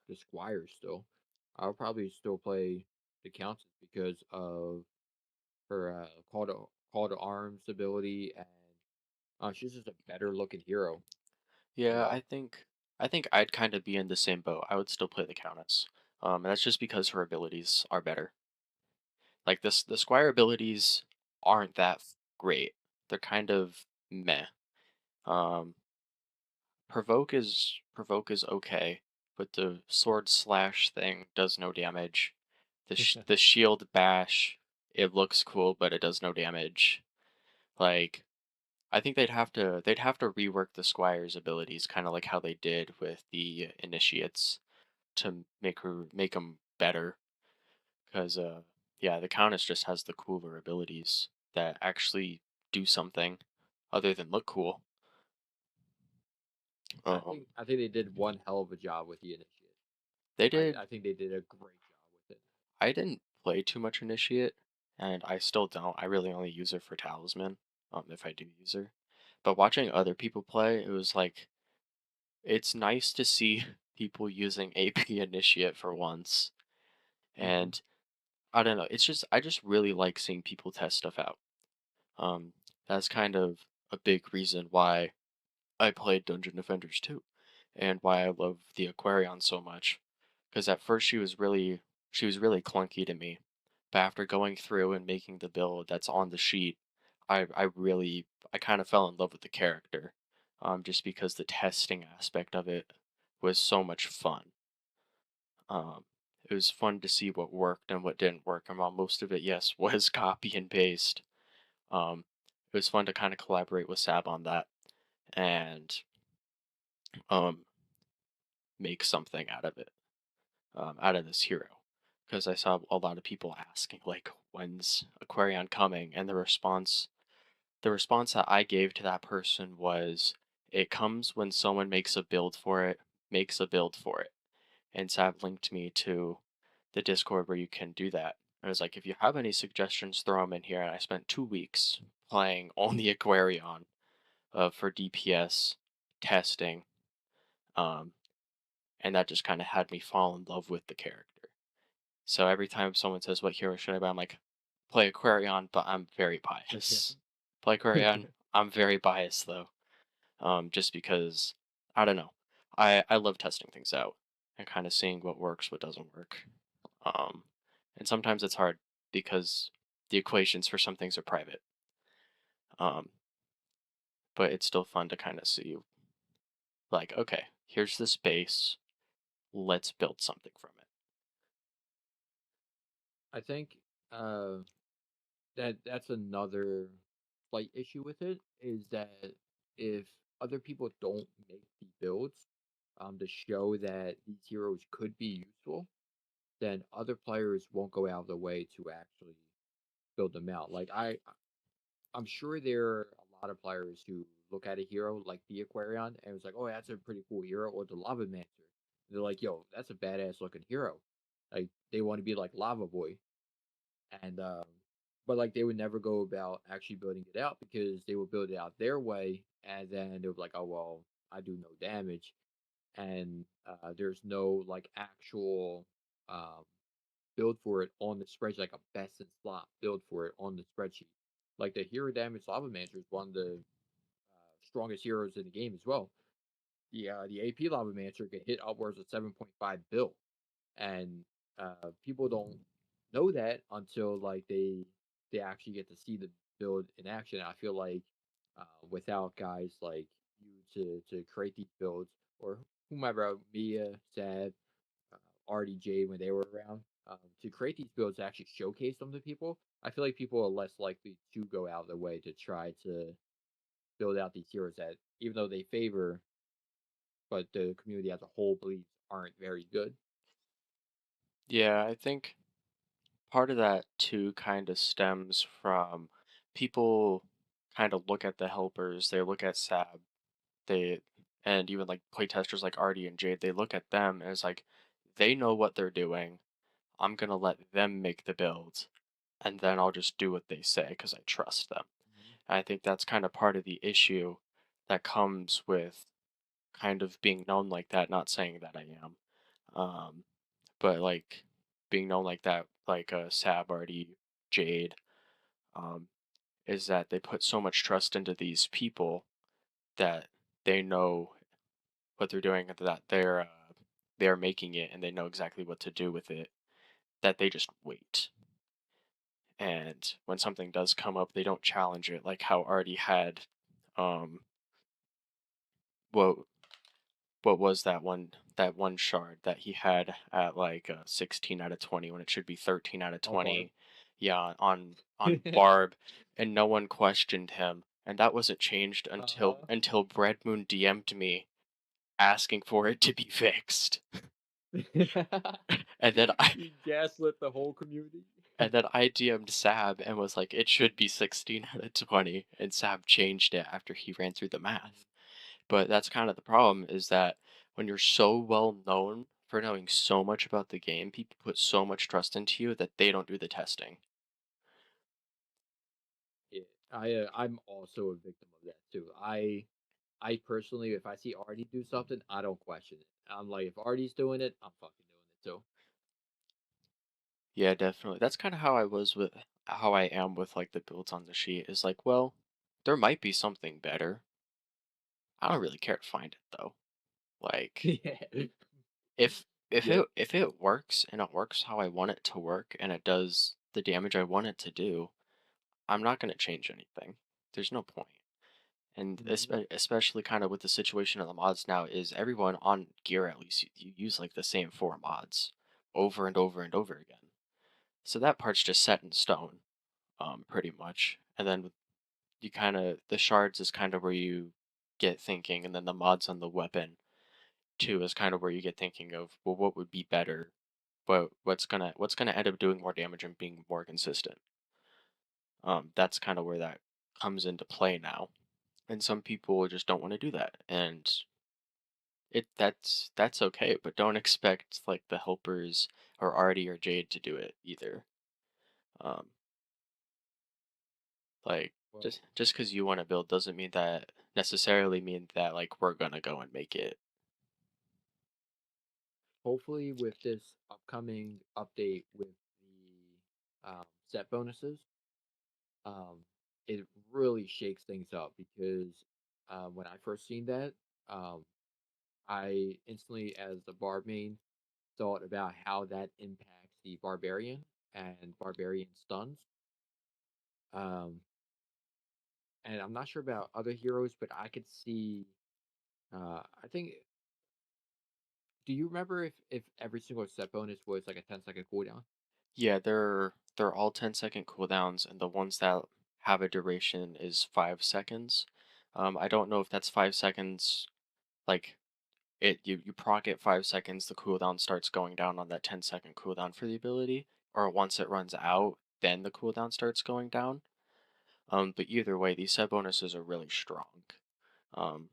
the squire still. I would probably still play the countess because of her call to arms ability, and she's just a better looking hero
Yeah,
overall.
I think I'd kind of be in the same boat. I would still play the Countess. And that's just because her abilities are better. Like this, the Squire abilities aren't that great. They're kind of meh. Um, provoke is okay, but the sword slash thing does no damage. The shield bash, it looks cool, but it does no damage. Like I think they'd have to rework the Squire's abilities, kind of like how they did with the initiates to make them better. Because yeah, the Countess just has the cooler abilities that actually do something other than look cool.
I
Um,
think I think they did one hell of a job with the initiate.
they
I,
did.
I think they did a great job with it.
I didn't play too much initiate, and I still don't. I really only use her for talisman, if I do use her. But watching other people play, it was like it's nice to see people using AP initiate for once.
Hmm.
And I don't know, it's just I just really like seeing people test stuff out. Um, that's kind of a big reason why I played Dungeon Defenders too, and why I love the Aquarion so much. Because at first she was really clunky to me, but after going through and making the build that's on the sheet, I kind of fell in love with the character, just because the testing aspect of it was so much fun. Um, it was fun to see what worked and what didn't work, and while most of it, yes, was copy and paste, it was fun to kind of collaborate with Sab on that and um, make something out of it, out of this hero. Because I saw a lot of people asking, like, when's Aquarion coming? And the response that I gave to that person was, it comes when someone makes a build for it, makes a build for it. And Sav linked me to the Discord where you can do that. And I was like, if you have any suggestions, throw them in here. And I spent 2 weeks playing only Aquarion for DPS testing, um, and that just kind of had me fall in love with the character. So every time someone says, "What hero should I buy?" I'm like, "Play Aquarion," but I'm very biased. Play Aquarion. I'm very biased though, just because I don't know. I love testing things out and kind of seeing what works, what doesn't work. Um, and sometimes it's hard because the equations for some things are private. Um, but it's still fun to kind of see, like, okay, here's this base. Let's build something from it.
I think uh, that's another slight issue with it is that if other people don't make the builds to show that these heroes could be useful, then other players won't go out of the way to actually build them out. Like I'm sure there are a lot of players who look at a hero like the Aquarion and it's like, oh, that's a pretty cool hero, or the Lava Mancer. They're like, yo, that's a badass looking hero. Like they want to be like Lava Boy, and but like they would never go about actually building it out because they would build it out their way, and then they would be like, oh well, I do no damage, and there's no like actual um, build for it on the spreadsheet, like a best in slot build for it on the spreadsheet. Like the hero damage Lava Mancer is one of the strongest heroes in the game as well. The AP Lava Mancer can hit upwards of 7.5 bill, and people don't know that until like they actually get to see the build in action. I feel like without guys like you to create these builds or whomever, Mia, Sad, RDJ when they were around, to create these builds to actually showcase them to people, I feel like people are less likely to go out of their way to try to build out these heroes that, even though they favor, but the community as a whole believes aren't very good.
Yeah, I think part of that too kind of stems from people kind of look at the helpers, they look at Sab, they and even like playtesters like Artie and Jade, they look at them and it's like they know what they're doing. I'm gonna let them make the build, and then I'll just do what they say because I trust them.
Mhm.
And I think that's kind of part of the issue that comes with kind of being known like that. Not saying that I am, um, but like being known like that, like Sab already Jade, um, is that they put so much trust into these people that they know what they're doing, and that they're making it, and they know exactly what to do with it. That they just wait, and when something does come up, they don't challenge it, like how Artie had, um, what what was that one shard that he had at like 16 out of 20 when it should be 13 out of
On Barb.
20, yeah, on Barb, and no one questioned him, and that wasn't changed until
Uh-huh.
Bread Moon DM'd me asking for it to be fixed. and then I
You gaslit the whole community.
and then I DM'd Sab and was like, it should be 16 out of 20, and Sab changed it after he ran through the math. But that's kind of the problem, is that when you're so well known for knowing so much about the game, people put so much trust into you that they don't do the testing.
Yeah, I'm also a victim of that too. I personally, if I see Artie do something, I don't question it. I'm like, if Artie's doing it, I'm fucking doing it too.
Yeah, definitely. That's kind of how I am with like the builds on the sheet, is like, well, there might be something better. I don't really care to find it though. Like,
Yeah.
if
Yep.
if it works and it works how I want it to work and it does the damage I want it to do, I'm not going to change anything. There's no point. And
Mhm.
especially kind of with the situation of the mods now, is everyone on gear, at least you use like the same four mods over and over and over again. So that part's just set in stone, pretty much. And then you kind of, the shards is kind of where you get thinking, and then the mods on the weapon too is kind of where you get thinking of, well, what would be better, but what's gonna end up doing more damage and being more consistent. That's kind of where that comes into play now, and some people just don't want to do that, and that's okay, but don't expect like the helpers or Artie or Jade to do it either. Um, like
Well,
just because you want to build doesn't mean that necessarily mean that like we're gonna go and make it.
hopefully with this upcoming update with the set bonuses, um, it really shakes things up because when I first seen that, um, I instantly, as the barb main, thought about how that impacts the barbarian and barbarian stuns. Um, and I'm not sure about other heroes, but I could see. I think. Do you remember if every single set bonus was like a 10-second cooldown?
Yeah, they're all 10-second cooldowns, and the ones that have a duration is 5 seconds. I don't know if that's 5 seconds, like you proc it 5 seconds, the cooldown starts going down on that 10-second cooldown for the ability, or once it runs out, then the cooldown starts going down. But either way, these set bonuses are really strong. Um,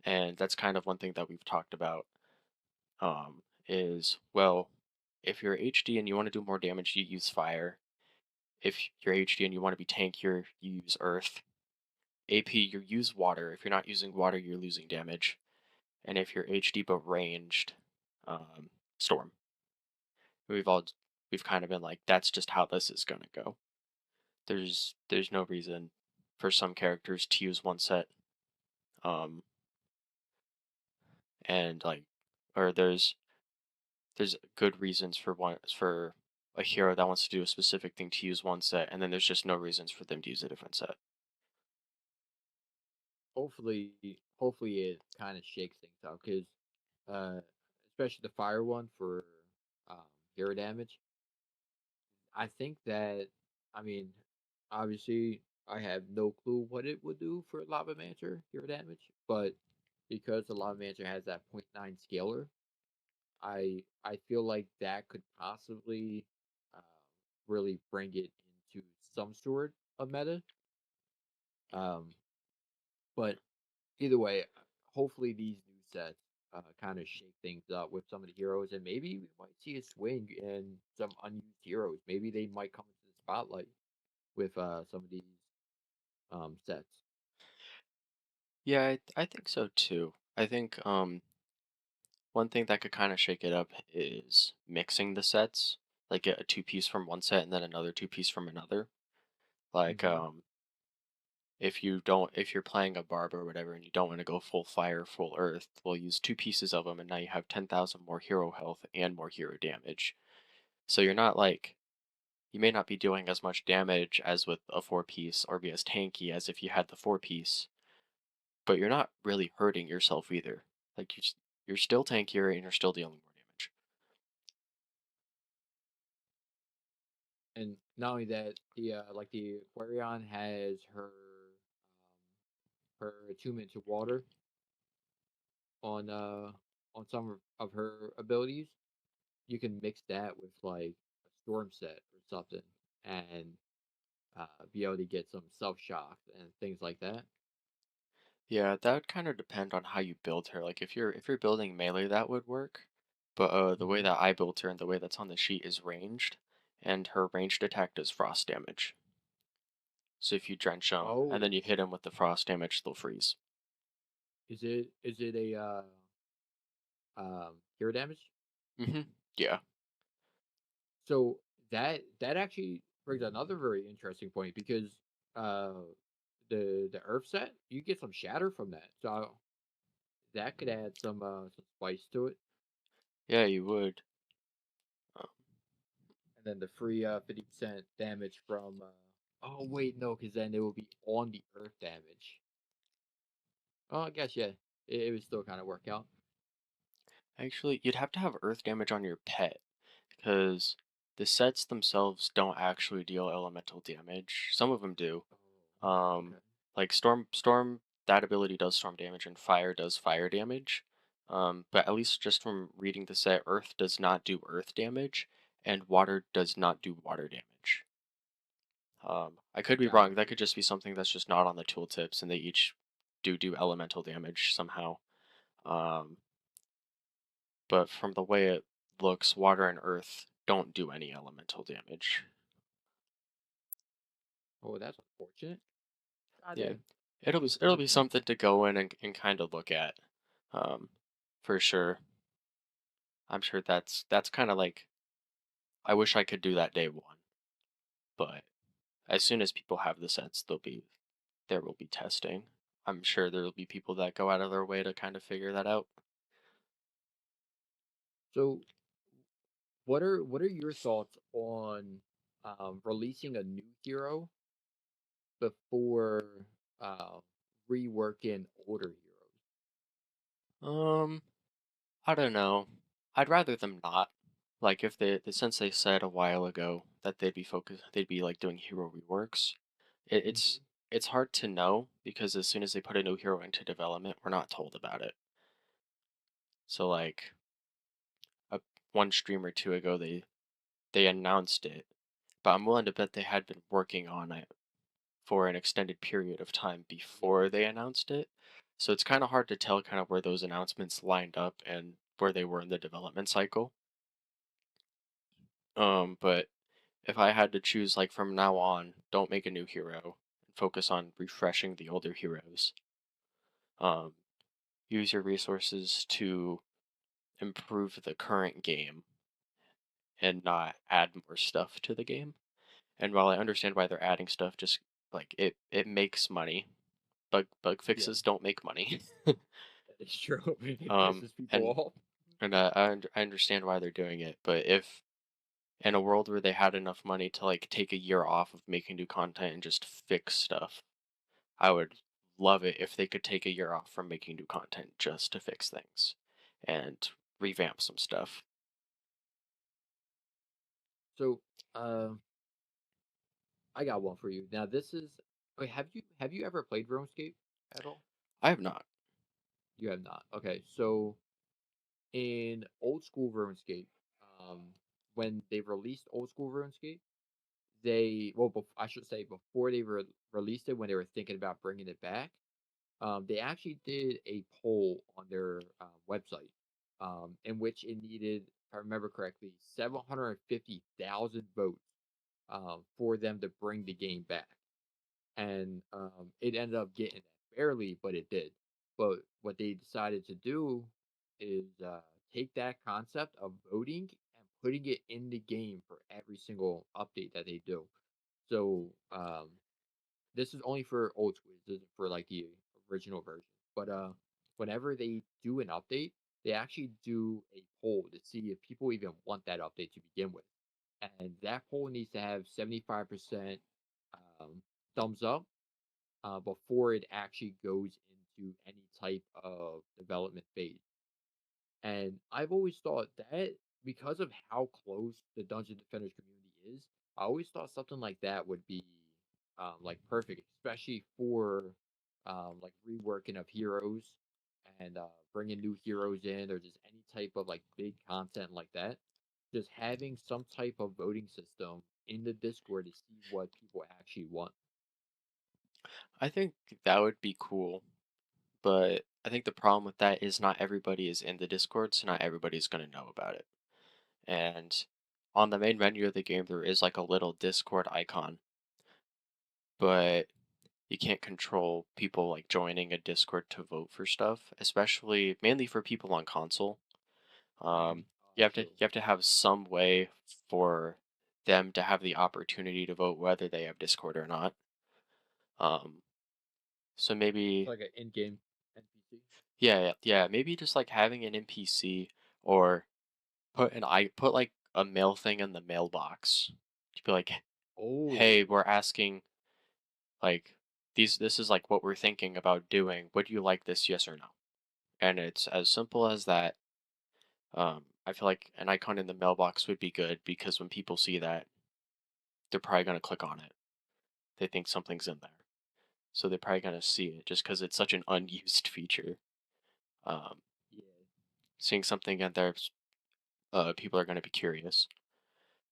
and that's kind of one thing that we've talked about. Is, well, if you're HD and you want to do more damage, you use fire. If you're HD and you want to be tankier, you use earth. AP, you use water. If you're not using water, you're losing damage. And if you're HD but ranged, storm. We've all we've kind of been like, that's just how this is gonna go. There's no reason for some characters to use one set, um, and like, or there's good reasons for a hero that wants to do a specific thing to use one set, and then there's just no reasons for them to use a different set.
Hopefully, hopefully it kind of shakes things out because, uh, especially the fire one for um, hero damage. I think that, I mean, obviously, I have no clue what it would do for Lava Mancer hero damage, but because the Lava Mancer has that point 0.9 scaler, I feel like that could possibly uh, really bring it into some sort of meta. Um, but either way, hopefully these new sets kind of shake things up with some of the heroes, and maybe we might see a swing in some unused heroes. Maybe they might come into the spotlight with some of these sets.
Yeah, I think so too. I think one thing that could kind of shake it up is mixing the sets, like get a two-piece from one set and then another two-piece from another. Like
Hmm.
if you're playing a barb or whatever and you don't want to go full fire, full earth, we'll use two pieces of them and now you have 10,000 more hero health and more hero damage. So you're not like you may not be doing as much damage as with a four piece or be as tanky as if you had the four piece, but you're not really hurting yourself either. Like you're still tankier and you're still dealing more damage.
And not only that, the like the Aquarion has her attunement to water on some of her abilities. You can mix that with like a storm set or something, and be able to get some self shock and things like that.
Yeah, that would kind of depend on how you build her. Like if you're building melee, that would work. But the way
Hmm.
that I built her and the way that's on the sheet is ranged, and her ranged attack does frost damage. So if you drench them and then
Oh,
you hit them with the frost damage, they'll freeze.
is it a hero damage?
Yeah.
So that actually brings another very interesting point because uh the Earth set, you get some shatter from that. So that could add some spice to it.
Yeah, you would. Um,
And then the free 50% damage from oh wait, no, because then it will be on the Earth damage. Oh, I guess yeah. It would still kind of work out.
Actually, you'd have to have earth damage on your pet because the sets themselves don't actually deal elemental damage. Some of them do.
Oh, okay.
Like storm, that ability does storm damage, and fire does fire damage. But at least just from reading the set, earth does not do earth damage, and water does not do water damage. I could be wrong. That
Gotcha.
could just be something that's just not on the tooltips, and they each do elemental damage somehow. Um, but from the way it looks, water and earth don't do any elemental damage.
Oh, that's unfortunate. God
Yeah,
dang.
it'll be something to go in and kind of look at, um, for sure. I'm sure that's kind of like I wish I could do that day one, but as soon as people have the sets, there will be testing. I'm sure there will be people that go out of their way to kind of figure that out.
So what are your thoughts on releasing a new hero before uh, reworking older heroes?
Um, I don't know. I'd rather them not. Like if since they said a while ago that they'd be like doing hero reworks. It, it's
Hmm.
it's hard to know because as soon as they put a new hero into development, we're not told about it. So like a one stream or two ago, they announced it, but I'm willing to bet they had been working on it for an extended period of time
Yeah.
before they announced it. So it's kind of hard to tell kind of where those announcements lined up and where they were in the development cycle. But if I had to choose, like from now on, don't make a new hero and focus on refreshing the older heroes. Um, use your resources to improve the current game and not add more stuff to the game. And while I understand why they're adding stuff, just like it makes money. Bug
Yeah,
fixes don't make money.
that is true. It
um,
pisses people
and
off.
I understand why they're doing it, but if in a world where they had enough money to like take a year off of making new content and just fix stuff, I would love it if they could take a year off from making new content just to fix things and revamp some stuff.
So, uh, I got one for you. Now, this is. Wait, have you ever played RuneScape at all?
I have not.
You have not. Okay, so in old school RuneScape, um, when they released old school RuneScape, I should say before they released it, when they were thinking about bringing it back, they actually did a poll on their website, in which it needed, if I remember correctly, 750,000 votes for them to bring the game back. And it ended up getting that barely, but it did. But what they decided to do is take that concept of voting and putting it in the game for every single update that they do. So this is only for old school. This isn't for like the original version. But whenever they do an update, they actually do a poll to see if people even want that update to begin with. And that poll needs to have 75% um, thumbs up before it actually goes into any type of development phase. And I've always thought that because of how close the Dungeon Defenders community is, I always thought something like that would be like perfect, especially for like reworking of heroes and bringing new heroes in, or just any type of like big content like that. Just having some type of voting system in the Discord to see what people actually want.
I think that would be cool, but I think the problem with that is not everybody is in the Discord, so not everybody's gonna know about it. And on the main menu of the game, there is like a little Discord icon, but you can't control people like joining a Discord to vote for stuff, especially mainly for people on console.
Mm-hmm.
You have to
True.
you have to have some way for them to have the opportunity to vote whether they have Discord or not. Um, so
It's
maybe
like an in-game NPC.
yeah, maybe just like having an NPC or put like a mail thing in the mailbox to be like, hey,
Oh,
we're asking like this is like what we're thinking about doing. Would you like this, yes or no? And it's as simple as that. I feel like an icon in the mailbox would be good because when people see that, they're probably gonna click on it. They think something's in there, so they're probably gonna see it just because it's such an unused feature. Um,
yeah.
Seeing something in there, people are gonna be curious.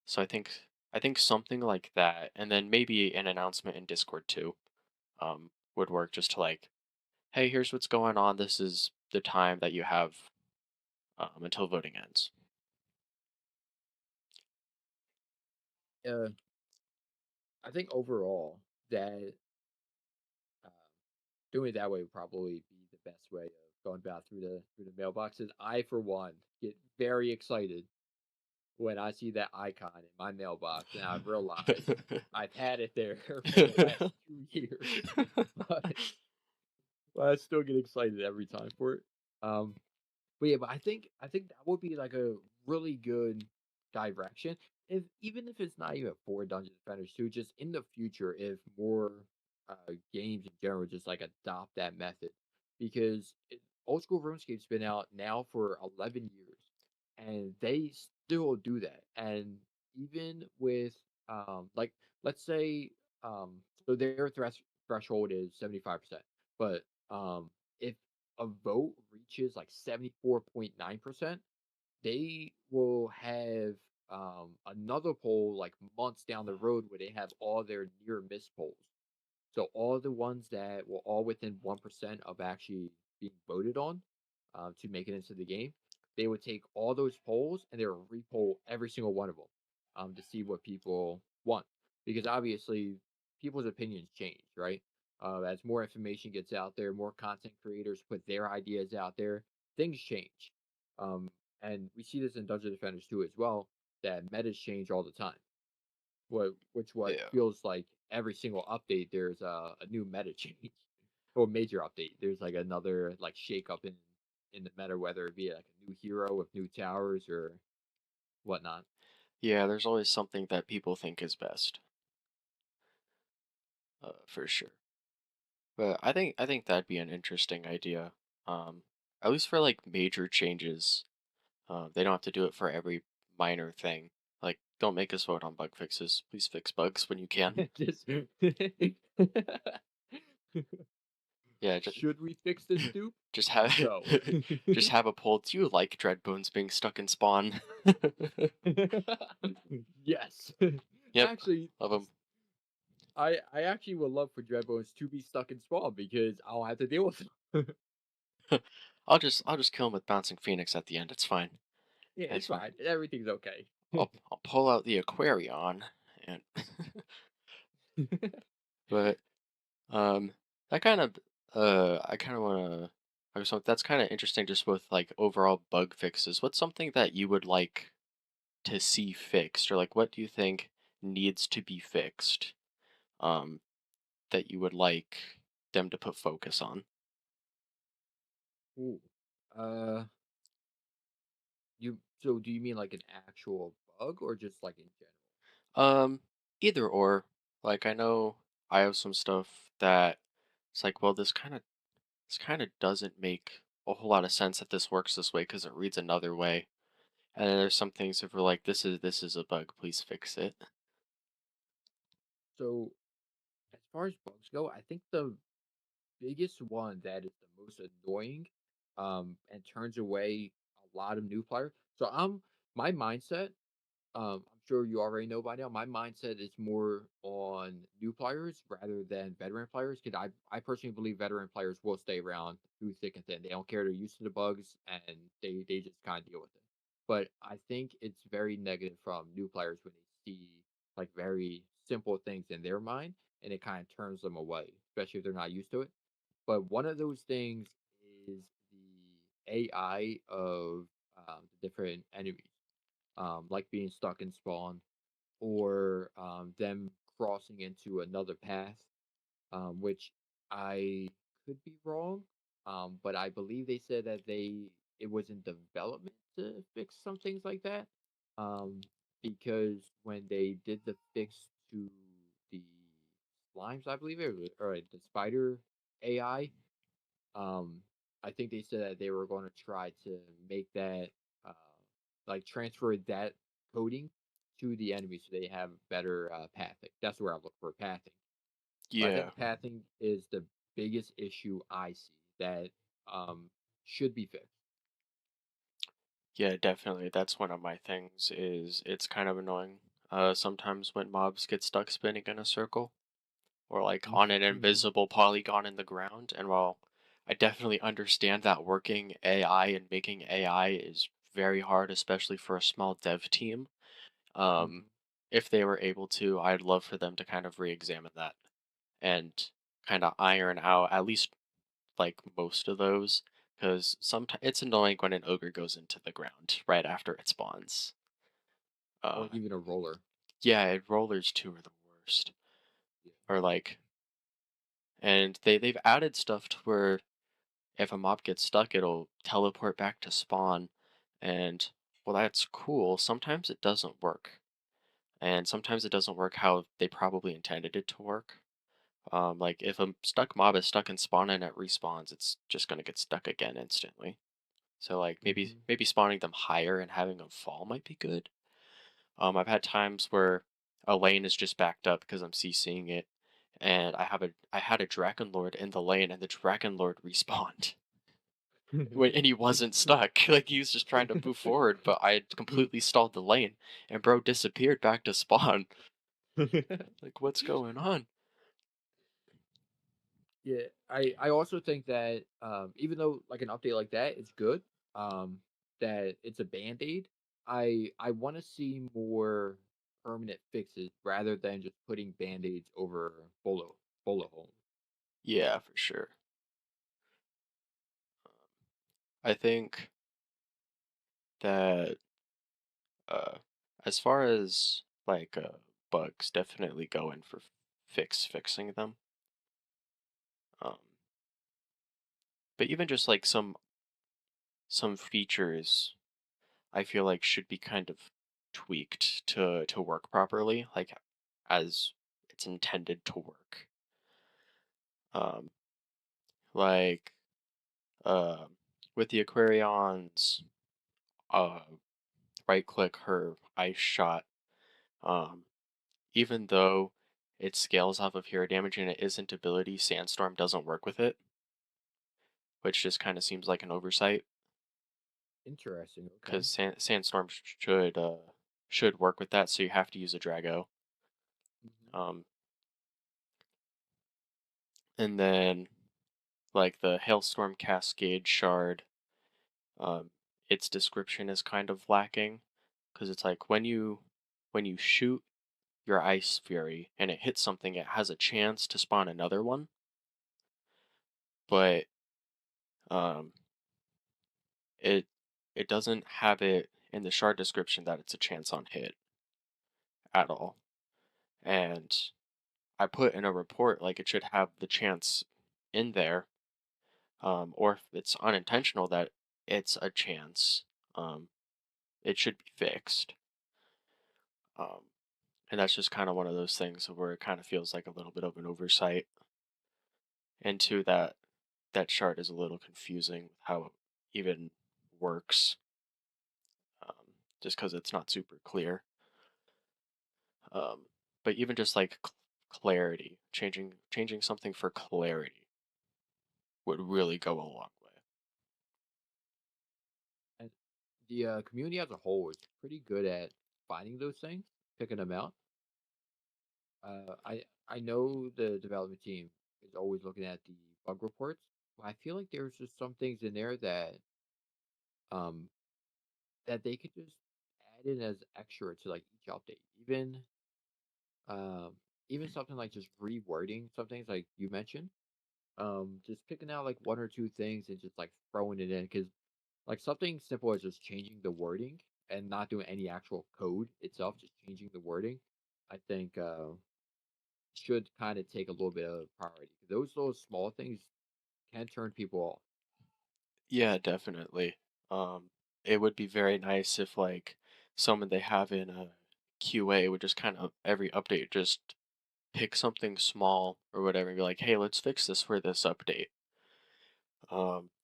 So I think something like that, and then maybe an announcement in Discord too, would work just to like, hey, here's what's going on. This is the time that you have until voting ends.
Uh, I think overall that uh, doing it that way would probably be the best way of going about through the mailboxes. I, for one, get very excited when I see that icon in my mailbox, and I realize I've had it there for the last 2 years, but, but I still get excited every time for it. Um, But yeah, but I think that would be like a really good direction. If even if it's not even for Dungeon Defenders too, just in the future, if more games in general just like adopt that method, because old school RuneScape's been out now for 11 years, and they still do that. And even with like let's say so their threshold is 75%, but if a vote reaches like 74.9%, they will have another poll like months down the road where they have all their near miss polls. So all the ones that were all within 1% of actually being voted on to make it into the game, they would take all those polls and they would repoll every single one of them to see what people want. Because obviously, people's opinions change, right? As more information gets out there, more content creators put their ideas out there, things change. Um, and we see this in Dungeon Defenders too as well, that metas change all the time. What
Yeah.
feels like every single update there's a new meta change or major update. There's like another like shake up in the meta, whether it be like a new hero with new towers or whatnot.
Yeah, there's always something that people think is best, for sure. But I think that'd be an interesting idea. Um, at least for like major changes. They don't have to do it for every minor thing. Like, don't make us vote on bug fixes. Please fix bugs when you can.
Just
Yeah,
should we fix this dupe?
just have
No.
just have a poll. Do you like Dreadbones being stuck in spawn?
Yes.
Yep,
Actually,
love them.
I actually would love for Dreadbones to be stuck in spawn because I don't have to deal with them.
I'll just kill him with bouncing phoenix at the end. It's fine.
Yeah, it's
It's fine.
fine. Everything's okay.
I'll pull out the Aquarion and but um that kind of I kind of want to so that's kind of interesting just with like overall bug fixes. What's something that you would like to see fixed or like what do you think needs to be fixed um that you would like them to put focus on?
Ooh. Uh, so do you mean like an actual bug or just like in general?
Um, either or. Like I know I have some stuff that it's like, well, this kind of doesn't make a whole lot of sense that this works this way because it reads another way. And then there's some things that we're like, this is a bug, please fix it.
So as far as bugs go, I think the biggest one that is the most annoying, and turns away a lot of new players. So my mindset, I'm sure you already know by now. My mindset is more on new players rather than veteran players because I personally believe veteran players will stay around through thick and thin. They don't care. They're used to the bugs and they just kind of deal with it. But I think it's very negative from new players when they see like very simple things in their mind and it kind of turns them away, especially if they're not used to it. But one of those things is the AI of the different enemies, like being stuck in spawn or them crossing into another path, which I could be wrong, but I believe they said that it was in development to fix some things like that, um, because when they did the fix to the slimes, I believe it was, or the spider AI, um, I think they said that they were going to try to make that, uh, like transfer that coding to the enemy so they have better pathing. That's where I look for pathing. But I
Yeah,
think pathing is the biggest issue I see that should be fixed.
yeah, definitely. That's one of my things is it's kind of annoying. Sometimes when mobs get stuck spinning in a circle or like on an
Mm-hmm.
invisible polygon in the ground, and while I definitely understand that working AI and making AI is very hard, especially for a small dev team. Um,
Mm-hmm.
if they were able to, I'd love for them to kind of re-examine that and kind of iron out at least like most of those, because sometimes it's annoying when an ogre goes into the ground right after it spawns.
Or
Uh,
even a roller.
yeah, rollers too are the worst.
Yeah.
Or like, and they've added stuff to where if a mob gets stuck, it'll teleport back to spawn, and well, that's cool. Sometimes it doesn't work, and sometimes it doesn't work how they probably intended it to work. Like if a stuck mob is stuck in spawn and it respawns, it's just gonna get stuck again instantly. So like maybe
Mm-hmm.
maybe spawning them higher and having them fall might be good. I've had times where a lane is just backed up because I'm CCing it, and I had a Dragon Lord in the lane, and the Dragon Lord respawned. And he wasn't stuck. Like he was just trying to move forward, but I had completely stalled the lane, and bro disappeared back to spawn. Like what's going on?
Yeah, I also think that even though like an update like that is good, that it's a band-aid, I want to see more permanent fixes rather than just putting band-aids over bullet holes.
Yeah, for sure. I think that uh, as far as like bugs, definitely go in for fixing them. Um, but even just like some features, I feel like should be kind of tweaked to work properly, like as it's intended to work. Um, like with the Aquarions, uh, right click her ice shot. Um, even though it scales off of hero damage and it isn't ability, Sandstorm doesn't work with it, which just kind of seems like an oversight
Interesting. Okay.
because Sandstorm should work with that, so you have to use a Drago.
Hmm.
Um, and then like the Hailstorm Cascade Shard. Um, its description is kind of lacking because it's like when you shoot your ice fury and it hits something, it has a chance to spawn another one, but um, it it doesn't have it in the shard description that it's a chance on hit at all. And I put in a report like it should have the chance in there, or if it's unintentional that it's a chance, um, it should be fixed. Um, and that's just kind of one of those things where it kind of feels like a little bit of an oversight. And two, that chart is a little confusing with how it even works, um, just because it's not super clear. Um, but even just like clarity, changing something for clarity would really go a long way.
And the community as a whole is pretty good at finding those things, picking them out. I know the development team is always looking at the bug reports, but I feel like there's just some things in there um that they could just add in as extra to like each update. Um even something like just rewording some things like you mentioned. Just picking out like one or two things and just like throwing it in because like something simple as just changing the wording and not doing any actual code itself, just changing the wording, I think should kind of take a little bit of priority. Those little small things can turn people off.
Yeah, definitely. It would be very nice if like someone they have in a QA would just kind of every update just pick something small or whatever and be like, hey, let's fix this for this update.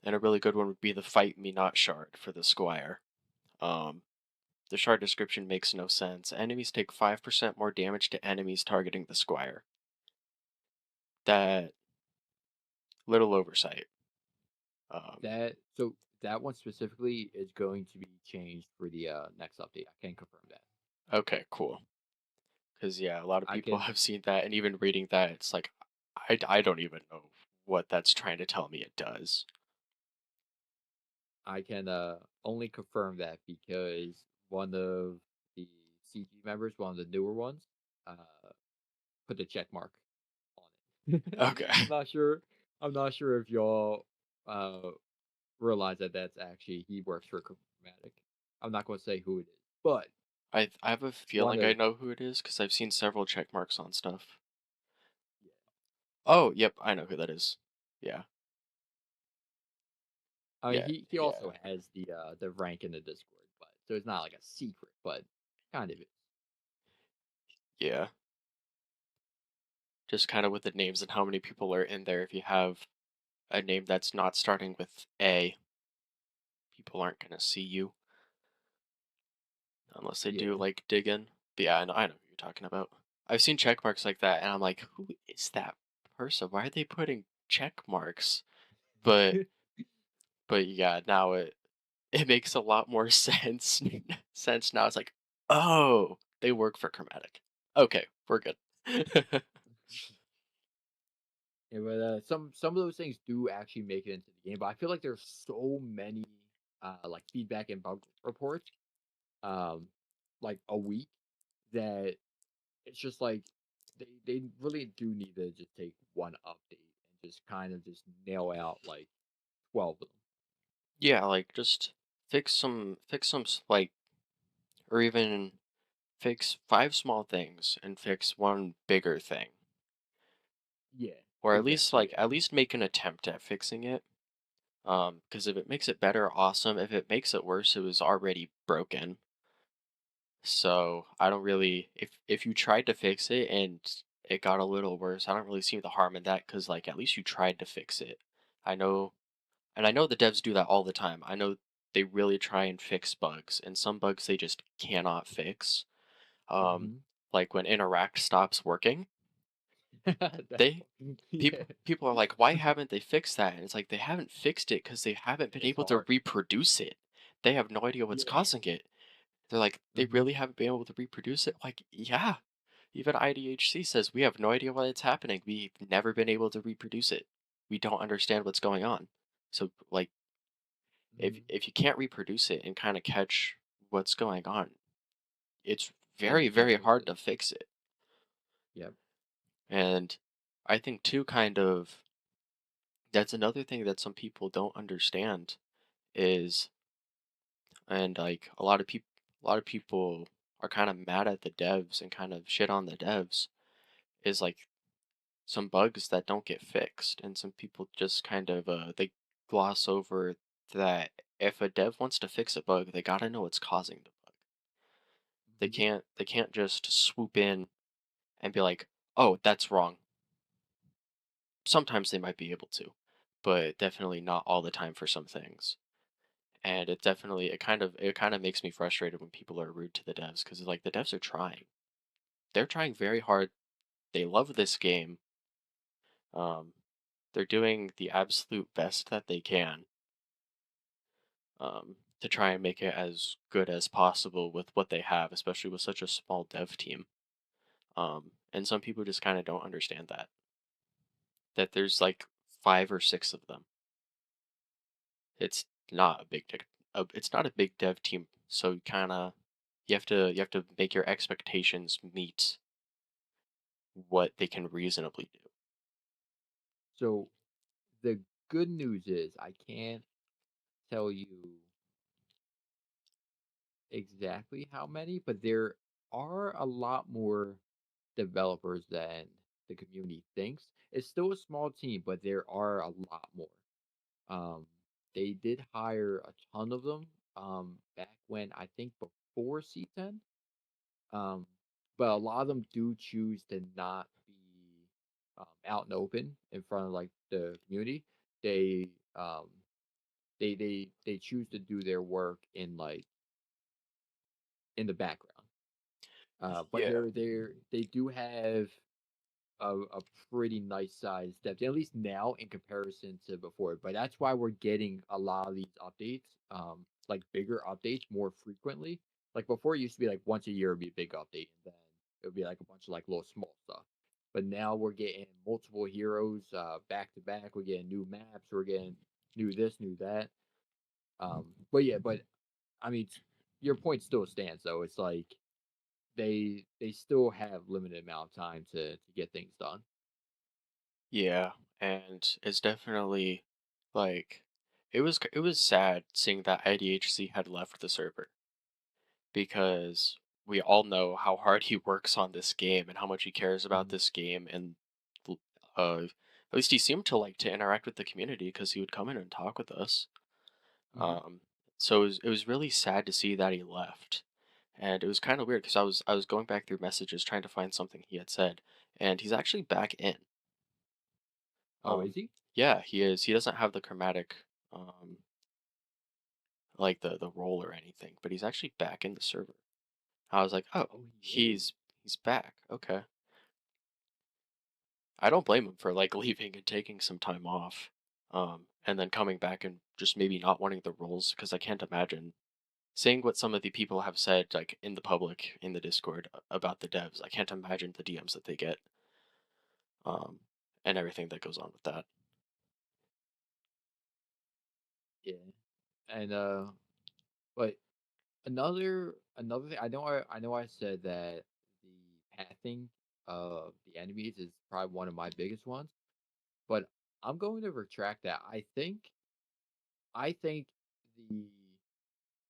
And a really good one would be the fight me not shard for the Squire. Um, the shard description makes no sense. Enemies take 5% more damage to enemies targeting the Squire. That little oversight. Um,
That one specifically is going to be changed for the next update. I can confirm that.
okay, cool. Because, yeah, a lot of
I
people
can
have seen that, and even reading that, it's like, I don't even know what that's trying to tell me it does.
I can only confirm that because one of the CG members, one of the newer ones, uh put the check mark on it.
Okay.
I'm not sure. I'm not sure if y'all uh realize that that's actually he works for Chromatic. I'm not going to say who it is, but
I have a
one
feeling I
of
know who it is because I've seen several check marks on stuff.
yeah,
Oh, yep, I know who that is. Yeah,
I mean
yeah,
he
yeah,
also has the rank in the Discord, but so it's not like a secret, but kind of is.
yeah. Just kind of with the names and how many people are in there. If you have a name that's not starting with A, people aren't gonna see you unless they do
Yeah.
like dig in. But yeah, I know who you're talking about. I've seen check marks like that, and I'm like, who is that person? Why are they putting check marks? But but yeah, now it makes a lot more sense sense now. It's like, oh, they work for Chromatic. Okay, we're good.
Yeah, but some of those things do actually make it into the game, but I feel like there's so many like feedback and bug reports um like a week that it's just like they really do need to just take one update and just kind of just nail out like 12 of them.
Yeah, like just like, or even fix five small things and fix one bigger thing,
Yeah,
or
exactly. Yeah.
at least make an attempt at fixing it. Because if it makes it better, awesome. If it makes it worse, it was already broken. So I don't really, if you tried to fix it and it got a little worse, I don't really see the harm in that because like at least you tried to fix it. I know, and I know the devs do that all the time. I know they really try and fix bugs, and some bugs they just cannot fix. Um,
Hmm.
like when interact stops working,
That
they
one. Yeah,
people are like, why haven't they fixed that? And it's like they haven't fixed it because they haven't been
it's
able to
hard.
reproduce it. They have no idea what's
Yeah.
causing it. They're like, they
Hmm.
really haven't been able to reproduce it. Like, yeah. Even IDHC says we have no idea why it's happening. We've never been able to reproduce it. We don't understand what's going on. So, like,
Hmm.
If you can't reproduce it and kind of catch what's going on, it's
Then
very,
you can't
very
fix
hard
it.
to fix it.
Yep.
And I think too, kind of, that's another thing that some people don't understand is, and like a lot of people are kind of mad at the devs and kind of shit on the devs, is like some bugs that don't get fixed, and some people just kind of they gloss over that if a dev wants to fix a bug, they gotta know what's causing the bug.
Hmm.
They can't just swoop in and be like, "Oh, that's wrong." Sometimes they might be able to, but definitely not all the time for some things. And it kind of makes me frustrated when people are rude to the devs because like the devs are trying. They're trying very hard. They love this game. Um, they're doing the absolute best that they can to try and make it as good as possible with what they have, especially with such a small dev team. And some people just kind of don't understand that there's like 5 or 6 of them. It's not a big it's not a big dev team, so you have to make your expectations meet what they can reasonably do.
So the good news is I can't tell you exactly how many, but there are a lot more developers than the community thinks. It's still a small team, but there are a lot more. Um, they did hire a ton of them back when I think before C10. Um, but a lot of them do choose to not be out and open in front of like the community. They um, they choose to do their work in like in the background. But
Yeah.
they do have a pretty nice sized depth, at least now in comparison to before. But that's why we're getting a lot of these updates, like bigger updates more frequently. Like before, it used to be like once a year would be a big update, and then it would be like a bunch of like little small stuff. But now we're getting multiple heroes back to back. We're getting new maps. We're getting new this, new that. But yeah, but I mean, your point still stands though. It's like they still have limited amount of time to get things done.
Yeah, and it's definitely like it was sad seeing that IDHC had left the server because we all know how hard he works on this game and how much he cares about
Mhm.
this game and l- at least he seemed to like to interact with the community because he would come in and talk with us.
Mhm.
Um, so it was really sad to see that he left. And it was kind of weird because I was going back through messages trying to find something he had said, and he's actually back in.
Oh, is he?
Yeah, he is. He doesn't have the chromatic, um, like the role or anything, but he's actually back in the server. I was like, oh,
Oh, he is.
he's back. Okay. I don't blame him for like leaving and taking some time off, and then coming back and just maybe not wanting the roles because I can't imagine seeing what some of the people have said like in the public in the Discord about the devs. I can't imagine the DMs that they get, um, and everything that goes on with that.
Yeah. And but another thing I know I said that the pathing of the enemies is probably one of my biggest ones, but I'm going to retract that. I think the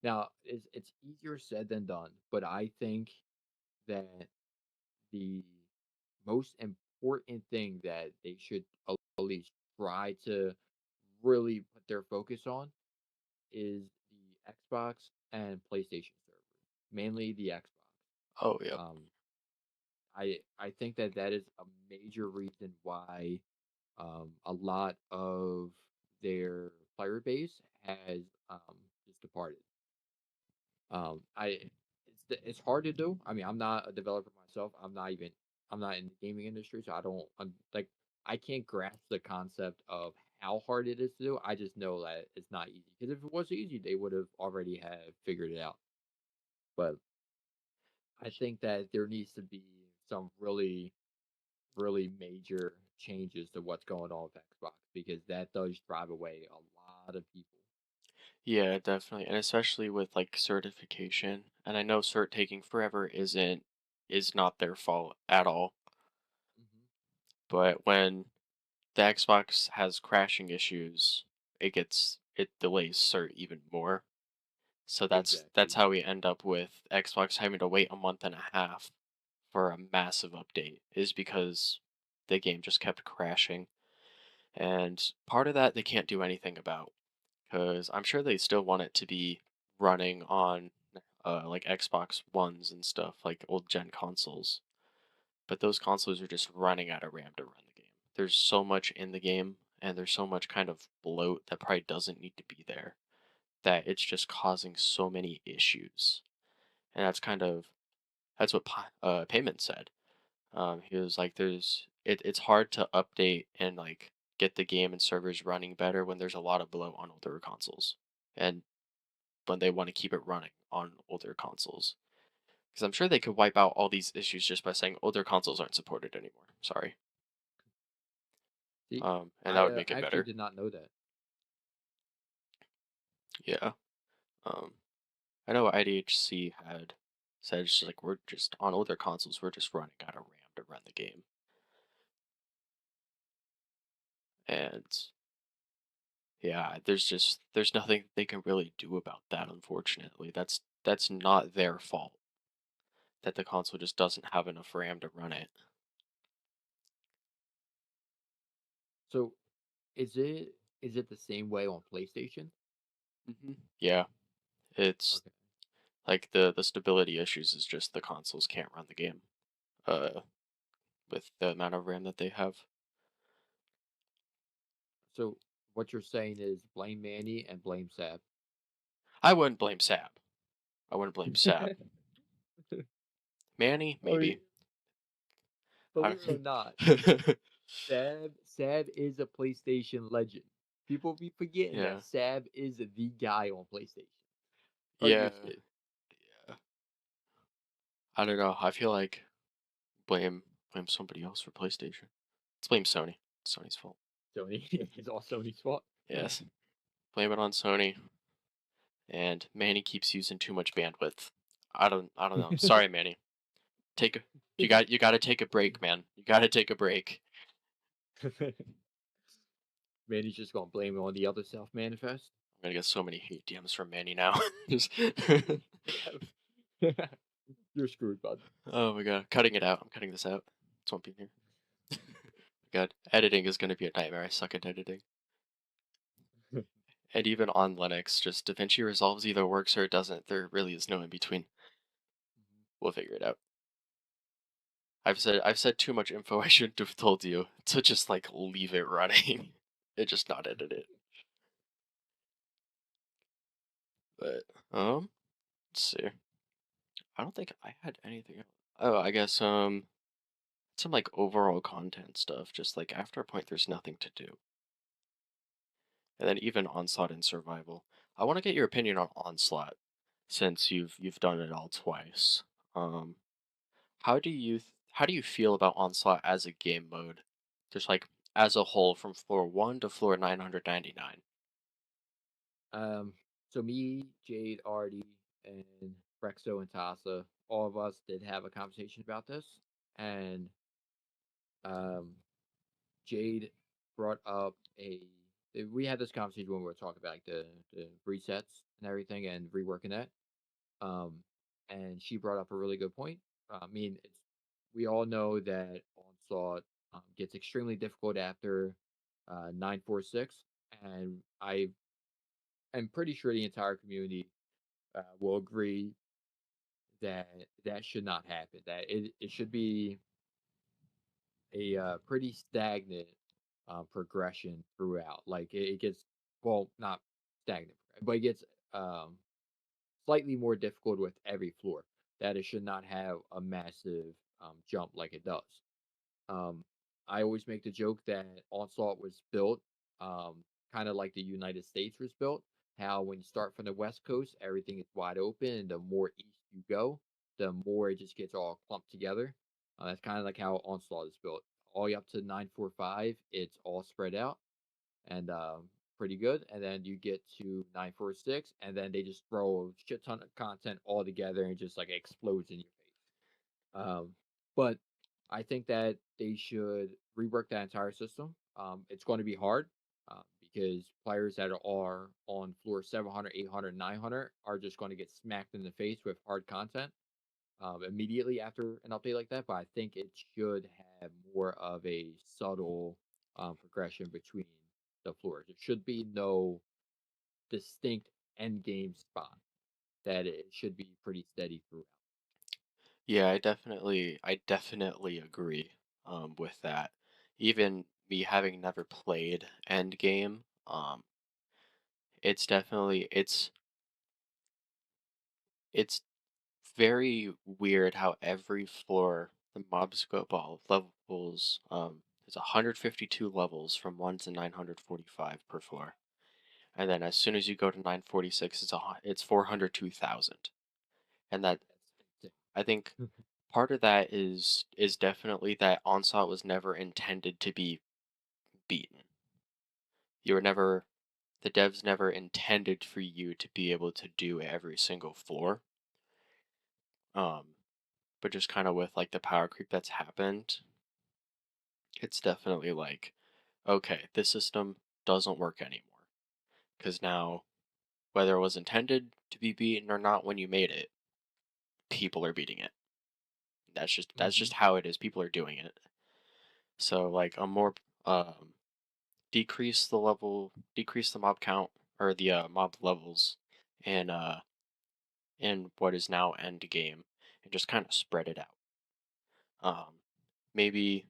now it's easier said than done, but I think that the most important thing that they should at least try to really put their focus on is the Xbox and PlayStation servers, mainly the Xbox.
Oh, yep.
Um, I think that that is a major reason why a lot of their player base has just departed. It's hard to do. I mean, I'm not a developer myself. I'm not in the gaming industry, so I don't like I can't grasp the concept of how hard it is to do. I just know that it's not easy. Because if it was easy, they would have already have figured it out. But I think that there needs to be some really major changes to what's going on with Xbox because that does drive away a lot of people.
Yeah, definitely, and especially with like certification. And I know cert taking forever is not their fault at all.
Hmm.
But when the Xbox has crashing issues, it delays cert even more. So that's
Exactly.
how we end up with Xbox having to wait a month and a half for a massive update is because the game just kept crashing. And part of that they can't do anything about because I'm sure they still want it to be running on like Xbox Ones and stuff, like old gen consoles. But those consoles are just running out of RAM to run the game. There's so much in the game, and there's so much kind of bloat that probably doesn't need to be there that it's just causing so many issues. And that's what Payment said. He was like, it's hard to update and like get the game and servers running better when there's a lot of bloat on older consoles, and when they want to keep it running on older consoles. Because I'm sure they could wipe out all these issues just by saying older consoles aren't supported anymore. Sorry.
See,
And that
I
would make it
actually
better.
did not know that.
Yeah. Um, I know IDHC had said it's just like we're just on older consoles, we're just running out of RAM to run the game, and yeah, there's nothing they can really do about that. Unfortunately, that's not their fault that the console just doesn't have enough RAM to run it.
So, is it the same way on PlayStation?
Yeah, it's
Okay.
like the stability issues is just the consoles can't run the game. Uh, with the amount of RAM that they have.
So, what you're saying is blame Manny and blame Sab.
I wouldn't blame Sab. I wouldn't blame Sab. Manny,
I mean,
maybe. I
believe it or not, Sab is a PlayStation legend. People be forgetting
yeah.
that Sab is the guy on PlayStation.
Yeah.
Understood.
Yeah. I don't know. I feel like blame somebody else for PlayStation. Let's blame Sony. It's Sony's fault.
Sony is all Sony's fault.
Yes. Blame it on Sony. And Manny keeps using too much bandwidth. I don't know. Sorry, Manny. Take a you gotta take a break, man. You gotta take a break.
Manny's just gonna blame it on the other self manifest.
I'm gonna get so many hate DMs from Manny now. Just
You're screwed, bud.
oh my god. Cutting it out. I'm cutting this out. This won't be in here. God. Editing is gonna be a nightmare. I suck at editing. And even on Linux, just DaVinci Resolves either works or it doesn't. There really is no in between. We'll figure it out. I've said too much info I shouldn't have told you to just like leave it running and just not edit it. But let's see. I don't think I had anything else. Oh, I guess some like overall content stuff. Just like after a point, there's nothing to do. And then even Onslaught and Survival. I want to get your opinion on Onslaught since you've done it all twice. Um, how do you feel about Onslaught as a game mode? Just like as a whole from floor 1 to floor 999.
Um, so me, Jade, Artie, and Rexo and Tasa, all of us did have a conversation about this, and um, Jade brought up we had this conversation when we were talking about like the resets and everything and reworking that. Um, and she brought up a really good point. I mean, we all know that Onslaught gets extremely difficult after 946, and I'm pretty sure the entire community will agree that that should not happen. That it should be a pretty stagnant progression throughout. Like it gets well, not stagnant, but it gets um, slightly more difficult with every floor. That it should not have a massive jump like it does. Um, I always make the joke that Onslaught was built um, kind of like the United States was built. How when you start from the West Coast, everything is wide open, and the more east you go, the more it just gets all clumped together. That's kind of like how Onslaught is built. All the way up to 945, it's all spread out, and pretty good, and then you get to 946, and then they just throw a shit ton of content all together and just like explodes in your face. But I think that they should rework that entire system. It's going to be hard because players that are on floor 700, 800, 900 are just going to get smacked in the face with hard content immediately after an update like that. But I think it should have more of a subtle progression between the floors. There should be no distinct end game spot. That it should be pretty steady throughout.
Yeah, I definitely agree with that. Even me having never played Endgame, it's definitely it's very weird how every floor the mobs go ball levels there's 152 levels from 1 to 945 per floor. And then as soon as you go to 946 it's 402,000. And that
That's
I think
insane.
part of that is definitely that Onslaught was never intended to be beaten. You were never The devs never intended for you to be able to do every single floor. Um, but just kind of with like the power creep that's happened, it's definitely like, okay, this system doesn't work anymore. Because now, whether it was intended to be beaten or not when you made it, people are beating it. That's just
Hmm.
how it is. People are doing it. So like a more decrease the mob count or the mob levels, and in what is now end game, and just kind of spread it out. Maybe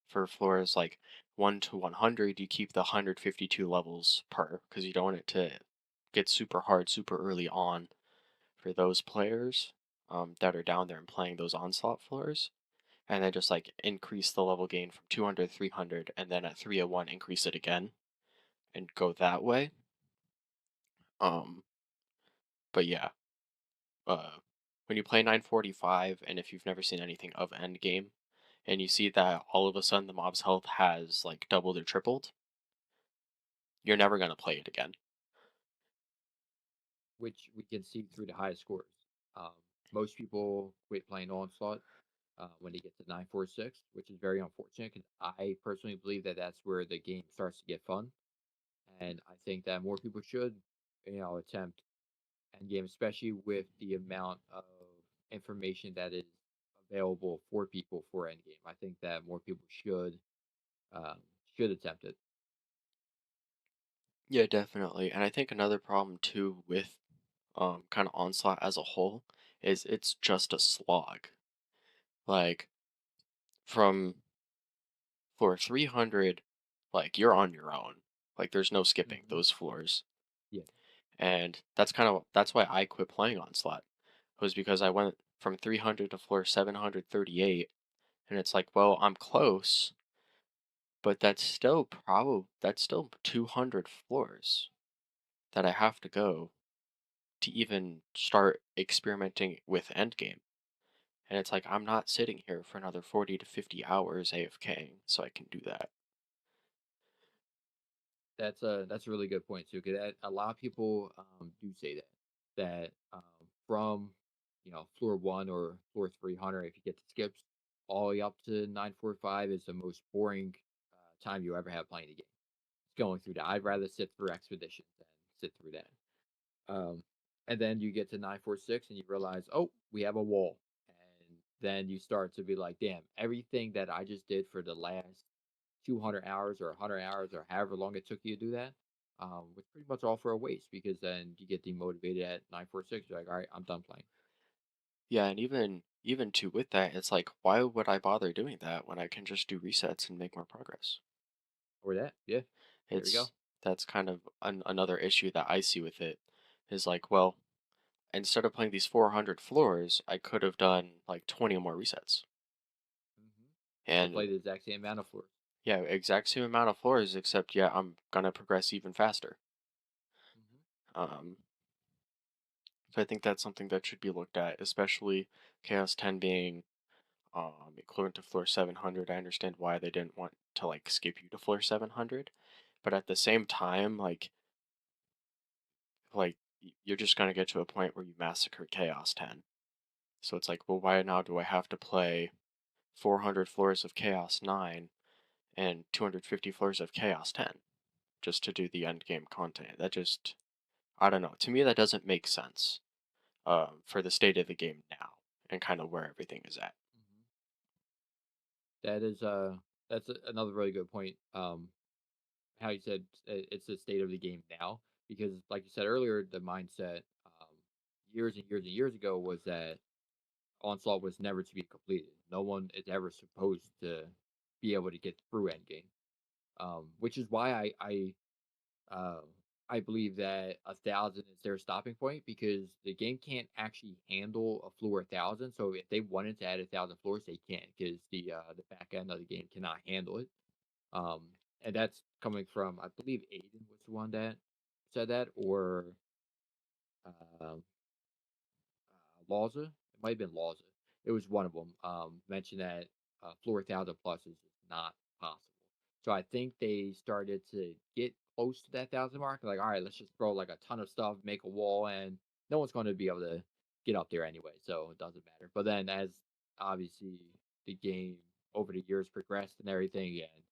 for floors like 1 to 100, you keep the 152 levels per, because you don't want it to get super hard super early on for those players that are down there and playing those onslaught floors. And then just like increase the level gain from 200 to 300, and then at 301 increase it again and go that way. Um, but yeah, uh, when you play 945, and if you've never seen anything of Endgame, and you see that all of a sudden the mob's health has like doubled or tripled, you're never gonna play it again.
Which we can see through the high scores. Um, Most people quit playing Onslaught when they get to 946, which is very unfortunate because I personally believe that that's where the game starts to get fun. And I think that more people should, attempt Endgame, especially with the amount of information that is available for people for Endgame. I think that more people um, should attempt it.
Yeah, definitely. And I think another problem too with kind of Onslaught as a whole is it's just a slog. Like from floor 300, like you're on your own. Like there's no skipping
Hmm.
those floors.
Yeah.
And that's why I quit playing Onslaught. Was because I went from 300 to floor 738, and it's like, well, I'm close, but that's still 200 floors that I have to go to even start experimenting with endgame. And it's like I'm not sitting here for another 40 to 50 hours AFKing, so I can do that.
That's a really good point too. Because a lot of people do say that from floor one or floor 300, if you get the skips all the way up to 945, is the most boring time you ever have playing the game. It's going through that. I'd rather sit through expeditions than sit through that. Um, and then you get to 946 and you realize, oh, we have a wall. And then you start to be like, damn, everything that I just did for the last 200 hours or 100 hours or however long it took you to do that was pretty much all for a waste because then you get demotivated at 946. You're like, all right, I'm done playing.
Yeah, and even too with that, it's like why would I bother doing that when I can just do resets and make more progress?
Or that. Yeah. There we go.
It's That's kind of another issue that I see with it is like, well, instead of playing these 400 floors, I could have done like 20 more resets.
Hmm. Or
And
play the exact same amount of floors.
yeah, exact same amount of floors, except yeah, I'm gonna progress even faster.
Hmm.
Um, so I think that's something that should be looked at, especially Chaos 10 being equivalent to floor 700. I understand why they didn't want to like skip you to floor 700, but at the same time, you're just gonna get to a point where you massacre Chaos 10. So it's like, well, why now do I have to play 400 floors of Chaos 9 and 250 floors of Chaos 10 just to do the end game content? That just, I don't know. To me, that doesn't make sense for the state of the game now and kind of where everything is at.
Mhm. That is another really good point. How you said it's the state of the game now because, like you said earlier, the mindset years and years and years ago was that Onslaught was never to be completed. No one is ever supposed to be able to get through Endgame, which is why um, I believe that 1,000 is their stopping point because the game can't actually handle a floor 1,000. So if they wanted to add 1,000 floors, they can't because the back end of the game cannot handle it. Um, and that's coming from I believe Aiden was the one that said that, or um, Laza. It might have been Laza. It was one of them. Mentioned that floor 1,000 plus is just not possible. So I think they started to get close to that 1,000 mark. Like, all right, let's just throw like a ton of stuff, make a wall, and no one's going to be able to get up there anyway. So it doesn't matter. But then as obviously the game over the years progressed and everything, and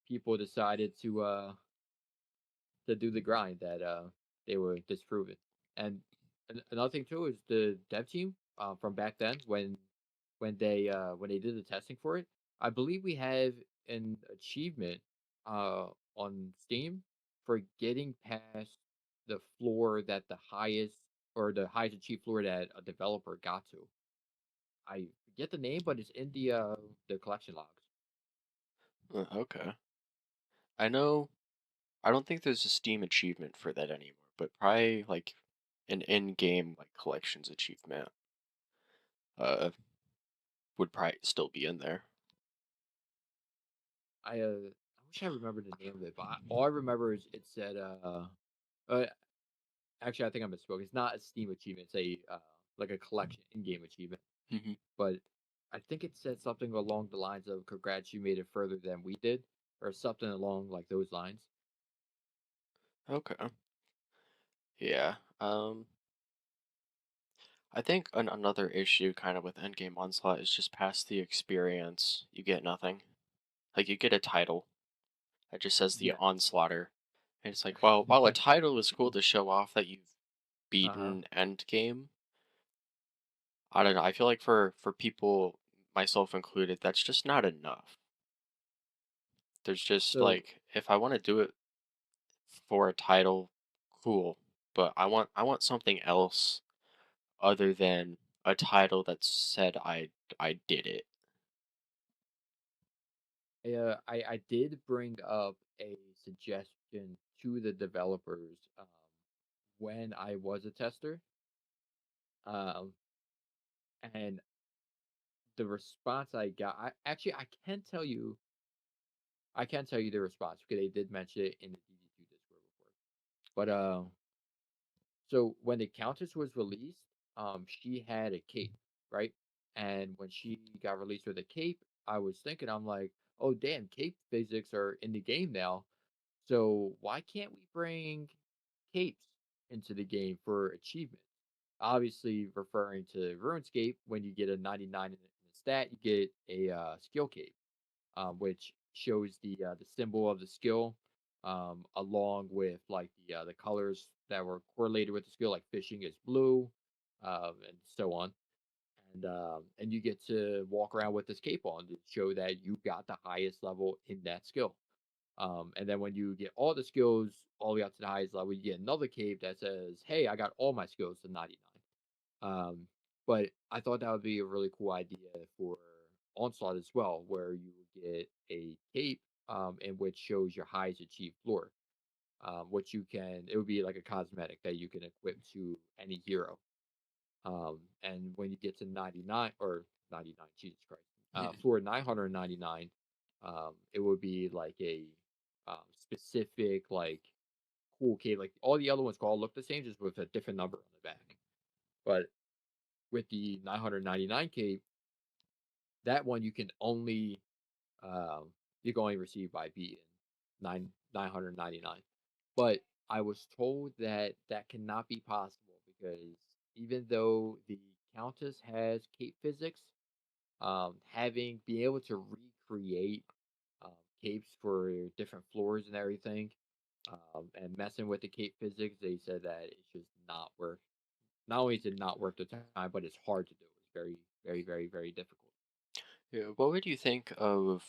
people decided to do the grind that they were disproving. And another thing too is the dev team from back then when they did the testing for it. I believe we have an achievement on Steam for getting past the floor that the highest or the highest achieved floor that a developer got to. I forget the name, but it's in the collection logs.
Okay. I know, I don't think there's a Steam achievement for that anymore, but probably like an in-game like collections achievement uh would probably still be in there.
I wish I remembered the name of it, but all I remember is it said uh actually I think I misspoke. It's not a Steam achievement. It's a like a collection in-game achievement.
Hmm.
But I think it said something along the lines of "Congrats, you made it further than we did," or something along like those lines.
Okay. Yeah. I think another issue kind of with Endgame Onslaught is just past the experience, you get nothing. Like you get a title that just says the
Yeah.
Onslaughter. And it's like, well, while a title is cool to show off that you've
Uh huh.
beaten Endgame, I don't know. I feel like for people, myself included, that's just not enough. There's just
So
like, if I want to do it for a title, cool, but I want something else other than a title that said I did it.
I did bring up a suggestion to the developers when I was a tester, um, and the response I got, I can tell you the response because they did mention it in the DD2 Discord before. But so when the Countess was released, she had a cape, right? And when she got released with a cape, I was thinking, I'm like, oh damn, cape physics are in the game now. So why can't we bring capes into the game for achievements? Obviously, referring to RuneScape, when you get a 99 in the stat, you get a skill cape, which shows the symbol of the skill, along with like the colors that were correlated with the skill, like fishing is blue, and so on. And you get to walk around with this cape on to show that you got the highest level in that skill. And then when you get all the skills all the way up to the highest level, you get another cape that says, "Hey, I got all my skills to 99." But I thought that would be a really cool idea for Onslaught as well, where you would get a cape in which shows your highest achieved floor, which it would be like a cosmetic that you can equip to any hero. And when you get to 99 or 99, Jesus Christ, floor 999, it would be like a specific, like, cool cape. Like all the other ones all look the same, just with a different number on the back. But with the 999 cape, that one you can only receive by beating 999. But I was told that that cannot be possible because even though the Countess has cape physics, having being able to recreate um, capes for different floors and everything, and messing with the cape physics, they said that it's just not worth. Not only is it not worth the time, but it's hard to do. It's very, very, very, very difficult.
Yeah, what would you think of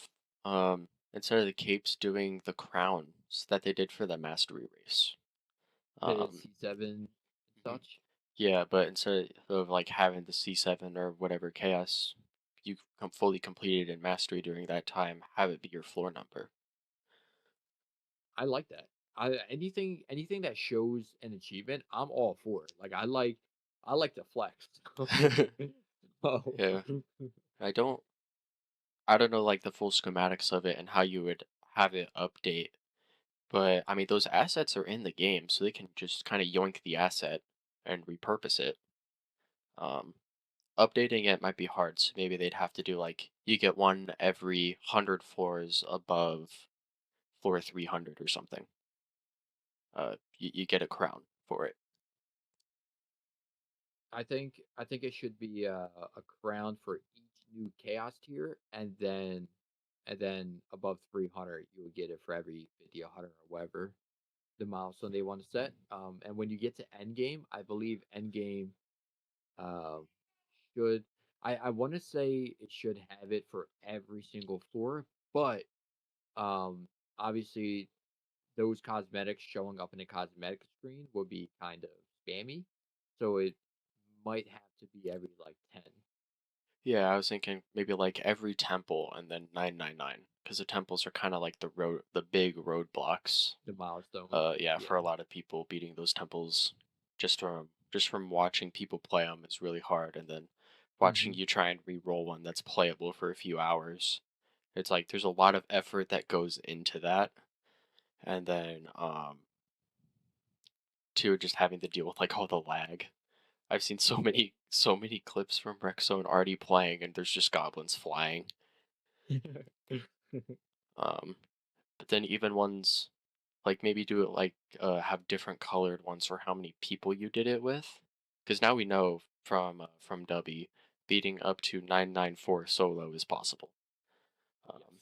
instead of the capes doing the crowns that they did for the mastery race?
The
Um,
C7 and
mhm.
such.
Yeah, but instead of like having the C7 or whatever chaos you fully completed in mastery during that time, have it be your floor number.
I like that. Anything that shows an achievement, I'm all for it. Like I like to flex. Oh.
Yeah, I don't I don't know like the full schematics of it and how you would have it update. But I mean, those assets are in the game, so they can just kind of yoink the asset and repurpose it. Um, Updating it might be hard, so maybe they'd have to do like you get one every 100 floors above floor 300 or something. You get a crown for it.
I think it should be a crown for each new chaos tier, and then above 300 you would get it for every 50, 100, or whatever the milestone they want to set. And when you get to end game, I believe end game um should I want to say it should have it for every single floor, but um obviously those cosmetics showing up in a cosmetic screen would be kind of spammy, so it might have to be every like 10.
Yeah, I was thinking maybe like every temple and then 999 because the temples are kind of like the big roadblocks.
The milestones.
Yeah,
Yeah.
for a lot of people, beating those temples just from watching people play them is really hard, and then watching
Hmm.
you try and re-roll one that's playable for a few hours. It's like there's a lot of effort that goes into that, and then to just having to deal with like all the lag. I've seen so many clips from Rexzone already playing, and there's just goblins flying. Um, but then even ones like maybe do it like have different colored ones for how many people you did it with, because now we know from Dubby beating up to 994 solo is possible.
Yes.
Um,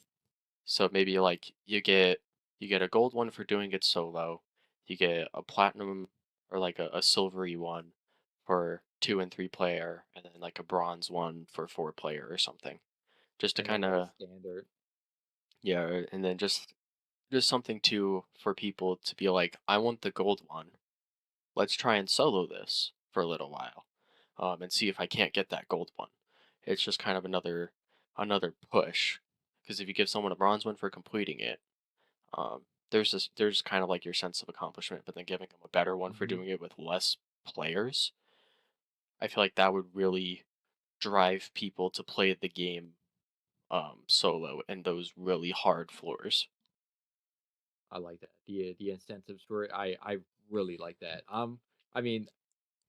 so maybe like you get a gold one for doing it solo, you get a platinum or like a silvery one for 2 and 3 player, and then like a bronze one for 4 player or something. Just to
And then
kind
like
of
standard.
yeah, and then just something to for people to be like, I want the gold one. Let's try and solo this for a little while, and see if I can't get that gold one. It's just kind of another push, because if you give someone a bronze one for completing it, there's kind of like your sense of accomplishment, but then giving them a better one for
Hmm.
doing it with less players, I feel like that would really drive people to play the game solo in those really hard floors.
I like that. The incentives for it. I really like that. I mean,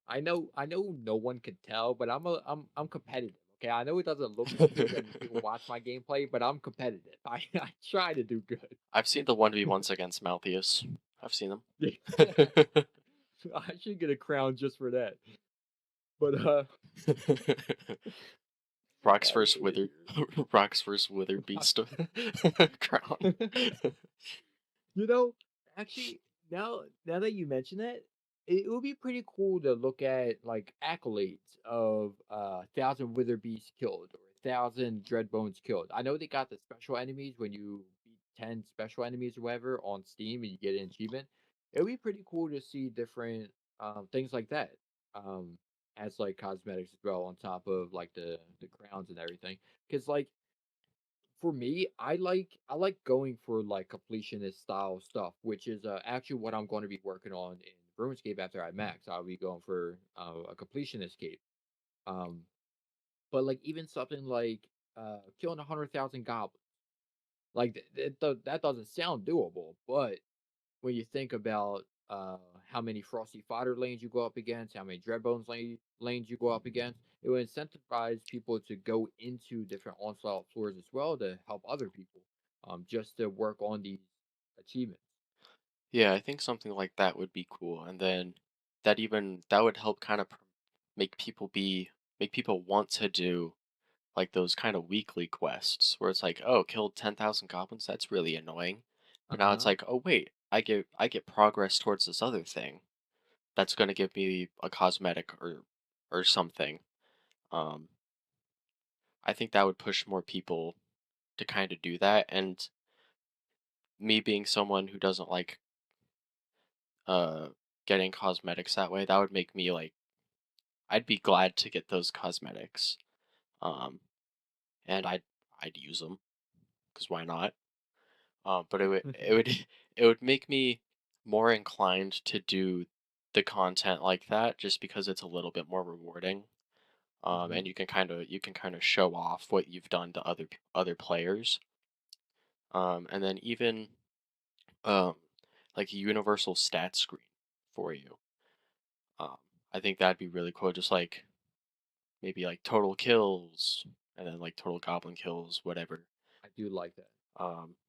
I know no one could tell, but I'm competitive. Okay, I know it doesn't look like it when people watch my gameplay, but I'm competitive. I try to do good.
I've seen the 1v1s against Malthius. I've seen them.
I should get a crown just for that. But
Rock's
out of
first withered
here.
Rock's first withered beast crown.
You know, actually, now that you mention that, it would be pretty cool to look at like accolades of 1,000 Wither Beasts killed or 1,000 Dreadbones killed. I know they got the special enemies when you beat 10 special enemies or whatever on Steam and you get an achievement. It would be pretty cool to see different things like that um, as like cosmetics as well on top of like the crowns and everything. Because like for me, I like going for like completionist style stuff, which is actually what I'm going to be working on in RuneScape after I max. I'll be going for a completionist cape. Um, but like even something like killing 100,000 goblins, like that doesn't sound doable, but when you think about uh, how many Frosty Fodder lanes you go up against, how many Dreadbones lanes you go up against, it will incentivize people to go into different onslaught floors as well to help other people, just to work on these achievements.
Yeah, I think something like that would be cool, and then that would help kind of make people be make people want to do like those kind of weekly quests where it's like, oh, killed 10,000 goblins. That's really annoying.
Uh
But now it's
huh.
like, oh wait, I get progress towards this other thing. That's going to give me a cosmetic or something. Um, I think that would push more people to kind of do that. And me being someone who doesn't like uh getting cosmetics that way, that would make me like I'd be glad to get those cosmetics. Um, and I'd use them because why not? But it would it would make me more inclined to do the content like that just because it's a little bit more rewarding.
Hmm.
And you can kind of show off what you've done to other players. And then even um, like a universal stat screen for you. Um, I think that'd be really cool. Just like maybe like total kills and then like total goblin kills, whatever.
I do like that.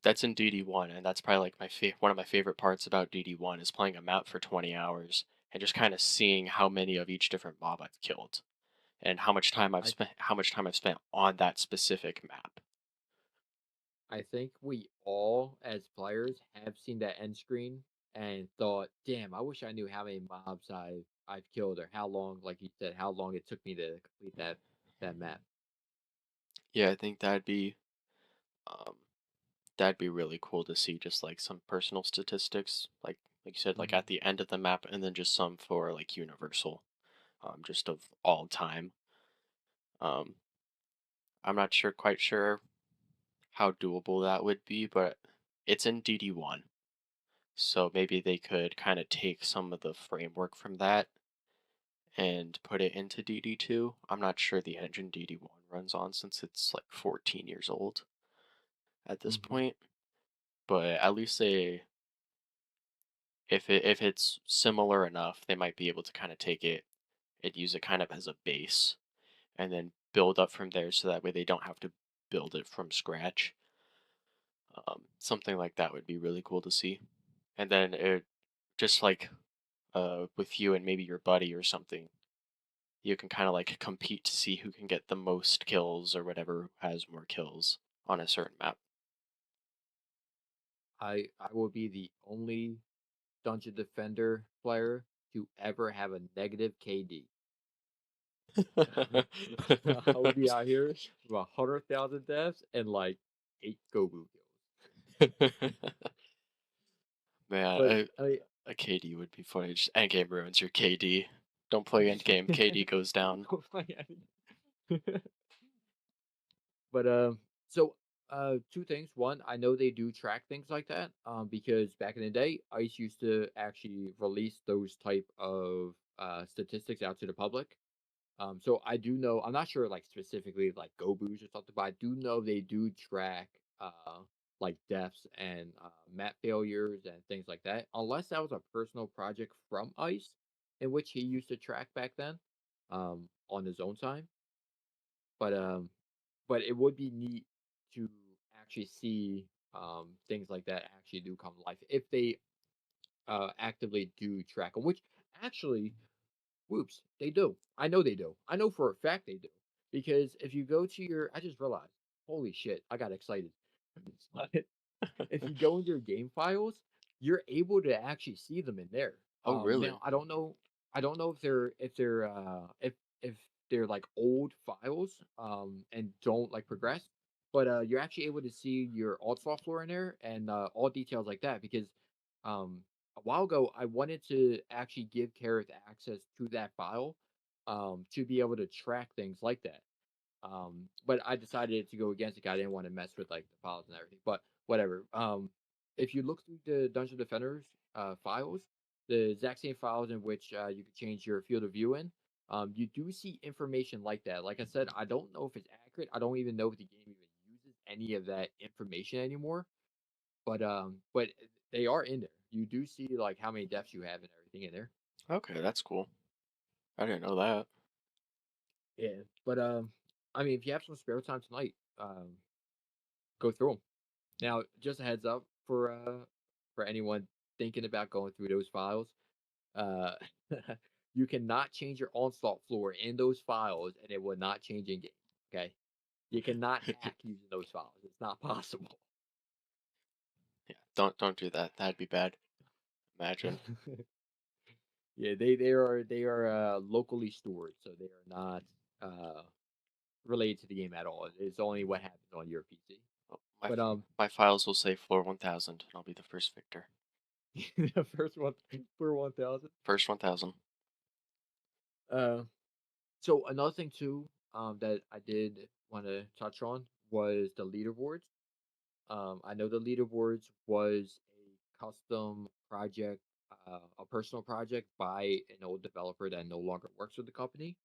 That's in DD1, and that's probably like one of my favorite parts about DD1 is playing a map for 20 hours and just kind of seeing how many of each different mob I've killed and
I
how much time I've spent on that specific map.
I think we all, as players, have seen that end screen and thought, "Damn, I wish I knew how many mobs I've killed or how long, like you said, how long it took me to complete that map."
Yeah, I think um, that'd be really cool to see just like some personal statistics, like you said, like
Hmm.
at the end of the map, and then just some for like universal, just of all time. Um, I'm not quite sure how doable that would be, but it's in DD1. So maybe they could kind of take some of the framework from that and put it into DD2. I'm not sure the engine DD1 runs on since it's like 14 years old at this
Hmm.
point, but at least if it's similar enough, they might be able to kind of take it and use it kind of as a base and then build up from there so that way they don't have to build it from scratch. Something like that would be really cool to see. And then it just like with you and maybe your buddy or something, you can kind of like compete to see who can get the most kills or whatever has more kills on a certain map.
I will be the only Dungeon Defender player to ever have a negative KD. I will be out here with 100,000 deaths and like 8 Gobu kills.
Man,
But I
a KD would be funny. Just endgame ruins your KD. Don't play endgame. KD goes down.
Don't play any- But so two things. One, I know they do track things like that. Because back in the day, ICE used to actually release those type of statistics out to the public. So I do know. I'm not sure like specifically like GoBoost or something, but I do know they do track like deaths and map failures and things like that. Unless that was a personal project from ICE, in which he used to track back then, on his own time. But it would be neat to actually see things like that actually do come to life if they actively do track them. Which actually, whoops, they do. I know they do. I know for a fact they do because if you go to your, I just realized, holy shit, I got excited. If you go into your game files, you're able to actually see them in there.
Oh,
Now
really?
I don't know if they're like old files and don't like progress, but you're actually able to see your alt soft floor in there and all details like that because a while ago I wanted to actually give Kareth access to that file to be able to track things like that. But I decided to go against it. 'Cause I didn't want to mess with like the files and everything. But whatever. If you look through the Dungeon Defenders files, the exact same files in which you could change your field of view in, you do see information like that. Like I said, I don't know if it's accurate. I don't even know if the game even uses any of that information anymore. But they are in there. You do see like how many deaths you have and everything in there.
Okay, that's cool. I didn't know that.
Yeah. But I mean, if you have some spare time tonight, go through them. Now, just a heads up for anyone thinking about going through those files, uh, you cannot change your onslaught floor in those files, and it will not change in game. Okay, you cannot hack using those files. It's not possible.
Yeah, don't do that. That'd be bad. Imagine.
Yeah, they are locally stored, so they are not related to the game at all. It's only what happens on your PC.
Well,
But
my files will say floor 1000, and I'll be the first victor.
the first one for 1,000.
First 1000.
Uh, so another thing too, that I did want to touch on was the leaderboards. I know the leaderboards was a custom project, a personal project by an old developer that no longer works with the company.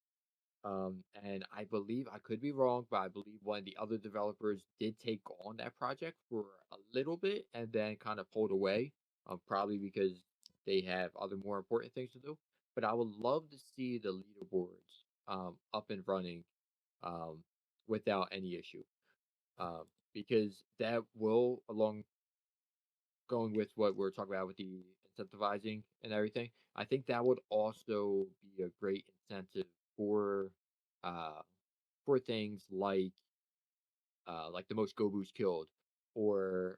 And I believe I could be wrong, but I believe one of the other developers did take on that project for a little bit and then kind of pulled away, probably because they have other more important things to do. But I would love to see the leaderboards up and running um, without any issue, um, because that will, along going with what we're talking about with the incentivizing and everything, I think that would also be a great incentive for uh, things like the most Gobus killed, or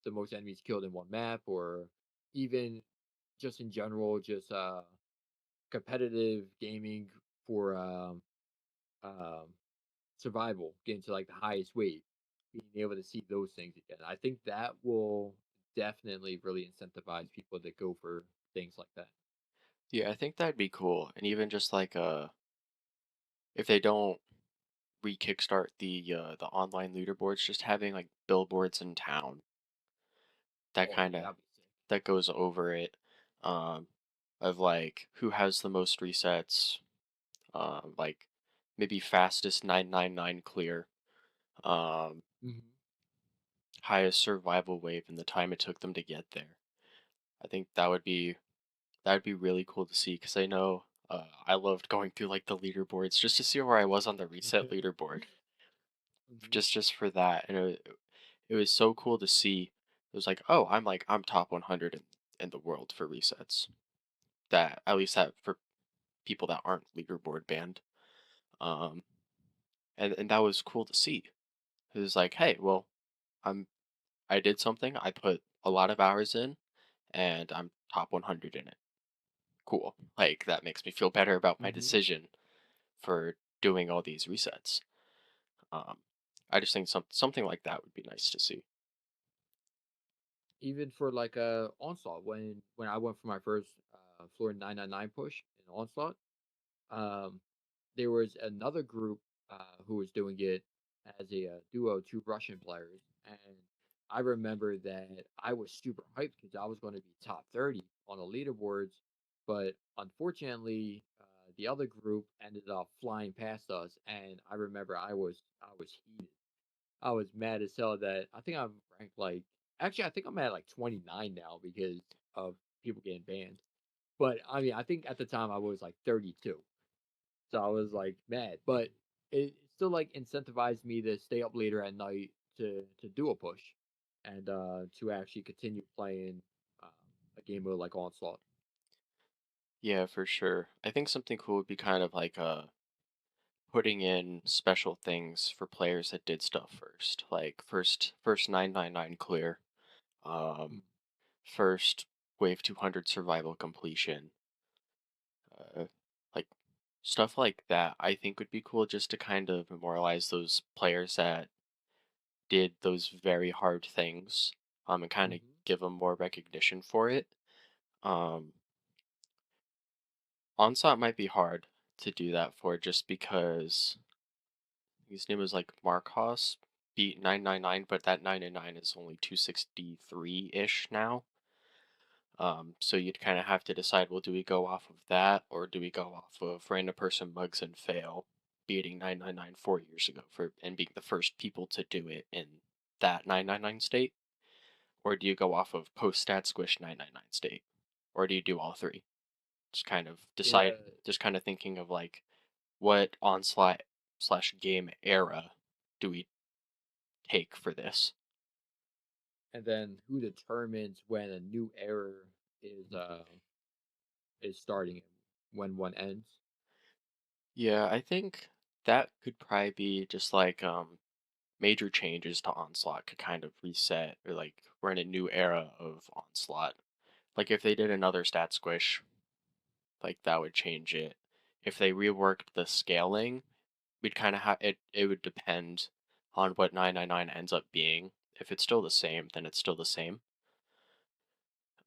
the most enemies killed in one map, or even just in general, just competitive gaming for um, survival, getting to like the highest wave, being able to see those things again. I think that will definitely really incentivize people to go for things like that.
Yeah, I think that'd be cool. And even just like if they don't re-kickstart the online leaderboards, just having like billboards in town that
Oh
kind
yeah,
of
that'd be sick.
that goes over it, um, of like who has the most resets, like maybe fastest 999 clear, um,
Hmm.
highest survival wave and the time it took them to get there. I think that'd be really cool to see because I know I loved going through like the leaderboards just to see where I was on the reset leaderboard,
Hmm.
just for that, and it was so cool to see. It was like I'm top 100 in the world for resets. That at least that for people that aren't leaderboard banned. Um, and that was cool to see. It was like, hey, well, I'm I did something. I put a lot of hours in, and I'm top 100 in it. Cool. Like that makes me feel better about my
Hmm.
decision for doing all these resets. Um, I just think something like that would be nice to see.
Even for like onslaught, when I went for my first floor 999 push in onslaught, um, there was another group who was doing it as a duo, two Russian players, and I remember that I was super hyped because I was going to be top 30 on the leaderboards, but unfortunately, the other group ended up flying past us, and I remember I was heated. I was mad as hell that I think I'm ranked like, actually I think I'm at like 29 now because of people getting banned. But I mean, I think at the time I was like 32. So I was like mad, but it still like incentivized me to stay up later at night to do a push and to actually continue playing uh, a game mode like Onslaught.
Yeah, for sure. I think something cool would be kind of like putting in special things for players that did stuff first, like first 999 clear,
Mm.
um, first wave 200 survival completion, uh, like stuff like that. I think would be cool just to kind of memorialize those players that did those very hard things, and kind of
Hmm.
give them more recognition for it. Um, Onslaught might be hard to do that for just because his name was like Marcos beat 999, but that 999 is only 263-ish now. So you'd kind of have to decide, well, do we go off of that or do we go off of random person mugs and fail beating 999 4 years ago for and being the first people to do it in that 999 state? Or do you go off of post stat squish 999 state? Or do you do all three? Just kind of decide,
Yeah,
just kind of thinking of like what onslaught slash game era do we take for this?
And then who determines when a new era is uh is starting and when one ends?
Yeah, I think that could probably be just like major changes to Onslaught could kind of reset, or like we're in a new era of Onslaught. Like if they did another stat squish, like that would change it. If they reworked the scaling, we'd kind of have it. It would depend on what 999 ends up being. If it's still the same, then it's still the same.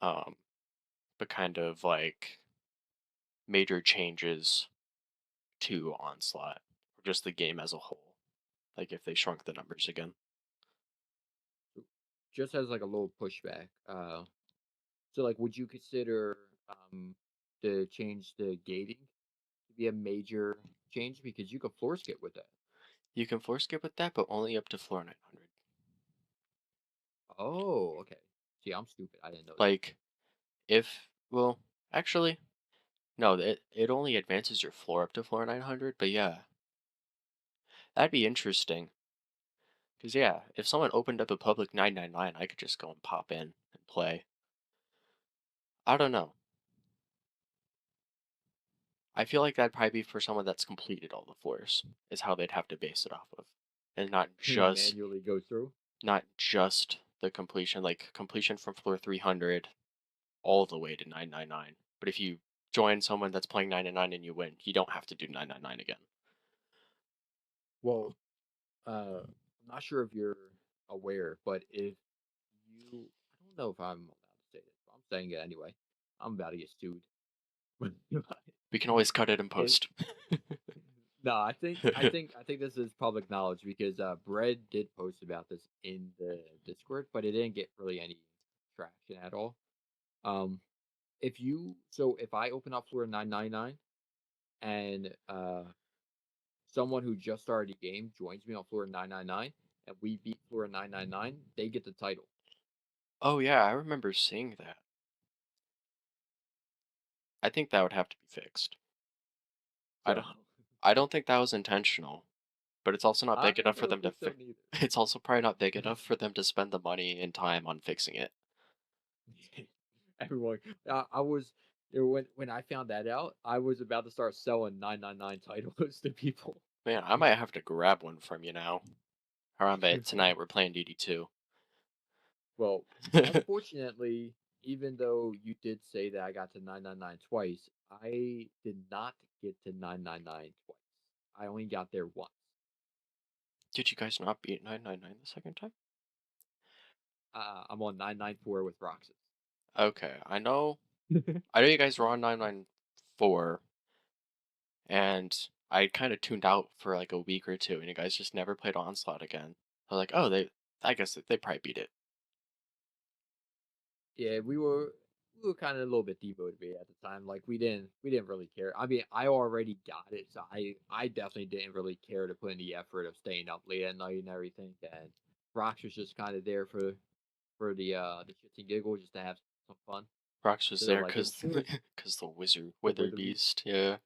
Um, but kind of like major changes to Onslaught, or just the game as a whole. Like if they shrunk the numbers again.
Just as like a little pushback. So like, would you consider to change the gating to be a major change because you could floor skip with that?
You can floor skip with that, but only up to floor 900.
Oh, okay. See, I'm stupid. I didn't know that.
Like if well, actually, no, it only advances your floor up to floor 900. But yeah, that'd be interesting. Cause yeah, if someone opened up a public 999, I could just go and pop in and play. I don't know. I feel like that'd probably be for someone that's completed all the floors, is how they'd have to base it off of, and
Manually go through.
not just the completion, like completion from floor 300 all the way to 999. But if you join someone that's playing 999 and you win, you don't have to do 999 again.
Well, I'm not sure if you're aware, but if you, I don't know if I'm allowed to say this, but I'm saying it anyway. I'm about to get sued.
We can always cut it in
if
post.
No, I think this is public knowledge because Bread did post about this in the Discord, but it didn't get really any traction at all. Um, if I open up floor 999 and someone who just started the game joins me on floor 999 and we beat floor 999, they get the title.
Oh yeah, I remember seeing that. I think that would have to be fixed. I
So
don't, I don't think that was intentional, but it's also not
I
big enough for
don't
them to
think so
fix.
neither.
It's also probably not big enough for them to spend the money and time on fixing it.
Everyone, I was when I found that out, I was about to start selling 999 titles to people.
Man, I might have to grab one from you now. Harambe, tonight we're playing DD2.
Well, unfortunately, even though you did say that I got to 999 twice, I did not get to 999 twice. I only got there once.
Did you guys not beat 999 the second time?
I'm on 994 with Roxas.
Okay, I know you guys were on 994, and I kind of tuned out for like a week or two, and you guys just never played Onslaught again. I was like, oh, I guess they probably beat it.
Yeah, we were kind of a little bit demotivated at the time. Like we didn't really care. I mean, I already got it, so I definitely didn't really care to put in the effort of staying up late at night and everything. And Rox was just kind of there for the shits and giggles, just to have some fun.
Rox was
So
there
like
because
it was
because the wizard
the
wither
Wither Beast.
beast. Yeah,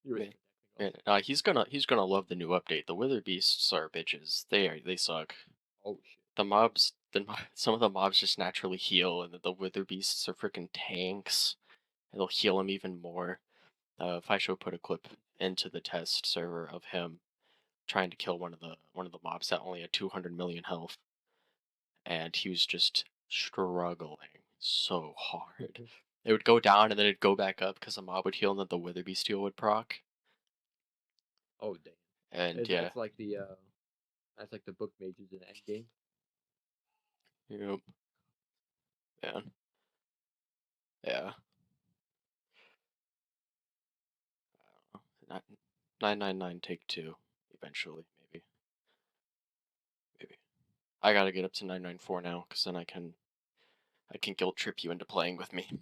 He was
man,
protecting us.
man. He's gonna love the new update. The wither beasts are bitches. They suck.
Oh shit.
Some of the mobs just naturally heal, and the wither beasts are freaking tanks. And they'll heal him even more. If I should put a clip into the test server of him trying to kill one of the mobs that only had 200 million health, and he was just struggling so hard. It would go down and then it'd go back up because the mob would heal and then the wither beast heal would proc.
Oh damn.
And
It's,
yeah,
it's like the that's like the book mages in Endgame.
yep, yeah, yeah. Not 999 take two eventually, maybe. I gotta get up to 994 now because then I can guilt trip you into playing with me.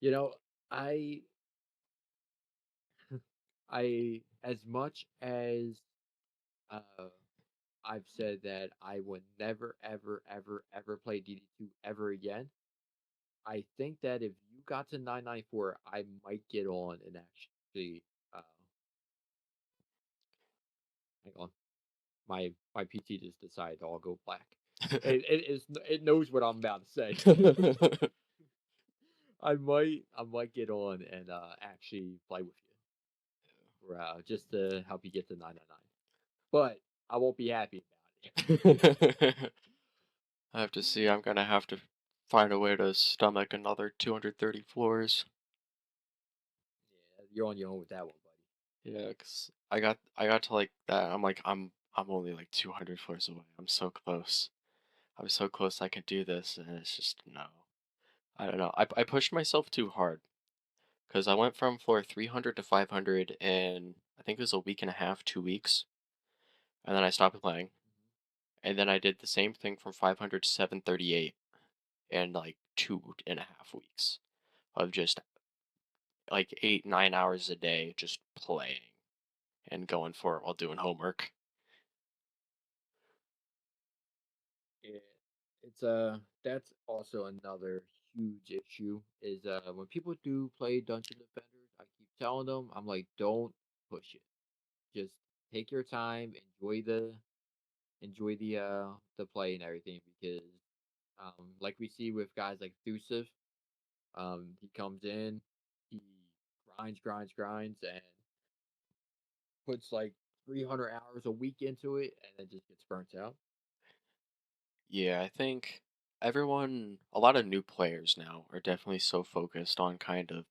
You know, I I as much as uh I've said that I would never, ever, ever, ever play DD2 ever again. I think that if you got to 994, I might get on and actually, hang on, my PC just decided to all go black. It knows what I'm about to say. I might get on and actually play with you, for, just to help you get to 999. But I won't be happy about it.
I have to see. I'm gonna have to find a way to stomach another 230 floors.
Yeah, you're on your own with that one, buddy.
Yeah, 'cause I got to like that. I'm only like 200 floors away. I'm so close. I'm so close I can do this, and it's just no. I don't know. I pushed myself too hard because I went from floor 300 to 500 in I think it was a week and a half, 2 weeks, and then I stopped playing. And then I did the same thing from 500 to 738 in like 2.5 weeks of just like 8, 9 hours a day just playing and going for it while doing homework.
Yeah, it's that's also another huge issue is when people do play Dungeon Defenders, I keep telling them, I'm like, don't push it. Just take your time, enjoy the play and everything because like we see with guys like Thusif, he comes in, he grinds and puts like 300 hours a week into it and then just gets burnt out.
Yeah, I think a lot of new players now are definitely so focused on kind of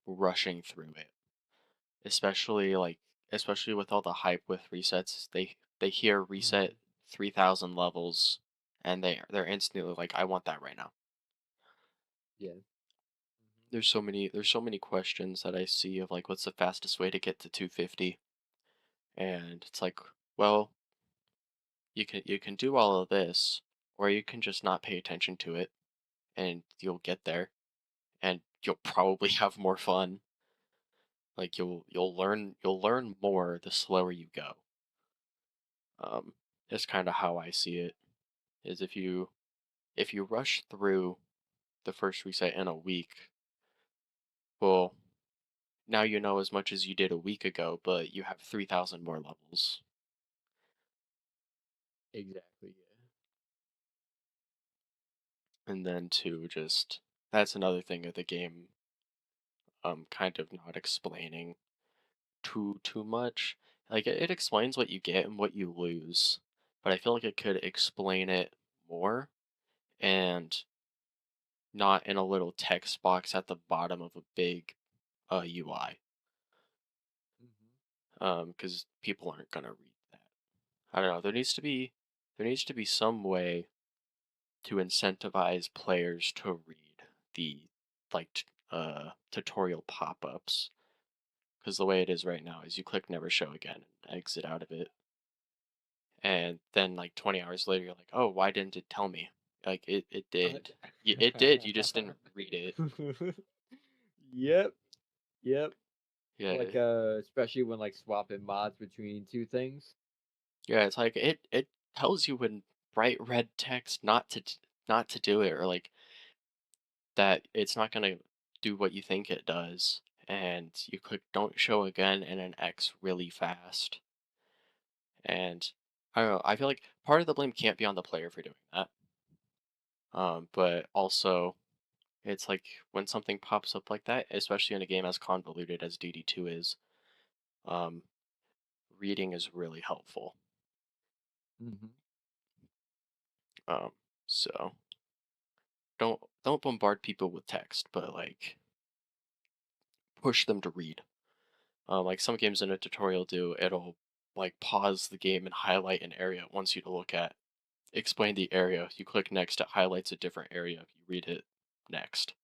rushing through it, especially especially with all the hype with resets. They hear reset
Hmm.
3,000 levels and they're instantly like, I want that right now.
Yeah. Hmm.
There's so many questions that I see of like what's the fastest way to get to 250, and it's like, well, you can do all of this, or you can just not pay attention to it and you'll get there and you'll probably have more fun. Like you'll learn more the slower you go. Um, that's kind of how I see it. Is if you rush through the first reset in a week, well, now you know as much as you did a week ago, but you have 3,000 more levels.
Exactly. Yeah.
And then to just that's another thing of the game kind of not explaining too much. Like it explains what you get and what you lose, but I feel like it could explain it more and not in a little text box at the bottom of a big UI.
Hmm.
Because people aren't gonna read that. I don't know. There needs to be some way to incentivize players to read the tutorial pop-ups, because the way it is right now is you click never show again and exit out of it, and then like 20 hours later you're like, oh, why didn't it tell me? Like it did. It did, you just didn't read it.
Yep. Yep.
Yeah.
Like especially when like swapping mods between two things.
Yeah, it's like it tells you in bright red text not to do it, or like that it's not gonna do what you think it does, and you click don't show again and an X really fast. And I don't know, I feel like part of the blame can't be on the player for doing that. But also it's like when something pops up like that, especially in a game as convoluted as DD2 is, um, reading is really helpful.
Hmm.
Um, so don't bombard people with text, but like push them to read. Like some games in a tutorial do, it'll like pause the game and highlight an area it wants you to look at. Explain the area. You click next, it highlights a different area. You read it next.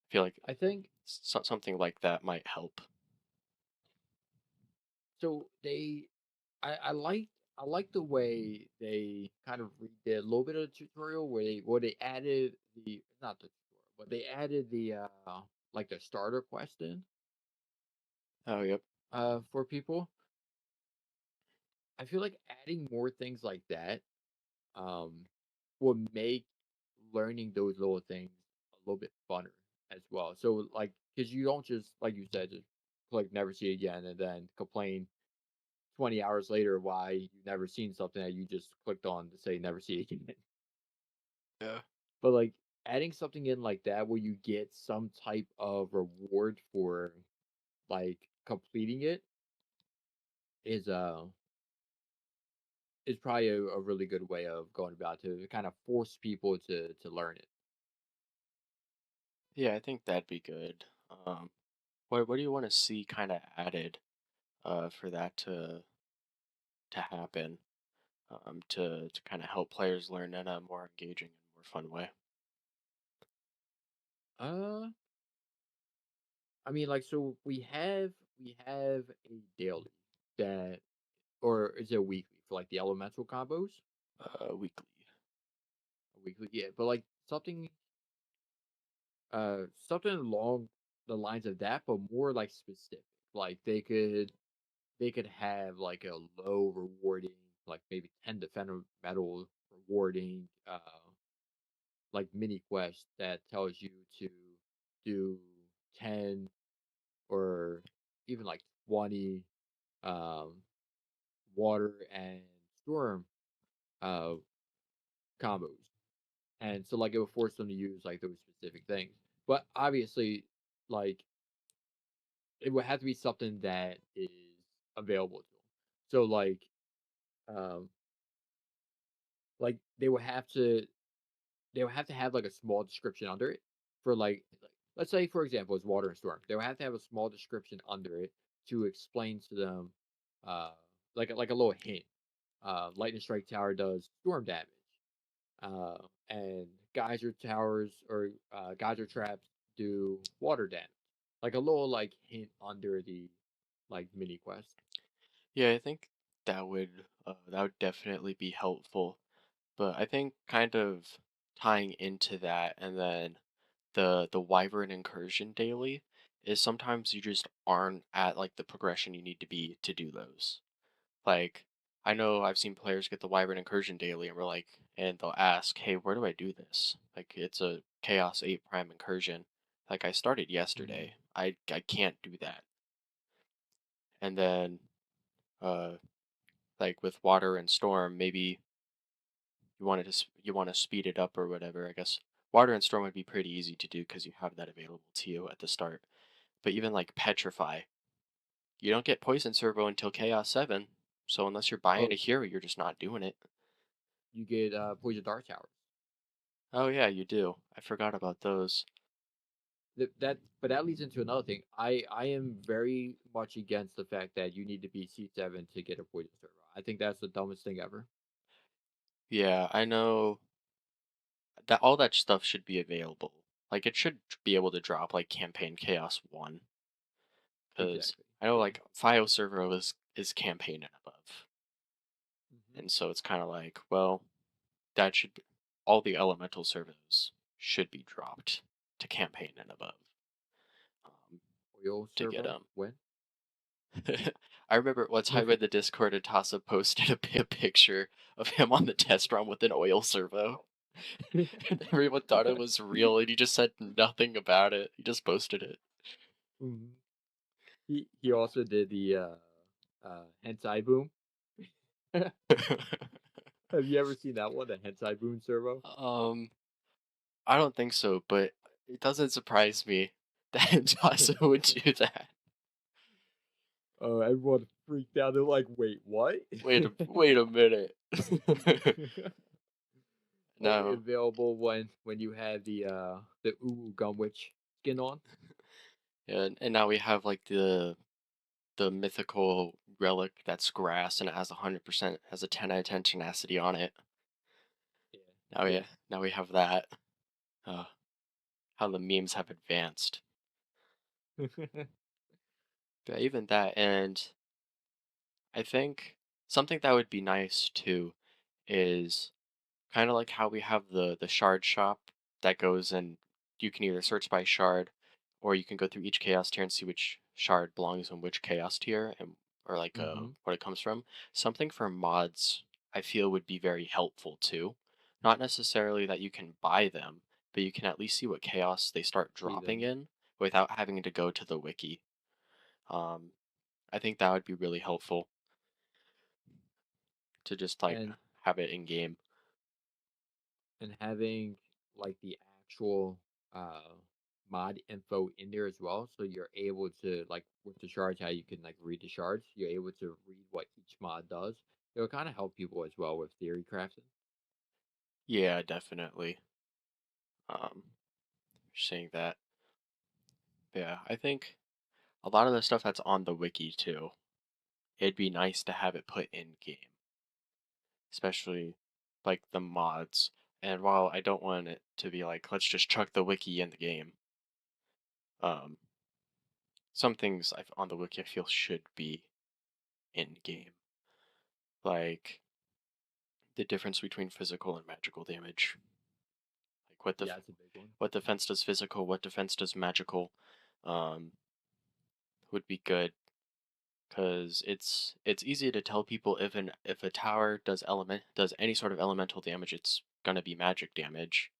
I feel like
I think
something like that might help.
so. I like the way they kind of redid a little bit of the tutorial where they added the not the tutorial, but they added the like the starter quest in
Oh, yep.
for people. I feel like adding more things like that um will make learning those little things a little bit funner as well. So like because you don't just like you said just click never see again and then complain 20 hours later why you never seen something that you just clicked on to say never see it again.
Yeah.
But like adding something in like that where you get some type of reward for like completing it is is probably a really good way of going about to kind of force people to learn it.
Yeah, I think that'd be good. Um, what do you want to see kind of added for that to happen to kind of help players learn in a more engaging and more fun way?
Uh, I mean, like, so we have a daily that, or is it weekly for like the elemental combos?
Weekly.
A weekly, yeah, but like something along the lines of that, but more like specific. Like they could have like a low rewarding, like maybe 10 defender medal rewarding, like mini quest that tells you to do 10 or even like 20 um, water and storm uh, combos. And so like it would force them to use like those specific things. But obviously, like it would have to be something that is available to them. So um like they would have to have like a small description under it for like let's say for example it's water and storm. They would have to have a small description under it to explain to them uh like a little hint. Lightning strike tower does storm damage. Uh and geyser towers or geyser traps do water damage. Like a little like hint under the like mini quest.
Yeah, I think that would definitely be helpful. But I think kind of tying into that and then the Wyvern incursion daily is sometimes you just aren't at like the progression you need to be to do those. Like I know I've seen players get the Wyvern incursion daily and we're like and they'll ask, "Hey, where do I do this?" Like it's a Chaos 8 prime incursion. Like I started
Hmm.
yesterday. I can't do that. And then uh like with water and storm, maybe you want to speed it up or whatever. I guess water and storm would be pretty easy to do because you have that available to you at the start. But even like petrify, you don't get poison servo until Chaos 7. So unless you're buying
Oh,
a hero, you're just not doing it.
you get poison dart towers.
Oh yeah, you do. I forgot about those.
But that leads into another thing. I am very much against the fact that you need to be C7 to get a poison server. I think that's the dumbest thing ever.
Yeah, I know that all that stuff should be available. Like it should be able to drop like campaign Chaos 1 because
Exactly.
I know
Yeah.
like Fio servo is campaign and above.
Hmm.
And so it's kind of like, well, that should be, all the elemental servos should be dropped to campaign and above um,
Oil
to get
servo
them.
when?
I remember one time in the Discord, Atasa posted a picture of him on the test run with an oil servo. And everyone thought it was real, and he just said nothing about it. He just posted it.
Mhm. He also did the hentai boom. Have you ever seen that one, the hentai boom servo?
um, I don't think so, but it doesn't surprise me that Atasa would do that.
Oh, everyone freaked out. They're like, "Wait, what?"
Wait a minute.
Only
No,
available when you have the Uwu Gunwitch skin on.
and now we have like the mythical relic that's grass and it has 100% has a 10 out of 10 tenacity on it.
Yeah.
Now we have that. Uh, how the memes have advanced.
Yeah.
But even that, and I think something that would be nice too is kind of like how we have the shard shop that goes and you can either search by shard or you can go through each chaos tier and see which shard belongs in which chaos tier and or like
Hmm.
what it comes from. Something for mods I feel would be very helpful too. Not necessarily that you can buy them, but you can at least see what chaos they start
See
dropping
them.
in without having to go to the wiki. Um, I think that would be really helpful. to just like
and
have it in game.
having like the actual uh mod info in there as well, so you're able to like with the shards, how you can like read the shards, you're able to read what each mod does. It'll kind of help people as well with theory crafting.
Yeah, definitely. Saying that. Yeah, I think a lot of the stuff that's on the wiki too, it'd be nice to have it put in game, especially like the mods. And while I don't want it to be like, let's just chuck the wiki in the game, um, some things on the wiki I feel should be in game, like the difference between physical and magical damage. Like
Yeah, it's a big one.
what defense does physical, what defense does magical, um, would be good because it's easy to tell people if a tower does any sort of elemental damage, it's gonna be magic damage.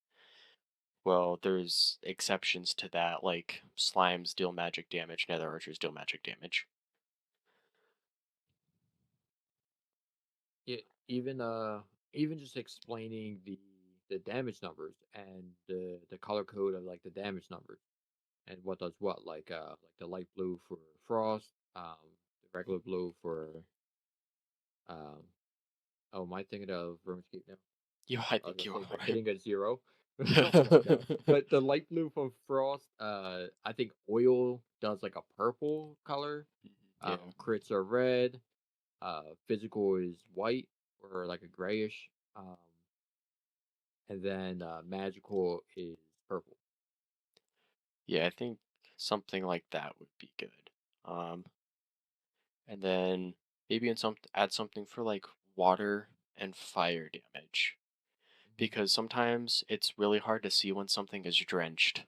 Well, there's exceptions to that, like slimes deal magic damage, nether archers deal magic damage.
Yeah, even just explaining the damage numbers and the color code of like the damage numbers and what does what, like the light blue for frost, the regular blue for um oh, am I thinking of RuneScape now?
Yeah, I
I was
think
gonna
you
say
are right.
hitting a zero. No, but the light blue for frost, I think oil does like a purple color.
Yeah,
Crits are red. Physical is white or like a grayish. And then magical is purple.
yeah, I think something like that would be good. Um, and then maybe add something for like water and fire damage
Mhm.
because sometimes it's really hard to see when something is drenched,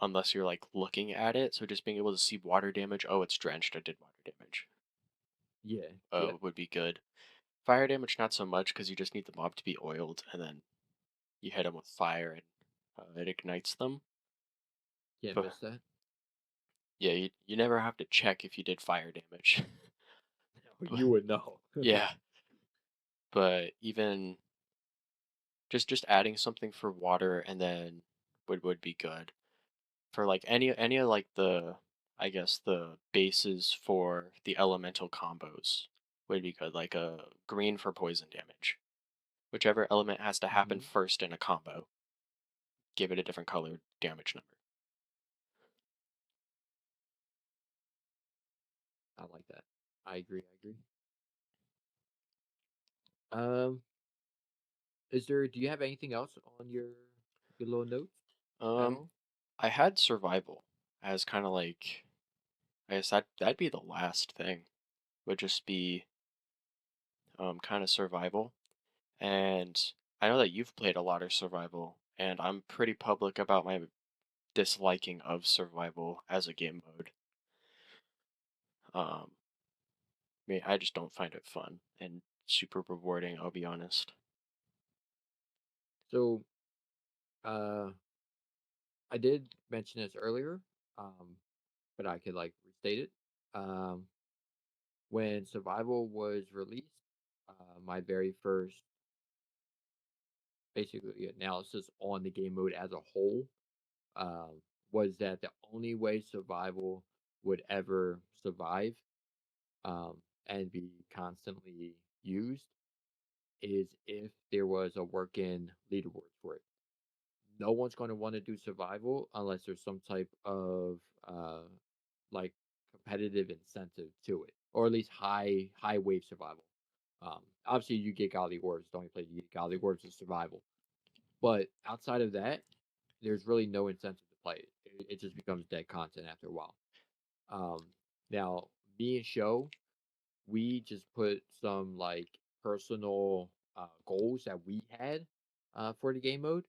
unless you're like looking at it. So just being able to see water damage, oh, it's drenched, I did water damage,
Yeah, yeah,
would be good. Fire damage, not so much because you just need the mob to be oiled and then you hit them with fire and it ignites them.
can't
But
miss that.
yeah, you never have to check if you did fire damage. But
You would know.
yeah, but even just adding something for water and then would be good. For like any of like the I guess the bases for the elemental combos would be good, like a green for poison damage. Whichever element has to happen
Hmm.
first in a combo, give it a different colored damage number.
I like that. I agree. I agree. Um, is there? Do you have anything else on your little notes at
Um,
all?
I had survival as kind of like I guess that'd be the last thing. Would just be kind of survival. And I know that you've played a lot of survival, and I'm pretty public about my disliking of survival as a game mode. I mean, I just don't find it fun and super rewarding, I'll be honest.
So, uh, I did mention this earlier, um, but I could like restate it. Um, when Survival was released, my very first basically analysis on the game mode as a whole um, was that the only way Survival would ever survive um, and be constantly used is if there was a working leaderboard for it. No one's going to want to do Survival unless there's some type of uh, like competitive incentive to it, or at least high wave survival. Obviously, you get godly orbs. Don't you play? You get godly orbs in survival, but outside of that, there's really no incentive to play it. It just becomes dead content after a while. Um, Now, me and Show, we just put some like personal goals that we had for the game mode,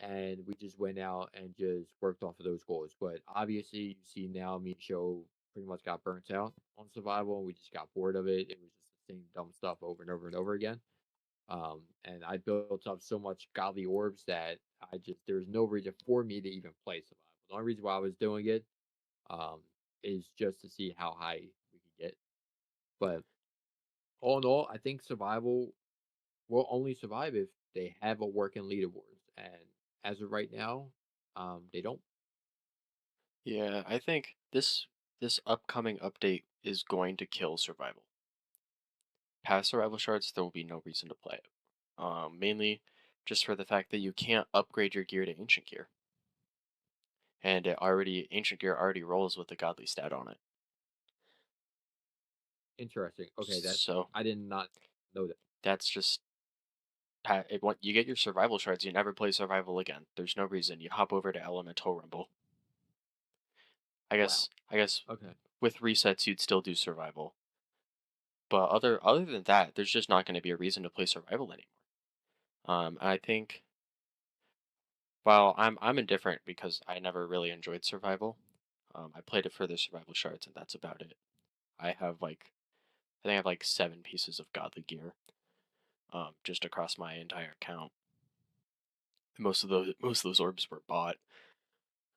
and we just went out and just worked off of those goals. But obviously, you see now, me and Show pretty much got burnt out on survival, and we just got bored of it. It was just the same dumb stuff over and over and over again. And I built up so much godly orbs that I just there's no reason for me to even play survival. The only reason why I was doing it um, is just to see how high we could get. But all in all, I think survival will only survive if they have a working leaderboards, and as of right now, they don't.
Yeah, I think this upcoming update is going to kill survival. Past survival shards, there will be no reason to play it. Mainly just for the fact that you can't upgrade your gear to ancient gear, and ancient gear already rolls with the godly stat on it.
Interesting. Okay, that's
So
I did not know that.
that's just you get your survival shards, you never play survival again. There's no reason. You hop over to elemental rumble.
Wow.
I guess
Okay.
with resets you'd still do survival, but other than that, there's just not going to be a reason to play survival anymore. And I think Well, I'm indifferent because I never really enjoyed survival. I played it for the survival shards, and that's about it. I have like I think I have like 7 pieces of godly gear, just across my entire account. Most of those orbs were bought.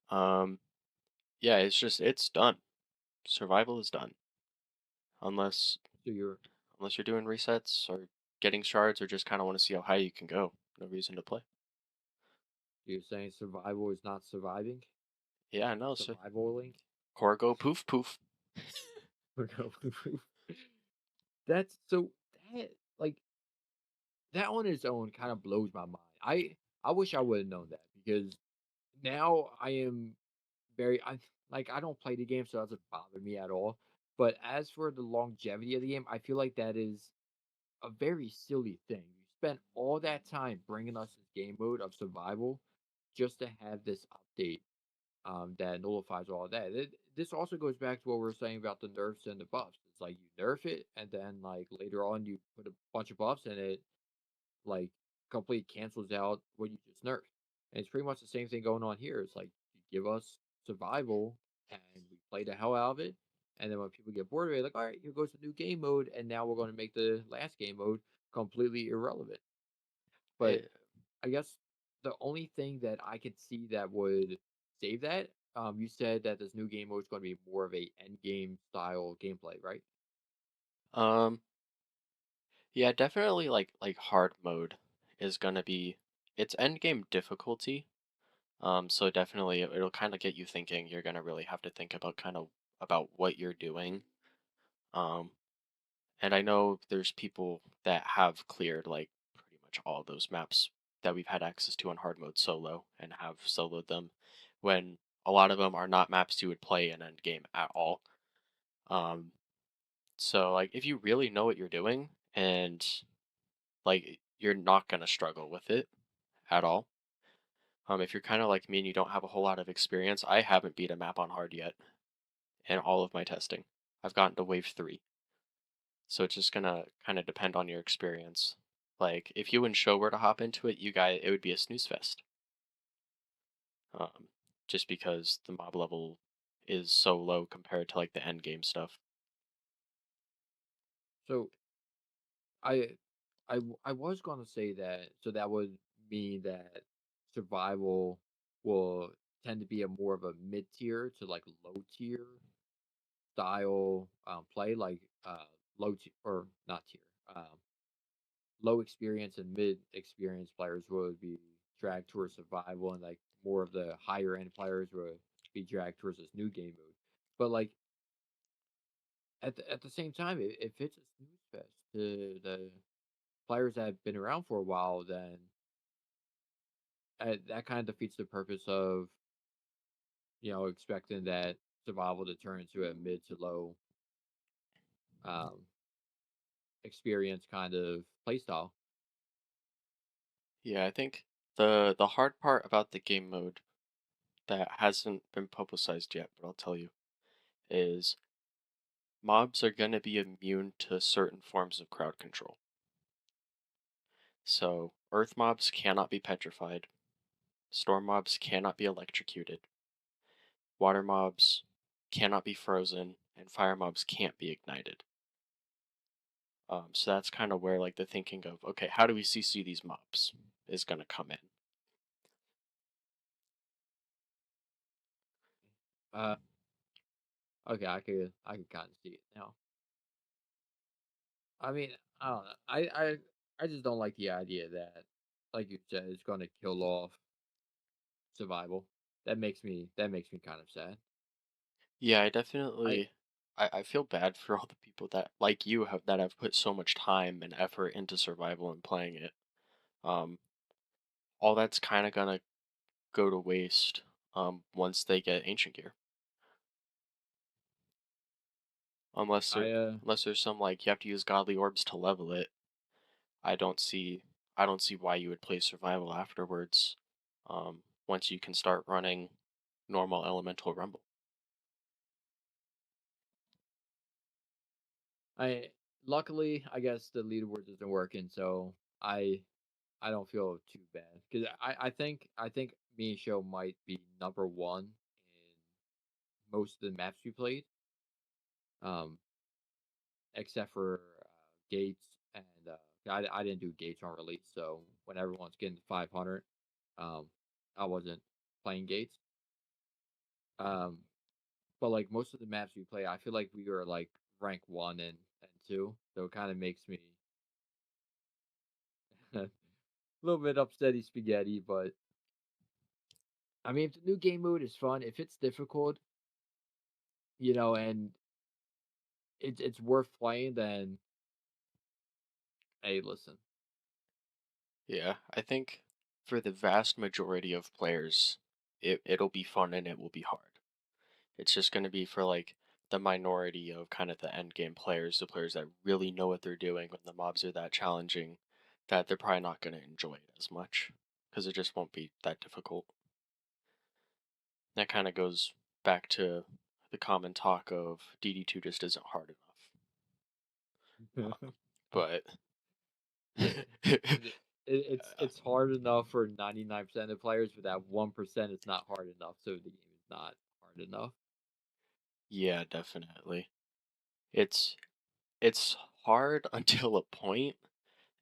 Um, yeah, it's done. Survival is done unless
So
unless you're doing resets or getting shards or just kind of want to see how high you can go. No reason to play.
you're saying survival is not surviving?
Yeah, no, so
Survivaling?
core go poof poof.
That's so that like that on its own kind of blows my mind. I wish I would have known that because now I am I don't play the game, so it doesn't bother me at all. But as for the longevity of the game, I feel like that is a very silly thing. You spent all that time bringing us this game mode of survival just to have this update that nullifies all of that. This also goes back to what we were saying about the nerfs and the buffs. It's like you nerf it, and then like later on you put a bunch of buffs in it, like completely cancels out what you just nerfed. And it's pretty much the same thing going on here. It's like you give us survival and we play the hell out of it. And then when people get bored of it, like, all right, here goes the new game mode, and now we're going to make the last game mode completely irrelevant. But
I,
I guess the only thing that I could see that would save that, you said that this new game mode is going to be more of a end game style gameplay, right?
um, Yeah, definitely like hard mode is gonna be its end game difficulty. So definitely it'll kind of get you thinking. You're gonna really have to think about kind of about what you're doing. Um, and I know there's people that have cleared like pretty much all those maps that we've had access to on hard mode solo and have soloed them when a lot of them are not maps you would play in end game at all. Um, so like if you really know what you're doing and like you're not gonna struggle with it at all. If you're kind of like me and you don't have a whole lot of experience, I haven't beat a map on hard yet in all of my testing. I've gotten to wave 3, so it's just gonna kind of depend on your experience. Like if you and Show were to hop into it, you guys, it would be a snooze fest. Um, just because the mob level is so low compared to like the end game stuff.
So I I was gonna say that, so that would mean that survival will tend to be a more of a mid tier to like low tier style play, like low tier or not tier, low experience and mid experience players would be dragged towards survival, and like more of the higher end players would be dragged towards this new game mode. But like at the same time, if it's a snooze fest to the players that have been around for a while, then that kind of defeats the purpose of expecting that survival to turn into a mid to low um, experience kind of playstyle.
Yeah, I think the hard part about the game mode that hasn't been publicized yet, but I'll tell you, is mobs are going to be immune to certain forms of crowd control. So, earth mobs cannot be petrified, storm mobs cannot be electrocuted, water mobs cannot be frozen, and fire mobs can't be ignited. So that's kind of where like the thinking of, okay, how do we CC these mobs is going to come in.
Uh, okay, I could kind of see it now. I mean, I don't know. I just don't like the idea that, like you said, it's going to kill off survival. That makes me kind of sad.
Yeah, I
I
definitely I feel bad for all the people that like you have that have put so much time and effort into survival and playing it. Um, all that's kind of gonna go to waste once they get ancient gear. Unless there
I
unless there's some like you have to use godly orbs to level it. I don't see I don't see why you would play survival afterwards. Once you can start running normal elemental rumble.
I luckily I guess the leaderboard isn't working, so I I don't feel too bad because I think me and Show might be number one in most of the maps we played, um, except for Gates and I didn't do Gates on release, so when everyone's getting to 500, um, I wasn't playing Gates. Um, but like most of the maps we play, I feel like we were like rank one and two, so it kind of makes me a little bit upsetty spaghetti. But I mean, if the new game mode is fun, if it's difficult, and it's worth playing, then hey, listen.
Yeah, I think for the vast majority of players, it'll be fun and it will be hard. It's just going to be for like the minority of kind of the end game players, the players that really know what they're doing when the mobs are that challenging, that they're probably not going to enjoy it as much because it just won't be that difficult. That kind of goes back to the common talk of DD2 just isn't hard enough. But
It's hard enough for 99% of players, but that 1% is not hard enough, so the game is not hard enough.
yeah, definitely. It's it's hard until a point,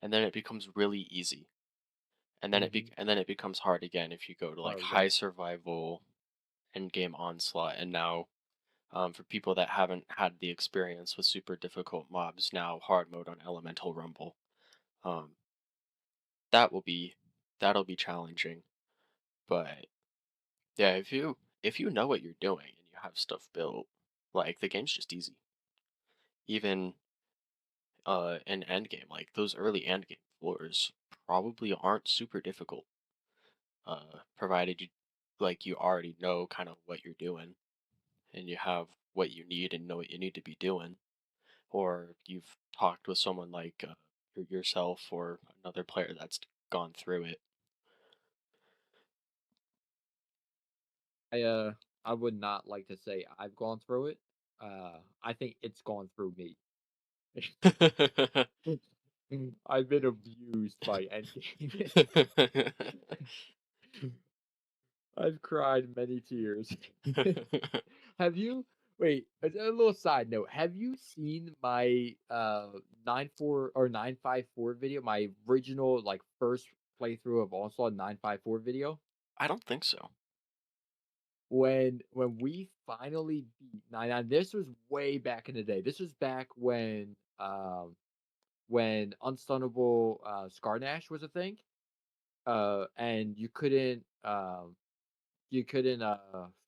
and then it becomes really easy.
Hmm.
And then it becomes hard again if you go to like
Hard
high
again.
survival end game onslaught. And now, for people that haven't had the experience with super difficult mobs, now hard mode on Elemental Rumble. Um, that will be that'll be challenging. But yeah, if you know what you're doing and you have stuff built, like the game's just easy. Even in end game, like those early end game floors probably aren't super difficult. Provided you already know kind of what you're doing and you have what you need and know what you need to be doing, or you've talked with someone like yourself or another player that's gone through it.
I would not like to say I've gone through it. I think it's gone through me. I've been abused by Endgame. I've cried many tears. Have you? Wait, a little side note. Have you seen my 9.4 or 9.54 video? My original like first playthrough of Onslaught 9.54 video.
I don't think so.
When we finally beat 99, this was way back in the day. This was back when unstunnable Scarnash was a thing. And you couldn't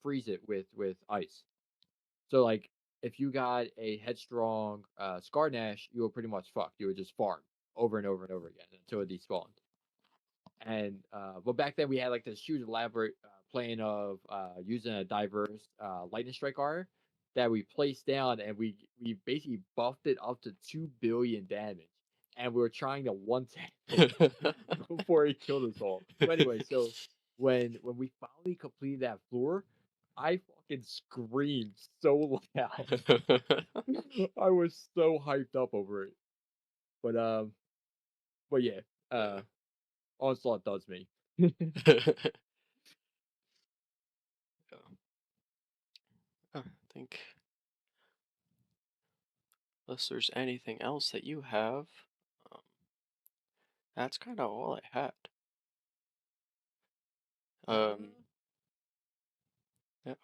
freeze it with ice. So like if you got a headstrong Scarnash, you were pretty much fucked. You would just farm over and over and over again until it despawned. And but back then we had like this huge elaborate plan of using a diverse lightning strike R that we placed down, and we basically buffed it up to 2 billion damage, and we were trying to one tap it before he killed us all. But anyway, so when we finally completed that floor, I fucking screamed so loud. I was so hyped up over it. But but yeah, uh, Onslaught does me.
I think unless there's anything else that you have, um, that's kind of all I had. Um,
Uh,
yeah,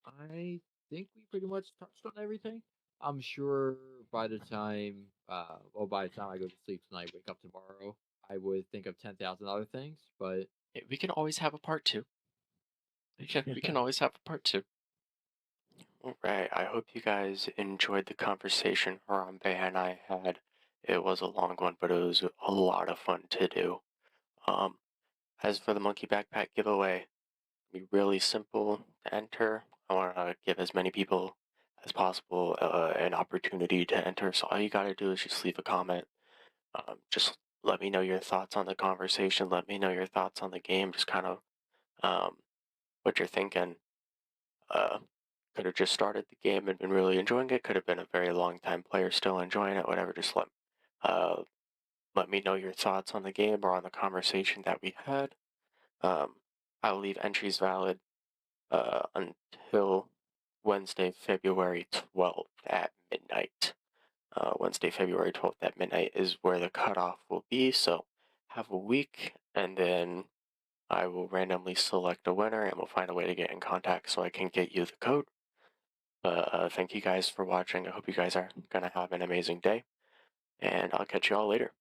I think we pretty much touched on everything. I'm sure by the time, by the time I go to sleep tonight, wake up tomorrow, I would think of 10,000 other things. But
We can always have a part two. We can always have a part two. All right. I hope you guys enjoyed the conversation Harambe and I had. It was a long one, but it was a lot of fun to do. Um, as for the monkey backpack giveaway, be really simple to enter. I want to give as many people as possible an opportunity to enter. So all you got to do is just leave a comment. Just let me know your thoughts on the conversation. Let me know your thoughts on the game. Just kind of um, what you're thinking. Uh, could have just started the game and been really enjoying it. Could have been a very long time player still enjoying it. Whatever. Just uh, let me know your thoughts on the game or on the conversation that we had. Um, I'll leave entries valid until Wednesday, February 12th at midnight. Wednesday, February 12th at midnight is where the cutoff will be. So have a week, and then I will randomly select a winner, and we'll find a way to get in contact so I can get you the code. Thank you guys for watching. I hope you guys are going to have an amazing day, and I'll catch you all later.